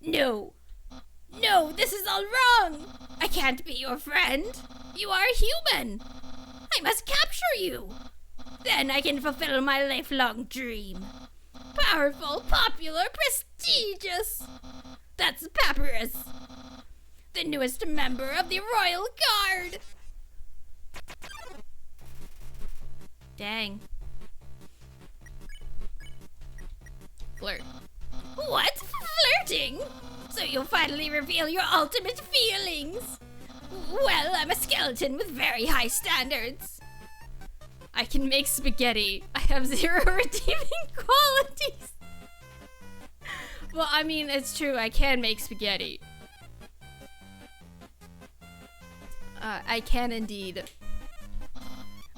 No. No, this is all wrong. I can't be your friend. You are a human. I must capture you. Then I can fulfill my lifelong dream. Powerful, popular, prestigious. That's Papyrus, the newest member of the Royal Guard. Dang. Flirt. What? Flirting? So you'll finally reveal your ultimate feelings? Well, I'm a skeleton with very high standards. I can make spaghetti. I have 0 redeeming qualities. Well, I mean, it's true. I can make spaghetti. I can indeed.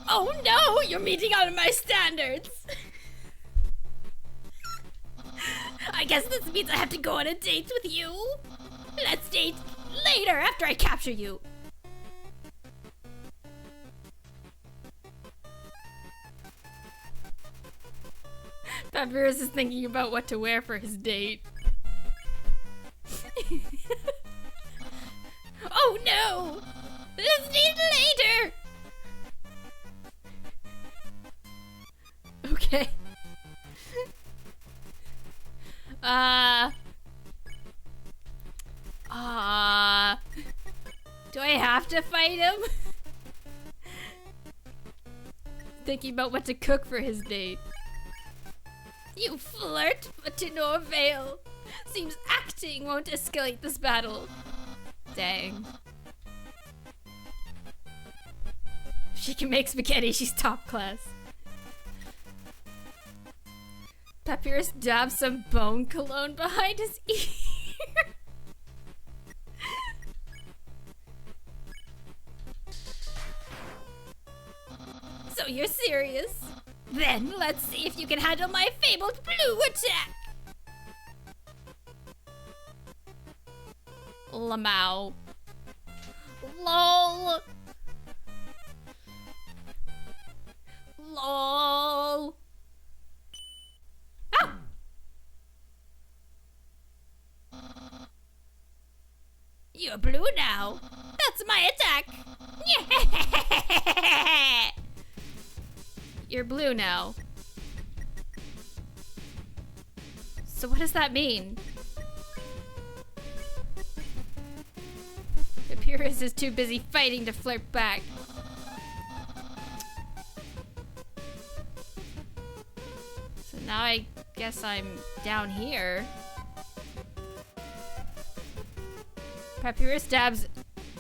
Oh no, you're meeting all of my standards. I guess this means I have to go on a date with you. Let's date later after I capture you. Papyrus is thinking about what to wear for his date. Oh no! Let's date later! Okay. Do I have to fight him? Thinking about what to cook for his date. You flirt, but to no avail. Seems acting won't escalate this battle. Dang. If she can make spaghetti, she's top class. Papyrus dabs some bone cologne behind his ear. So you're serious? Then let's see if you can handle my fabled blue attack. Lamau. LOL. LOL. Ow! You're blue now. That's my attack. Yeah. You're blue now. So what does that mean? Papyrus is too busy fighting to flirt back. So now I guess I'm down here. Papyrus dabs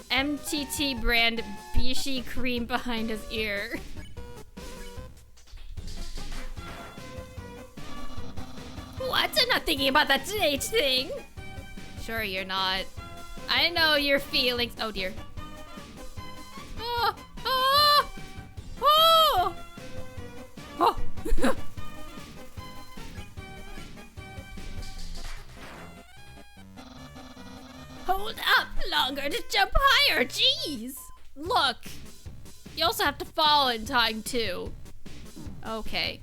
MTT brand Bishi cream behind his ear. What? I'm not thinking about that date thing. Sure you're not. I know your feelings. Oh dear. Oh! Oh! Oh! Oh! Hold up longer to jump higher, jeez! Look! You also have to fall in time too. Okay.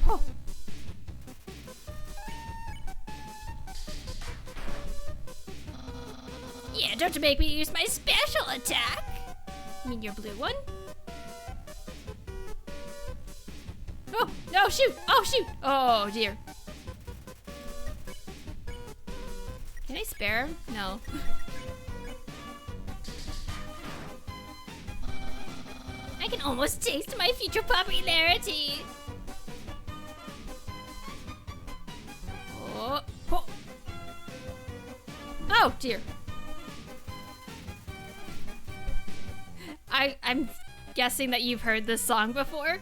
Oh. Yeah, don't make me use my special attack. You mean your blue one? Oh, no, shoot! Oh, shoot! Oh, dear. Can I spare him? No. I can almost taste my future popularity. Oh, oh. Oh, dear. I'm guessing that you've heard this song before.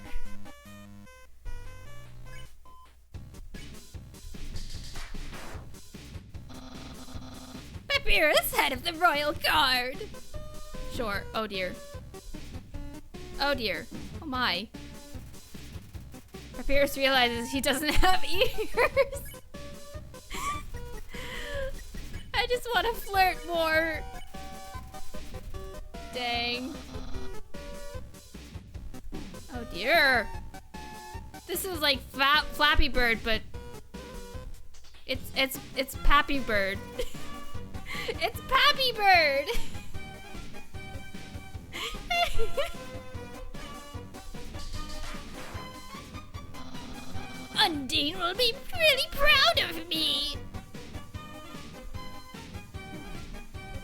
Papyrus, head of the Royal Guard. Sure. Oh dear. Oh dear. Oh my. Papyrus realizes he doesn't have ears. I just want to flirt more. Dang. Oh dear. This is like Flappy Bird, but It's Pappy Bird. It's Pappy Bird. Undine will be really proud of me.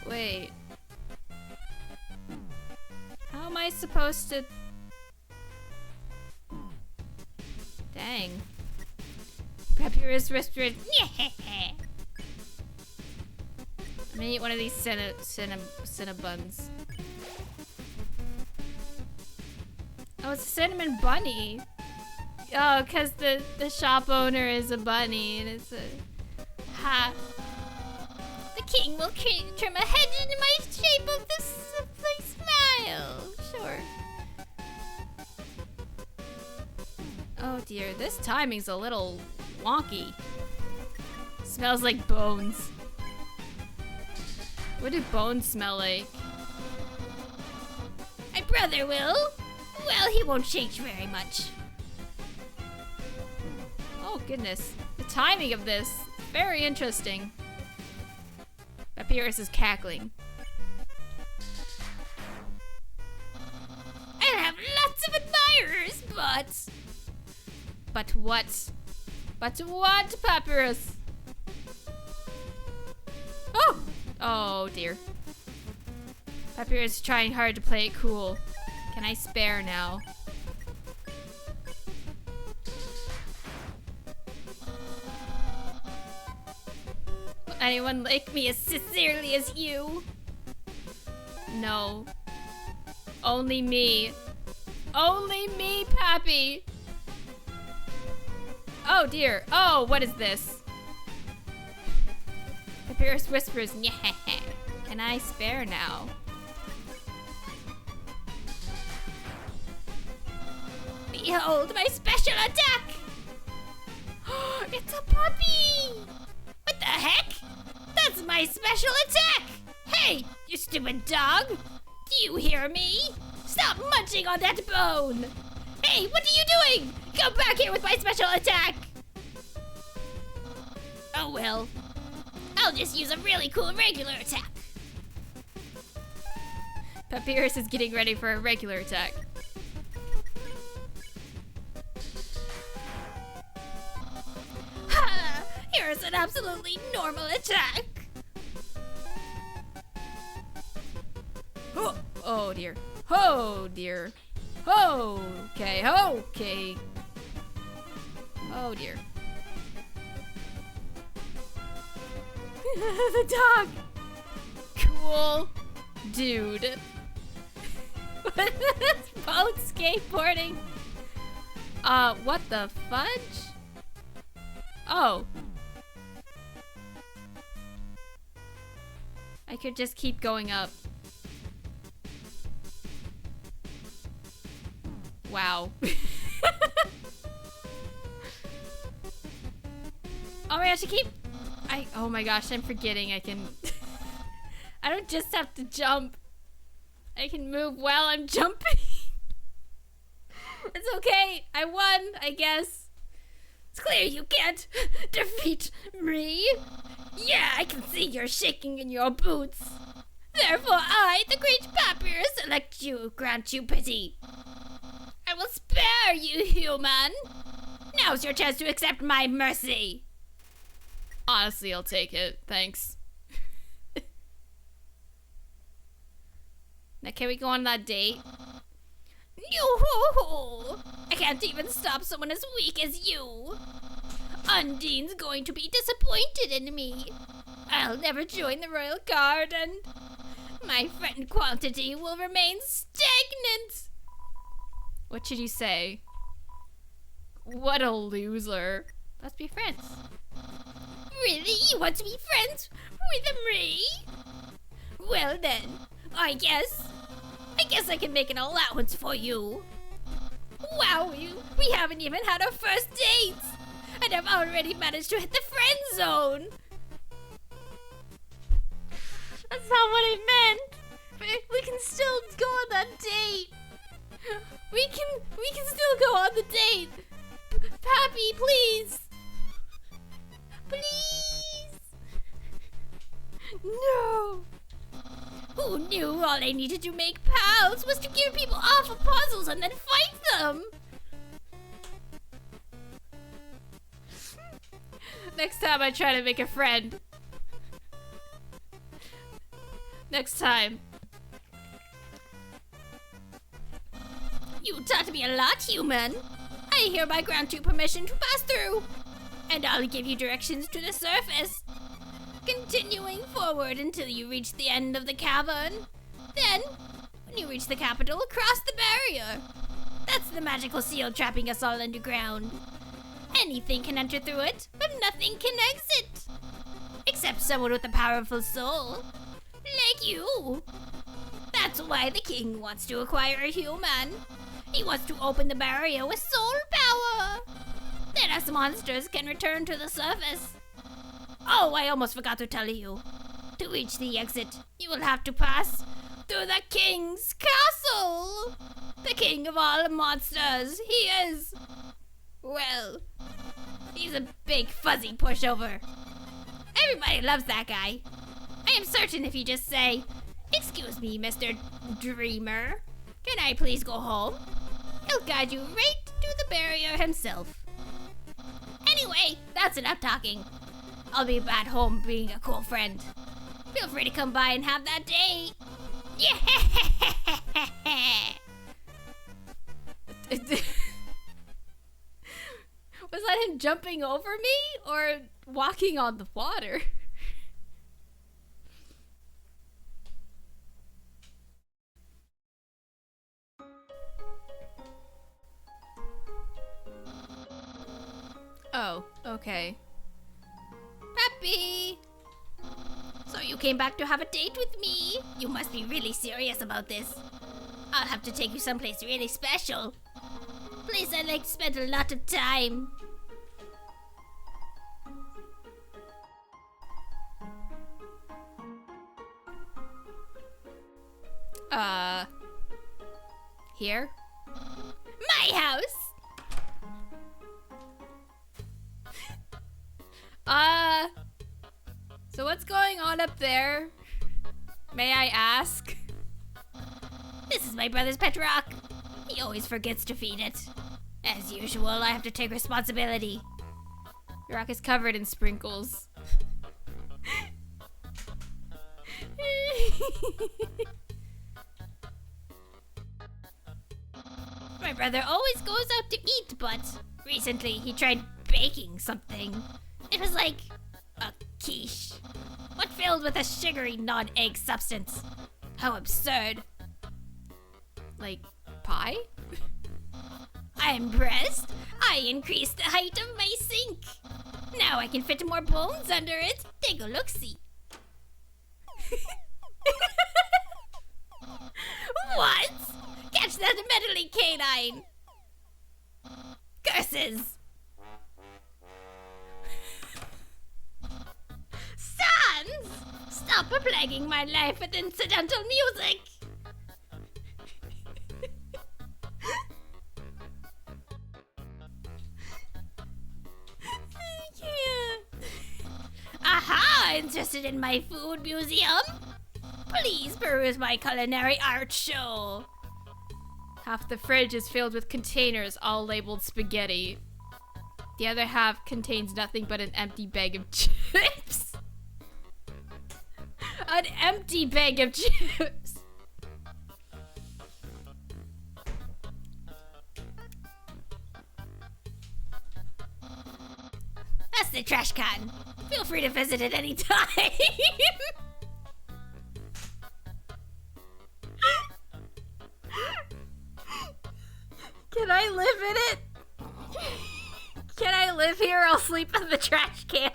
Wait. How am I supposed to... Dang. Papyrus whispered, I'm gonna eat one of these Cinnabuns. Oh, it's a cinnamon bunny. Oh, because the shop owner is a bunny and it's a... Ha. The king will trim a head into my shape of this smile. Sure. Oh dear, this timing's a little wonky. Smells like bones. What do bones smell like? My brother will. Well, he won't change very much. Oh goodness, the timing of this, very interesting. Papyrus is cackling. I'll have lots of admirers, but... But what? But what, Papyrus? Oh! Oh dear. Papyrus is trying hard to play it cool. Can I spare now? Will anyone like me as sincerely as you? No. Only me. Only me, Pappy! Oh dear. Oh, what is this? Papyrus whispers, "Nyeh." Can I spare now? Behold my special attack! It's a puppy! What the heck? That's my special attack! Hey, you stupid dog! Do you hear me? Stop munching on that bone! Hey, what are you doing? Come back here with my special attack! Oh well. I'll just use a really cool regular attack. Papyrus is getting ready for a regular attack. Ha! Here's an absolutely normal attack! Oh, oh dear. Oh dear. Okay, okay. Oh dear. The dog! Cool dude. Boat skateboarding. What the fudge? Oh. I could just keep going up. Wow. Oh my gosh, oh my gosh, I'm forgetting I can... I don't just have to jump. I can move while I'm jumping. It's okay. I won, I guess. It's clear you can't defeat me. Yeah, I can see you're shaking in your boots. Therefore I, the great Papyrus, elect you, grant you pity. I will spare you, human. Now's your chance to accept my mercy. Honestly, I'll take it. Thanks. Now, can we go on that date? No! I can't even stop someone as weak as you. Undine's going to be disappointed in me. I'll never join the royal guard and my friend quantity will remain stagnant. What should you say? What a loser. Let's be friends. Really? You want to be friends with me? Well then, I guess I can make an allowance for you. Wow, we haven't even had our first date, and I've already managed to hit the friend zone. That's not what I meant. We can still go on that date. We can still go on the date. Pappy, please. Please. No! Who knew all I needed to make pals was to give people awful puzzles and then fight them? Next time I try to make a friend. Next time. You taught me a lot, human. I hereby grant you permission to pass through. And I'll give you directions to the surface. Continuing forward until you reach the end of the cavern. Then, when you reach the capital, cross the barrier. That's the magical seal trapping us all underground. Anything can enter through it, but nothing can exit. Except someone with a powerful soul. Like you. That's why the king wants to acquire a human. He wants to open the barrier with soul power. Then us monsters can return to the surface. Oh, I almost forgot to tell you. To reach the exit, you will have to pass through the king's castle. The king of all monsters. He is... well, he's a big fuzzy pushover. Everybody loves that guy. I am certain if you just say, "Excuse me, Mr. Dreamer, can I please go home?" He'll guide you right to the barrier himself. Anyway, that's enough talking. I'll be at home being a cool friend. Feel free to come by and have that date. Yeah. Was that him jumping over me or walking on the water? Oh, okay. Peppy! So you came back to have a date with me? You must be really serious about this. I'll have to take you someplace really special. Place I'd like to spend a lot of time. Here? My house! So what's going on up there? May I ask? This is my brother's pet rock. He always forgets to feed it. As usual, I have to take responsibility. Your rock is covered in sprinkles. My brother always goes out to eat, but recently he tried baking something. It was like a quiche, but filled with a sugary non-egg substance. How absurd. Like pie? I'm impressed. I increased the height of my sink. Now I can fit more bones under it. Take a look-see. What? Catch that meddling canine! Curses! Sans! Stop plaguing my life with incidental music! Aha! Interested in my food museum? Please peruse my culinary art show. Half the fridge is filled with containers all labeled spaghetti. The other half contains nothing but an empty bag of chips. An empty bag of chips. That's the trash can. Feel free to visit it anytime. Can I live in it? Can I live here? I'll sleep in the trash can.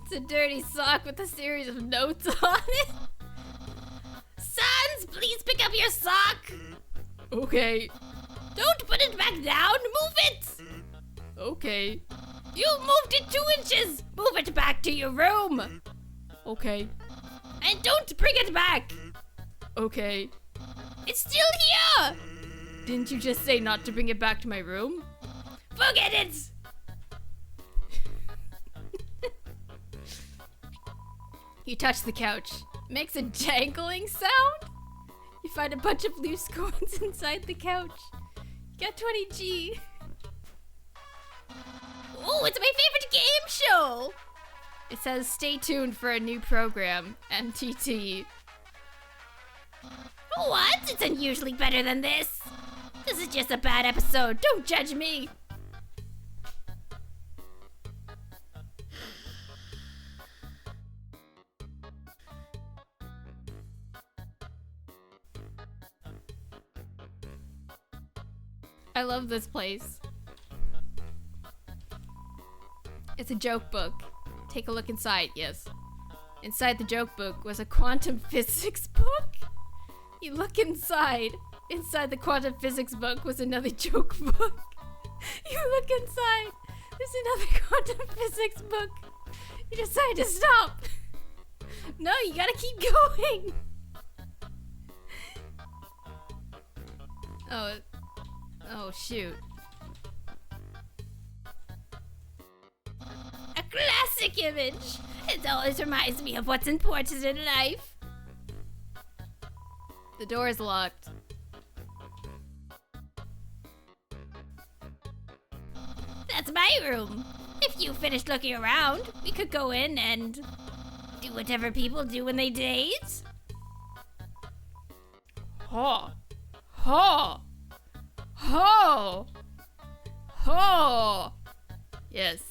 It's a dirty sock with a series of notes on it. Sans, please pick up your sock. Okay. Don't put it back down. Move it. Okay. You moved it 2 inches. Move it back to your room. Okay. And don't bring it back. Okay. It's still here. Didn't you just say not to bring it back to my room? Forget it! You touch the couch. Makes a jangling sound? You find a bunch of loose coins inside the couch. You got 20G. Oh, it's my favorite game show! It says stay tuned for a new program, NTT. What? It's unusually better than this. This is just a bad episode. Don't judge me. I love this place. It's a joke book. Take a look inside, yes. Inside the joke book was a quantum physics book. You look inside. Inside the quantum physics book was another joke book. You look inside. There's another quantum physics book. You decide to stop. No, you gotta keep going. Oh shoot. A classic image. It always reminds me of what's important in life. The door is locked. That's my room. If you finished looking around, we could go in and do whatever people do when they date. Ho! Ho! Ho! Ho! Yes.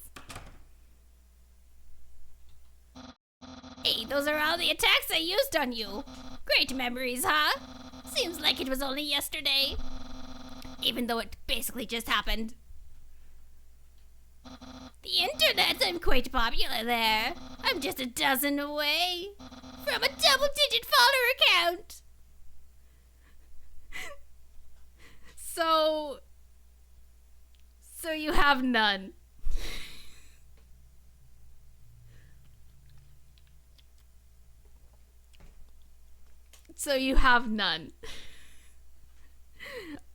Hey, those are all the attacks I used on you. Great memories, huh? Seems like it was only yesterday. Even though it basically just happened. The internet, I'm quite popular there. I'm just a dozen away from a double-digit follower count. So you have none. So you have none.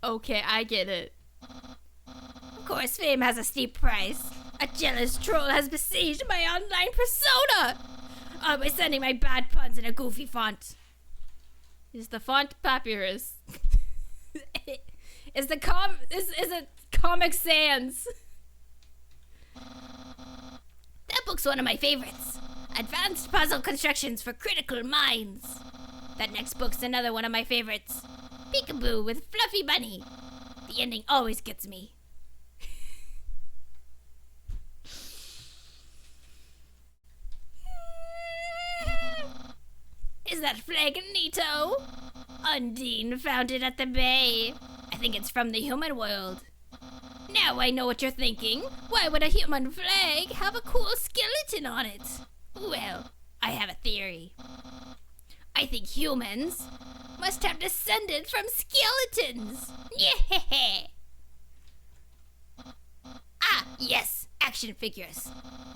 Okay, I get it. Of course, fame has a steep price. A jealous troll has besieged my online persona. By sending my bad puns in a goofy font. Is the font Papyrus? Is it Comic Sans? That book's one of my favorites. Advanced puzzle constructions for critical minds. That next book's another one of my favorites. Peekaboo with Fluffy Bunny. The ending always gets me. Is that Flagonito? Undine found it at the bay. I think it's from the human world. Now I know what you're thinking. Why would a human flag have a cool skeleton on it? Well, I have a theory. I think humans must have descended from skeletons. Yeah. Ah, yes, action figures.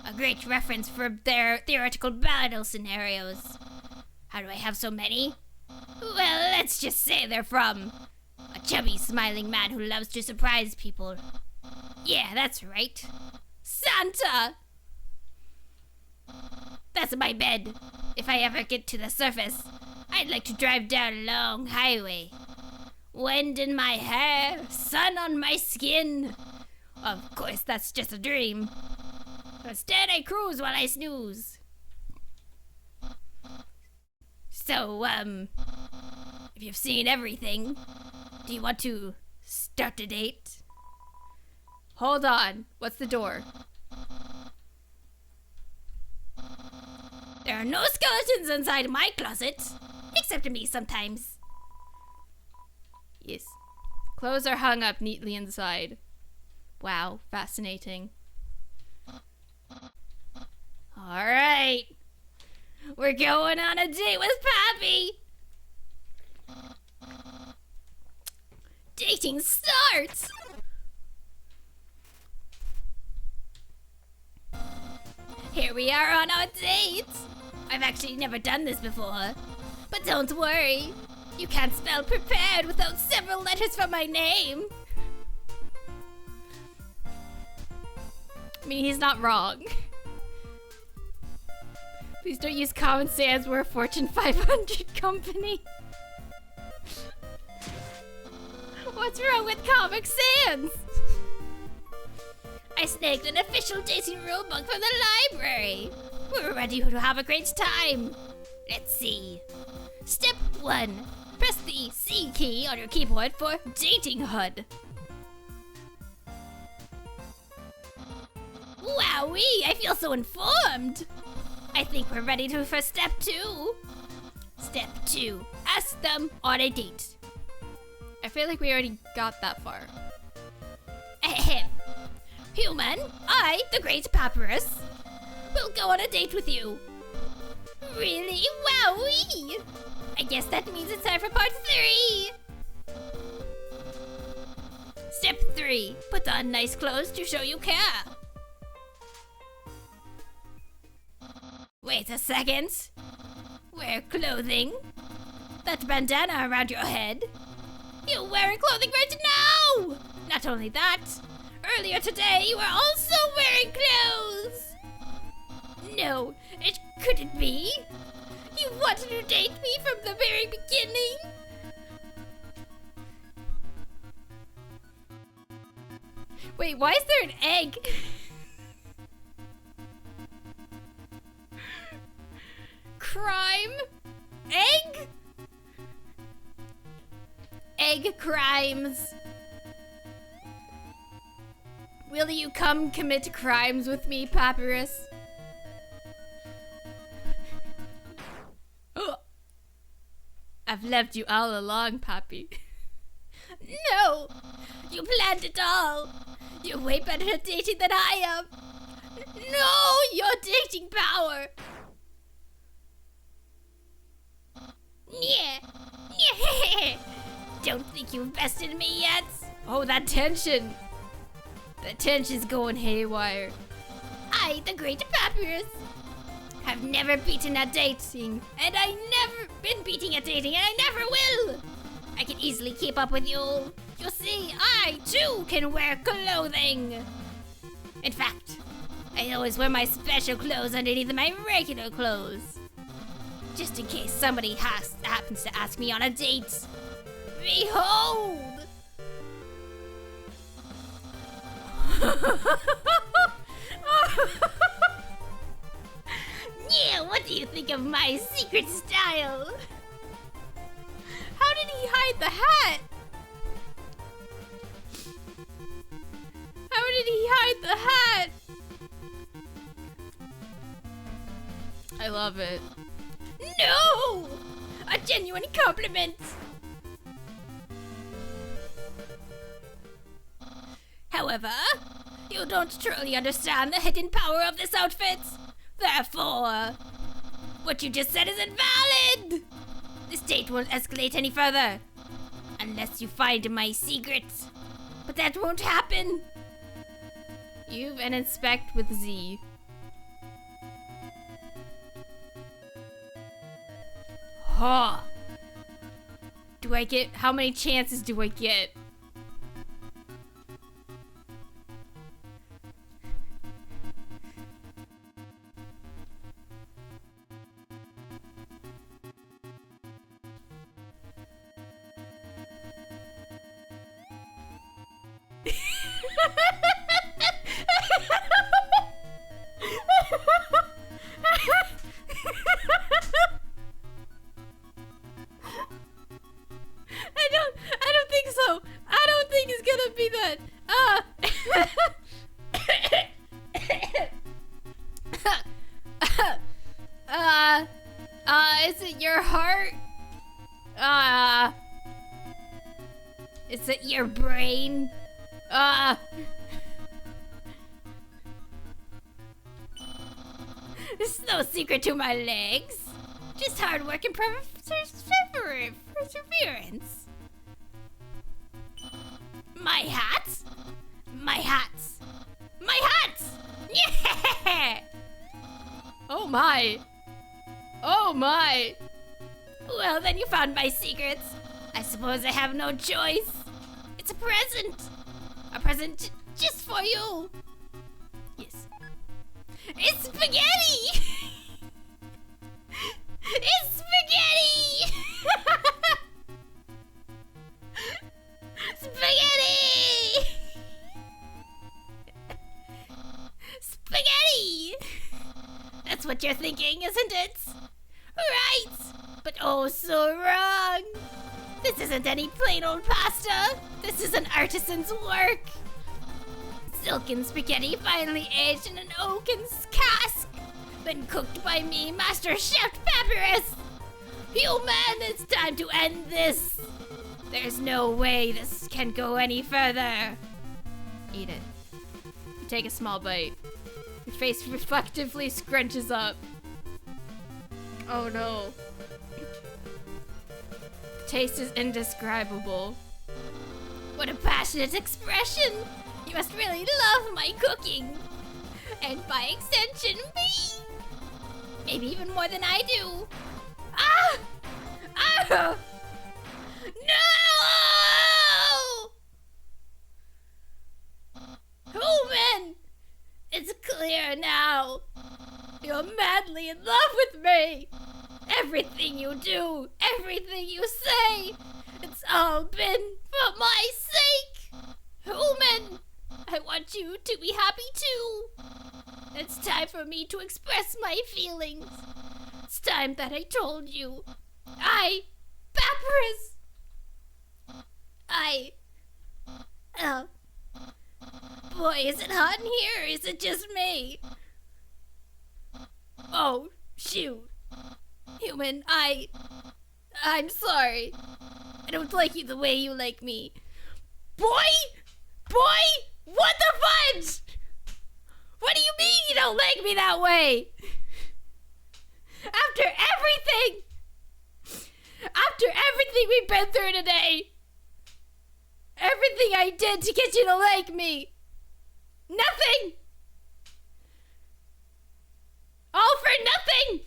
A great reference for their theoretical battle scenarios. How do I have so many? Well, let's just say they're from a chubby, smiling man who loves to surprise people. Yeah, that's right. Santa! That's my bed. If I ever get to the surface, I'd like to drive down a long highway. Wind in my hair, sun on my skin. Of course, that's just a dream. Instead, I cruise while I snooze. So, if you've seen everything, do you want to start a date? Hold on. What's the door? There are no skeletons inside my closet, except me sometimes. Yes. Clothes are hung up neatly inside. Wow, fascinating. Alright. We're going on a date with Pappy. Dating starts. Here we are on our date. I've actually never done this before. But don't worry. You can't spell prepared without several letters from my name. I mean, he's not wrong. Please don't use Common Sans. We're a Fortune 500 company. What's wrong with Comic Sans? I snagged an official dating rulebook from the library. We're ready to have a great time. Let's see. Step 1. Press the C key on your keyboard for Dating HUD. Wowee, I feel so informed. I think we're ready for step 2. Step 2. Ask them on a date. I feel like we already got that far. Ahem. Human, I, the Great Papyrus, will go on a date with you. Really? Wowee! I guess that means it's time for part 3. Step 3. Put on nice clothes to show you care. Wait a second. Wear clothing. That bandana around your head. You're wearing clothing right now! Not only that, earlier today you were also wearing clothes! No, it couldn't be. You wanted to date me from the very beginning? Wait, why is there an egg? Crime? Egg? Egg crimes. Will you come commit crimes with me, Papyrus? Oh. I've loved you all along, Pappy. No! You planned it all! You're way better at dating than I am! No! Your dating power! Yeah! Yeah! Don't think you've bested me yet! Oh, that tension! The tension's going haywire. I, the Great Papyrus, have never beaten at dating, and I never been beating at dating, and I never will! I can easily keep up with you. You see, I too can wear clothing! In fact, I always wear my special clothes underneath my regular clothes. Just in case somebody happens to ask me on a date. Behold! Yeah, what do you think of my secret style? How did he hide the hat? How did he hide the hat? I love it. No! A genuine compliment! However, you don't truly understand the hidden power of this outfit. Therefore, what you just said is invalid! This date won't escalate any further. Unless you find my secret. But that won't happen. You've an inspect with Z. Huh. Do I get... How many chances do I get? I don't think so. I don't think it's gonna be that. Is it your heart? Is it your brain? There's no secret to my legs. Just hard work and perseverance. My hat? My hat? My hat! Yeah! Oh my. Oh my. Well, then you found my secrets. I suppose I have no choice. It's a present. A present just for you. Yes. It's spaghetti! It's spaghetti! Spaghetti! Spaghetti! That's what you're thinking, isn't it? Right! But oh, so wrong! This isn't any plain old pasta! This is an artisan's work! Silken spaghetti finely aged in an oaken cask! Been cooked by me, Master Chef Papyrus! Human, it's time to end this! There's no way this can go any further! Eat it. You take a small bite. Your face reflectively scrunches up. Oh no. The taste is indescribable. What a passionate expression! You must really love my cooking! And by extension, me! Maybe even more than I do! Ah! Ah! No! Human! It's clear now! You're madly in love with me! Everything you do, everything you say, it's all been for my sake! Human! I want you to be happy too! It's time for me to express my feelings. It's time that I told you. Papyrus! Boy, is it hot in here, or is it just me? Oh, shoot. Human, I'm sorry. I don't like you the way you like me. Boy! What the fudge? What do you mean you don't like me that way? After everything we've been through today, everything I did to get you to like me, nothing! All for nothing!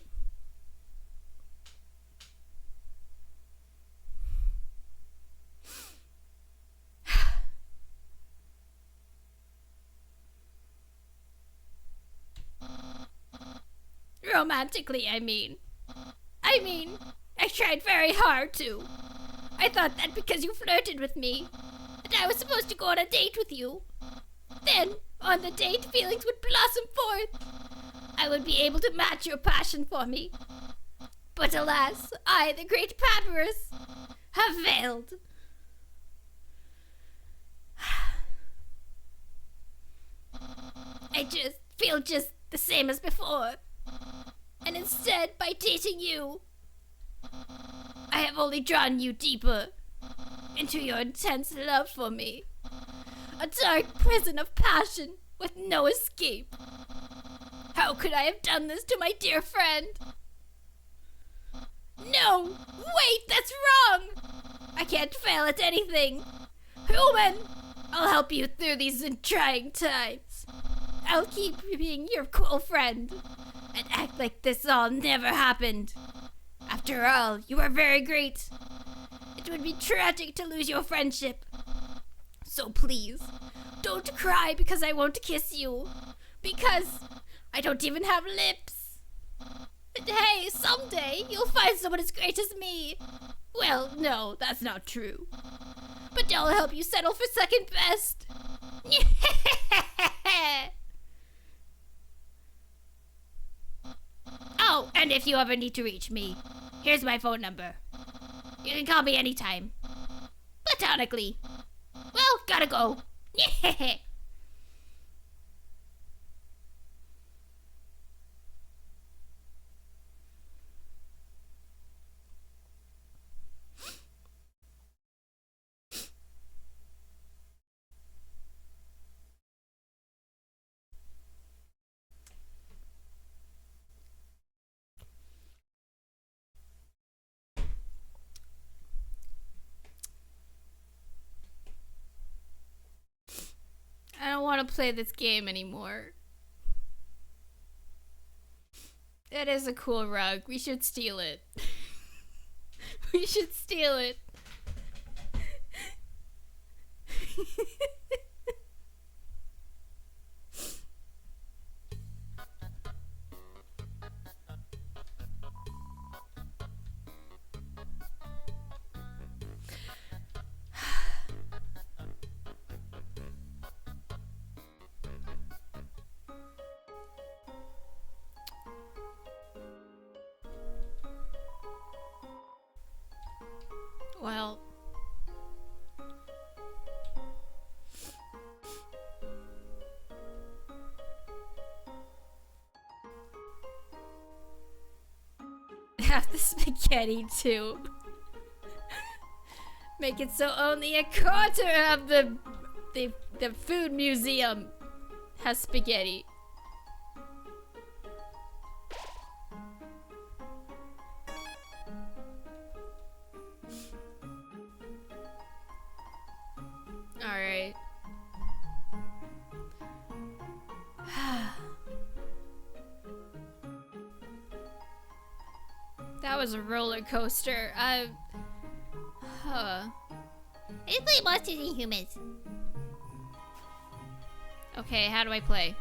Romantically, I mean, I tried very hard to. I thought that because you flirted with me, that I was supposed to go on a date with you. Then, on the date, feelings would blossom forth. I would be able to match your passion for me. But alas, I, the great Papyrus, have failed. I just feel just the same as before. And instead, by dating you, I have only drawn you deeper into your intense love for me. A dark prison of passion with no escape. How could I have done this to my dear friend? No! Wait, that's wrong! I can't fail at anything. Human, I'll help you through these trying times. I'll keep being your cool friend and act like this all never happened. After all, you are very great. It would be tragic to lose your friendship. So please, don't cry because I won't kiss you. Because I don't even have lips. And hey, someday you'll find someone as great as me. Well, no, that's not true. But I'll help you settle for second best. Oh, and if you ever need to reach me, here's my phone number. You can call me anytime. Platonically. Well, gotta go. I don't want to play this game anymore. It is a cool rug. We should steal it. We should steal it. Well, have the spaghetti too. Make it so only a quarter of the food museum has spaghetti. Alright. That was a roller coaster. Let's play Monsters and Humans. Okay, how do I play?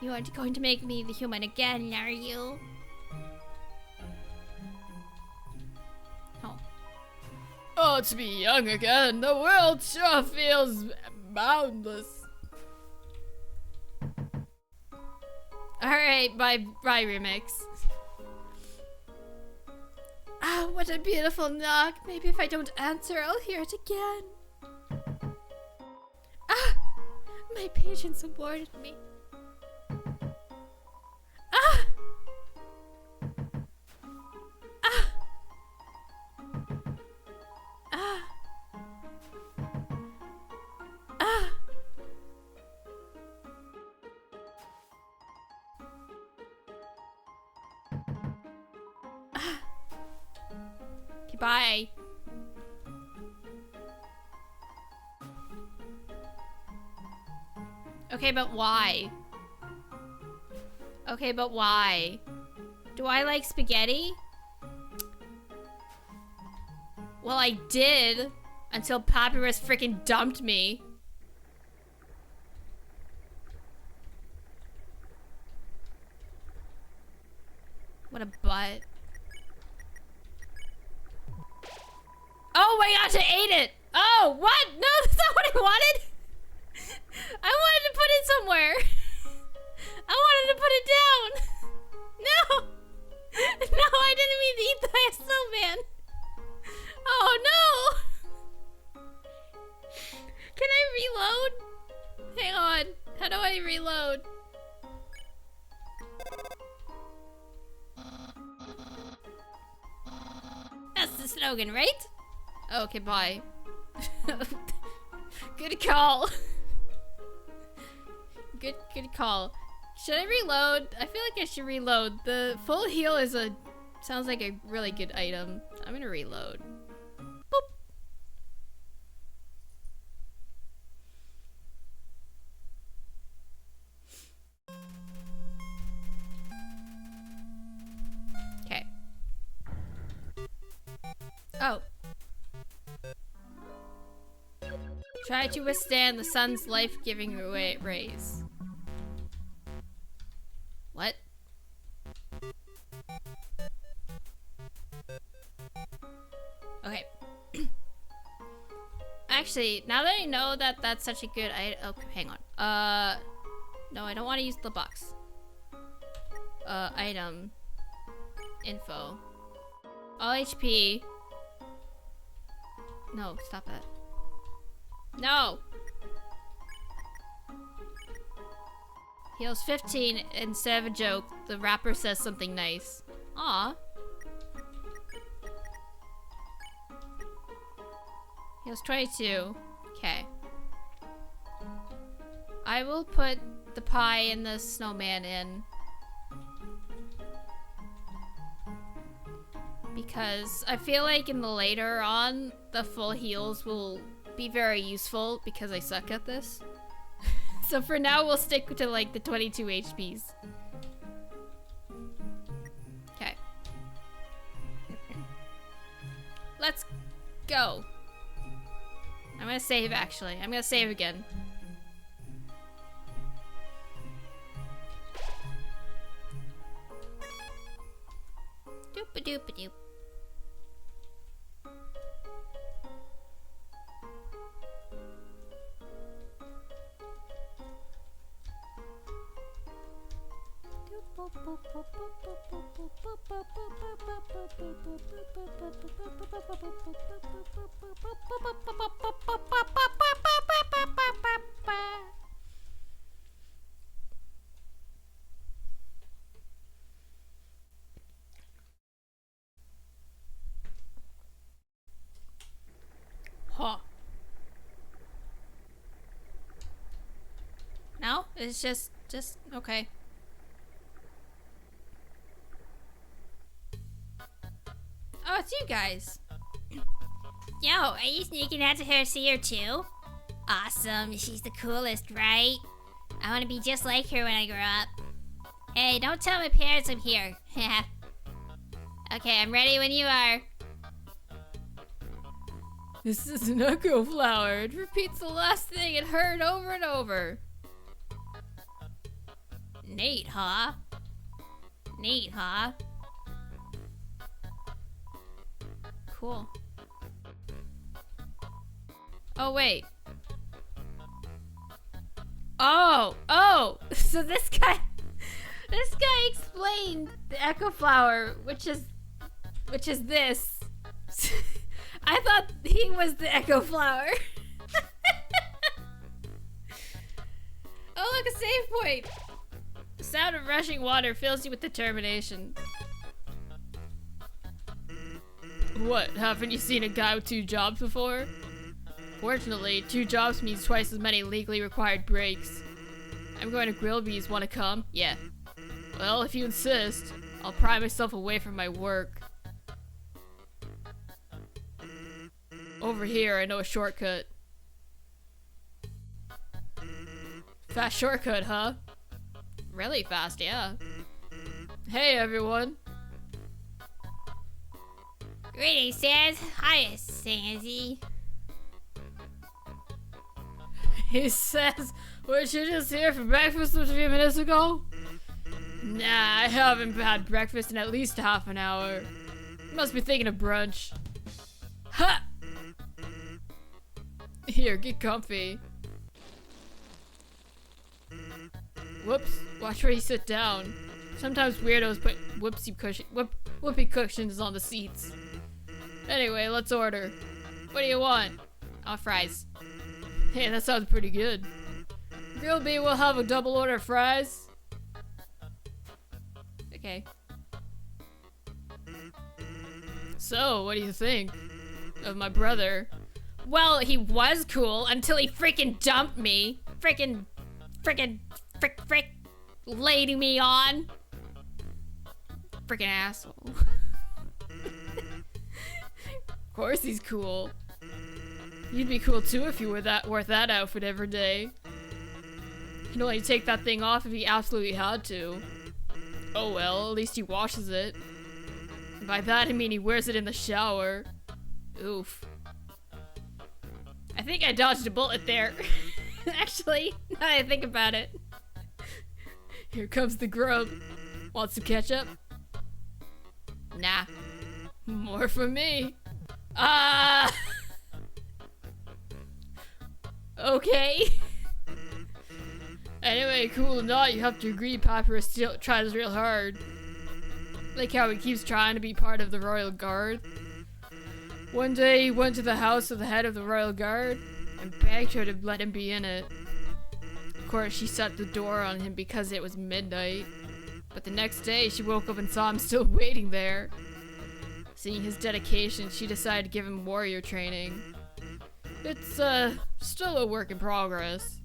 You aren't going to make me the human again, are you? Oh, to be young again, the world sure feels boundless. Alright, bye remix. Ah, what a beautiful knock. Maybe if I don't answer, I'll hear it again. Ah, my patience awarded me. Ah! Ah! Ah! Ah! Ah! Okay, bye. Okay, but why? Okay, but why? Do I like spaghetti? Well, I did until Papyrus freaking dumped me. What a butt. Oh my gosh, I ate it! Oh, what? No, that's not what I wanted! I wanted to put it somewhere. I wanted to put it down. No! No, I didn't mean to eat the snowman. Oh no! Can I reload? Hang on. How do I reload? That's the slogan, right? Okay, bye. Good call. Good call. Should I reload? I feel like I should reload. The full heal is sounds like a really good item. I'm gonna reload. Boop. Okay. Oh. Try to withstand the sun's life-giving rays. What? Okay. Actually, now that I know that that's such a good item. Oh, hang on. No, I don't want to use the box. Item. Info. All HP. No, stop that. No! Heals 15 instead of a joke. The rapper says something nice. Aw. Heals 22. Okay. I will put the pie and the snowman in. Because I feel like in the later on, the full heals will be very useful because I suck at this. So for now, we'll stick to like the 22 HPs. Okay. Let's go. I'm gonna save, actually. I'm gonna save again. Doop-a-doop-a-doop. Huh. No? It's just okay. Oh, it's you guys. Yo, are you sneaking out to her see her too? Awesome, she's the coolest, right? I want to be just like her when I grow up. Hey, don't tell my parents I'm here. Okay, I'm ready when you are. This is an echo flower. It repeats the last thing it heard over and over. Neat, huh? Neat, huh? Cool. Oh, wait. Oh! So this guy explained the echo flower, which is this. I thought he was the echo flower. Oh, look, a save point. The sound of rushing water fills you with determination. What, haven't you seen a guy with 2 jobs before? Fortunately, 2 jobs means twice as many legally required breaks. I'm going to Grillby's, wanna come? Yeah. Well, if you insist, I'll pry myself away from my work. Over here, I know a shortcut. Fast shortcut, huh? Really fast, yeah. Hey, everyone. Greetings, Sans. Hiya, Sansy. He says, was you just here for breakfast a few minutes ago? Nah, I haven't had breakfast in at least half an hour. You must be thinking of brunch. Ha! Here, get comfy. Whoops, watch where you sit down. Sometimes weirdos put whoopee cushions on the seats. Anyway, let's order. What do you want? Oh, fries. Hey, that sounds pretty good. Grillby will have a double order of fries. Okay. So, what do you think of my brother? Well, he was cool until he freaking dumped me. Frick, laid me on. Freaking asshole. Of course he's cool. You'd be cool too if you were worth that outfit every day. He'd only take that thing off if he absolutely had to. Oh well, at least he washes it. And by that I mean he wears it in the shower. Oof. I think I dodged a bullet there. Actually, now that I think about it. Here comes the grub. Want some ketchup? Nah. More for me. Okay. Anyway, cool or not, you have to agree Papyrus still tries real hard. Like how he keeps trying to be part of the Royal Guard. One day he went to the house of the head of the Royal Guard and begged her to let him be in it. Of course, she shut the door on him because it was midnight. But the next day, she woke up and saw him still waiting there. Seeing his dedication, she decided to give him warrior training. It's, still a work in progress.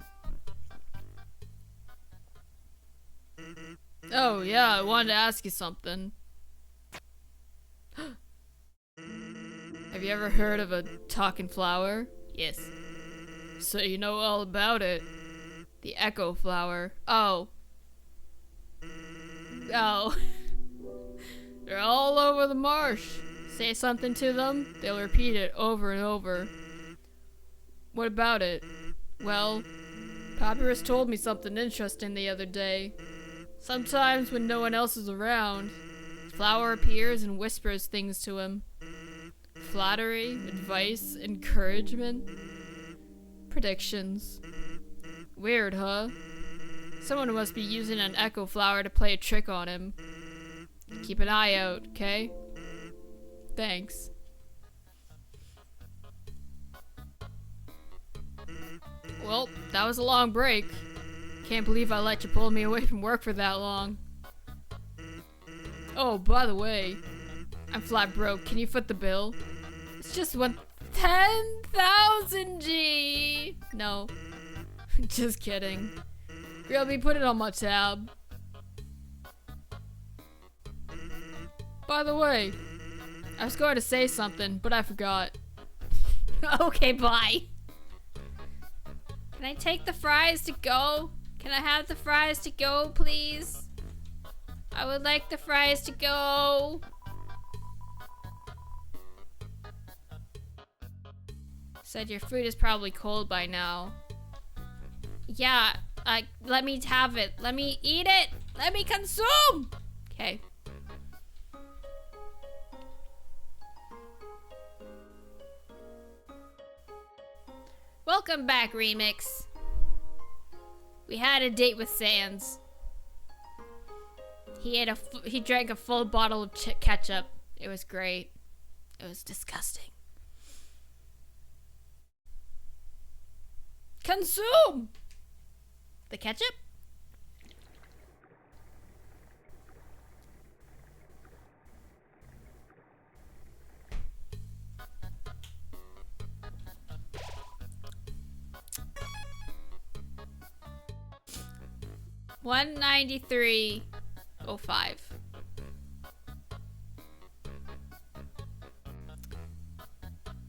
Oh, yeah, I wanted to ask you something. Have you ever heard of a talking flower? Yes. So you know all about it. The echo flower. Oh. Oh. They're all over the marsh. Say something to them, they'll repeat it over and over. What about it? Well, Papyrus told me something interesting the other day. Sometimes when no one else is around, Flower appears and whispers things to him. Flattery, advice, encouragement, predictions. Weird, huh? Someone must be using an echo flower to play a trick on him. Keep an eye out, okay? Thanks. Well, that was a long break. Can't believe I let you pull me away from work for that long. Oh, by the way, I'm flat broke. Can you foot the bill? It's just 10,000 G. No, just kidding. Grillby, put it on my tab. By the way, I was going to say something, but I forgot. Okay, bye. Can I take the fries to go? Can I have the fries to go, please? I would like the fries to go. Said your food is probably cold by now. Yeah, let me have it. Let me eat it. Let me consume. Okay. Welcome back, Remix. We had a date with Sans. He drank a full bottle of ketchup. It was great. It was disgusting. Consume the ketchup. $193.05.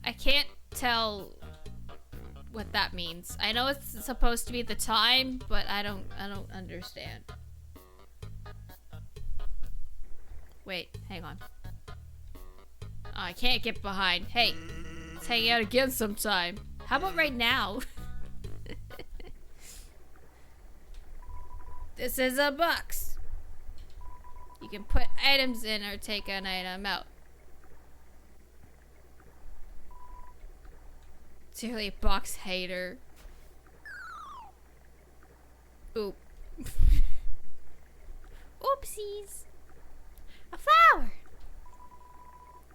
I can't tell what that means. I know it's supposed to be the time, but I don't understand. Wait, hang on. Oh, I can't get behind. Hey, let's hang out again sometime. How about right now? This is a box. You can put items in or take an item out. Seriously, box hater. Oop. Oopsies. A flower.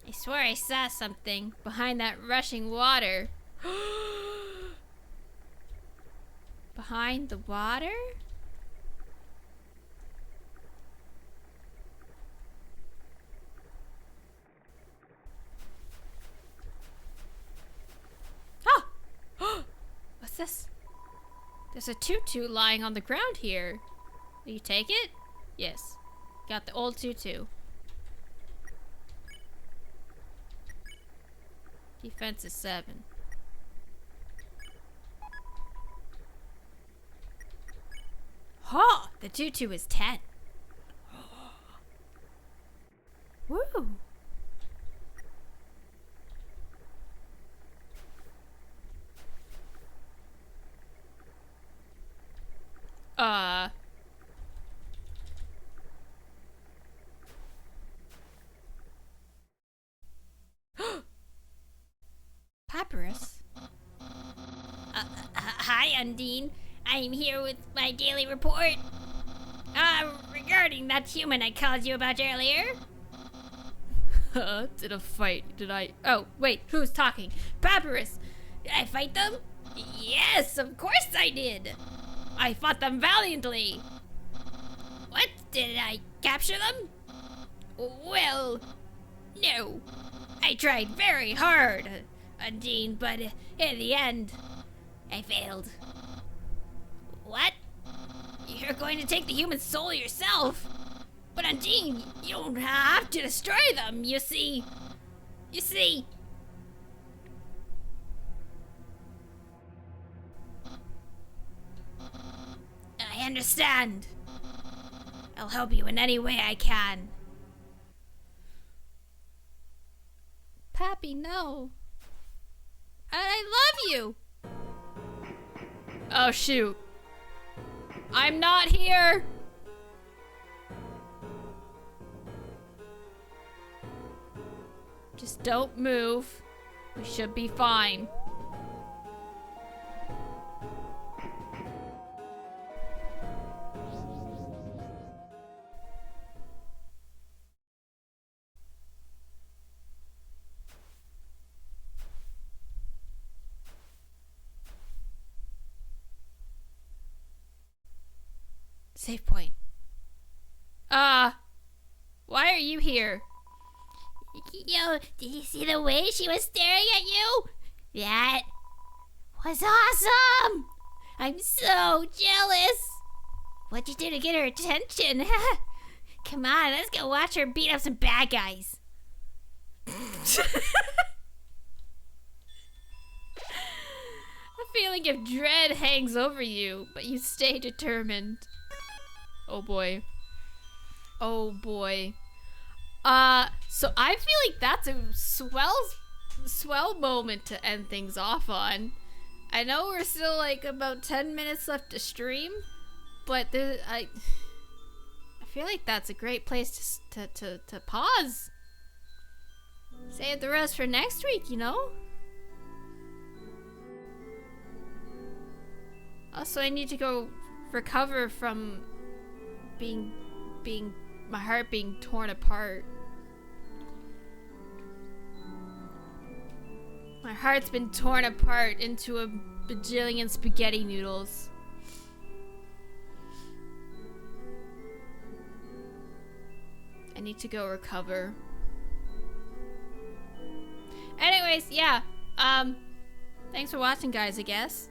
I swear I saw something behind that rushing water. Behind the water? What's this? There's a tutu lying on the ground here. Will you take it? Yes. Got the old tutu. Defense is 7. Ha! The tutu is 10. Woo! Papyrus? Hi, Undine. I'm here with my daily report. Regarding that human I called you about earlier. Did a fight. Did I? Oh, wait, who's talking? Papyrus! Did I fight them? Yes, of course I did. I fought them valiantly. What? Did I capture them? Well, no. I tried very hard, Undine, but in the end, I failed. What? You're going to take the human soul yourself? But Undine, you don't have to destroy them, you see. I understand. I'll help you in any way I can. happy. No. I love you. Oh, shoot. I'm not here. Just don't move. We should be fine. Save point. Why are you here? Yo, did you see the way she was staring at you? That was awesome! I'm so jealous! What'd you do to get her attention? Come on, let's go watch her beat up some bad guys. A feeling of dread hangs over you, but you stay determined. Oh boy. Oh boy. So I feel like that's a swell moment to end things off on. I know we're still like about 10 minutes left to stream, but I feel like that's a great place to pause. Save the rest for next week, you know? Also, I need to go recover from my heart being torn apart. My heart's been torn apart into a bajillion spaghetti noodles. I need to go recover. Anyways, yeah. Thanks for watching, guys, I guess.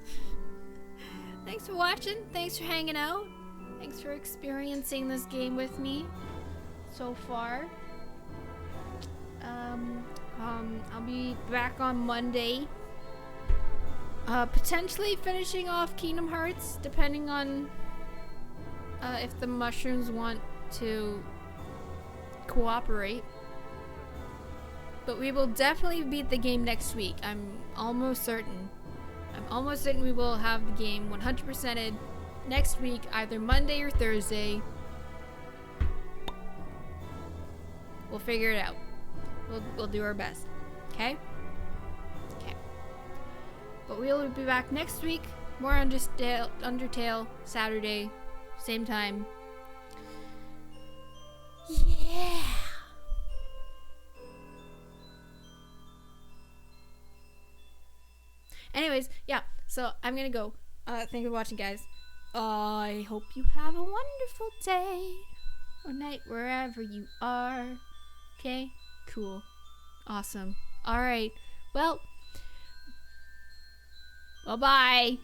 Thanks for watching. Thanks for hanging out. Thanks for experiencing this game with me so far. I'll be back on Monday. Potentially finishing off Kingdom Hearts, depending on if the mushrooms want to cooperate. But we will definitely beat the game next week. I'm almost certain. I'm almost certain we will have the game 100%ed next week, either Monday or Thursday. We'll figure it out. We'll do our best. Okay? Okay. But we'll be back next week. More Undertale Saturday. Same time. Yeah. Anyways, yeah. So I'm gonna go. Thank you for watching, guys. I hope you have a wonderful day or night wherever you are. Okay? Cool. Awesome. Alright. Well, bye-bye.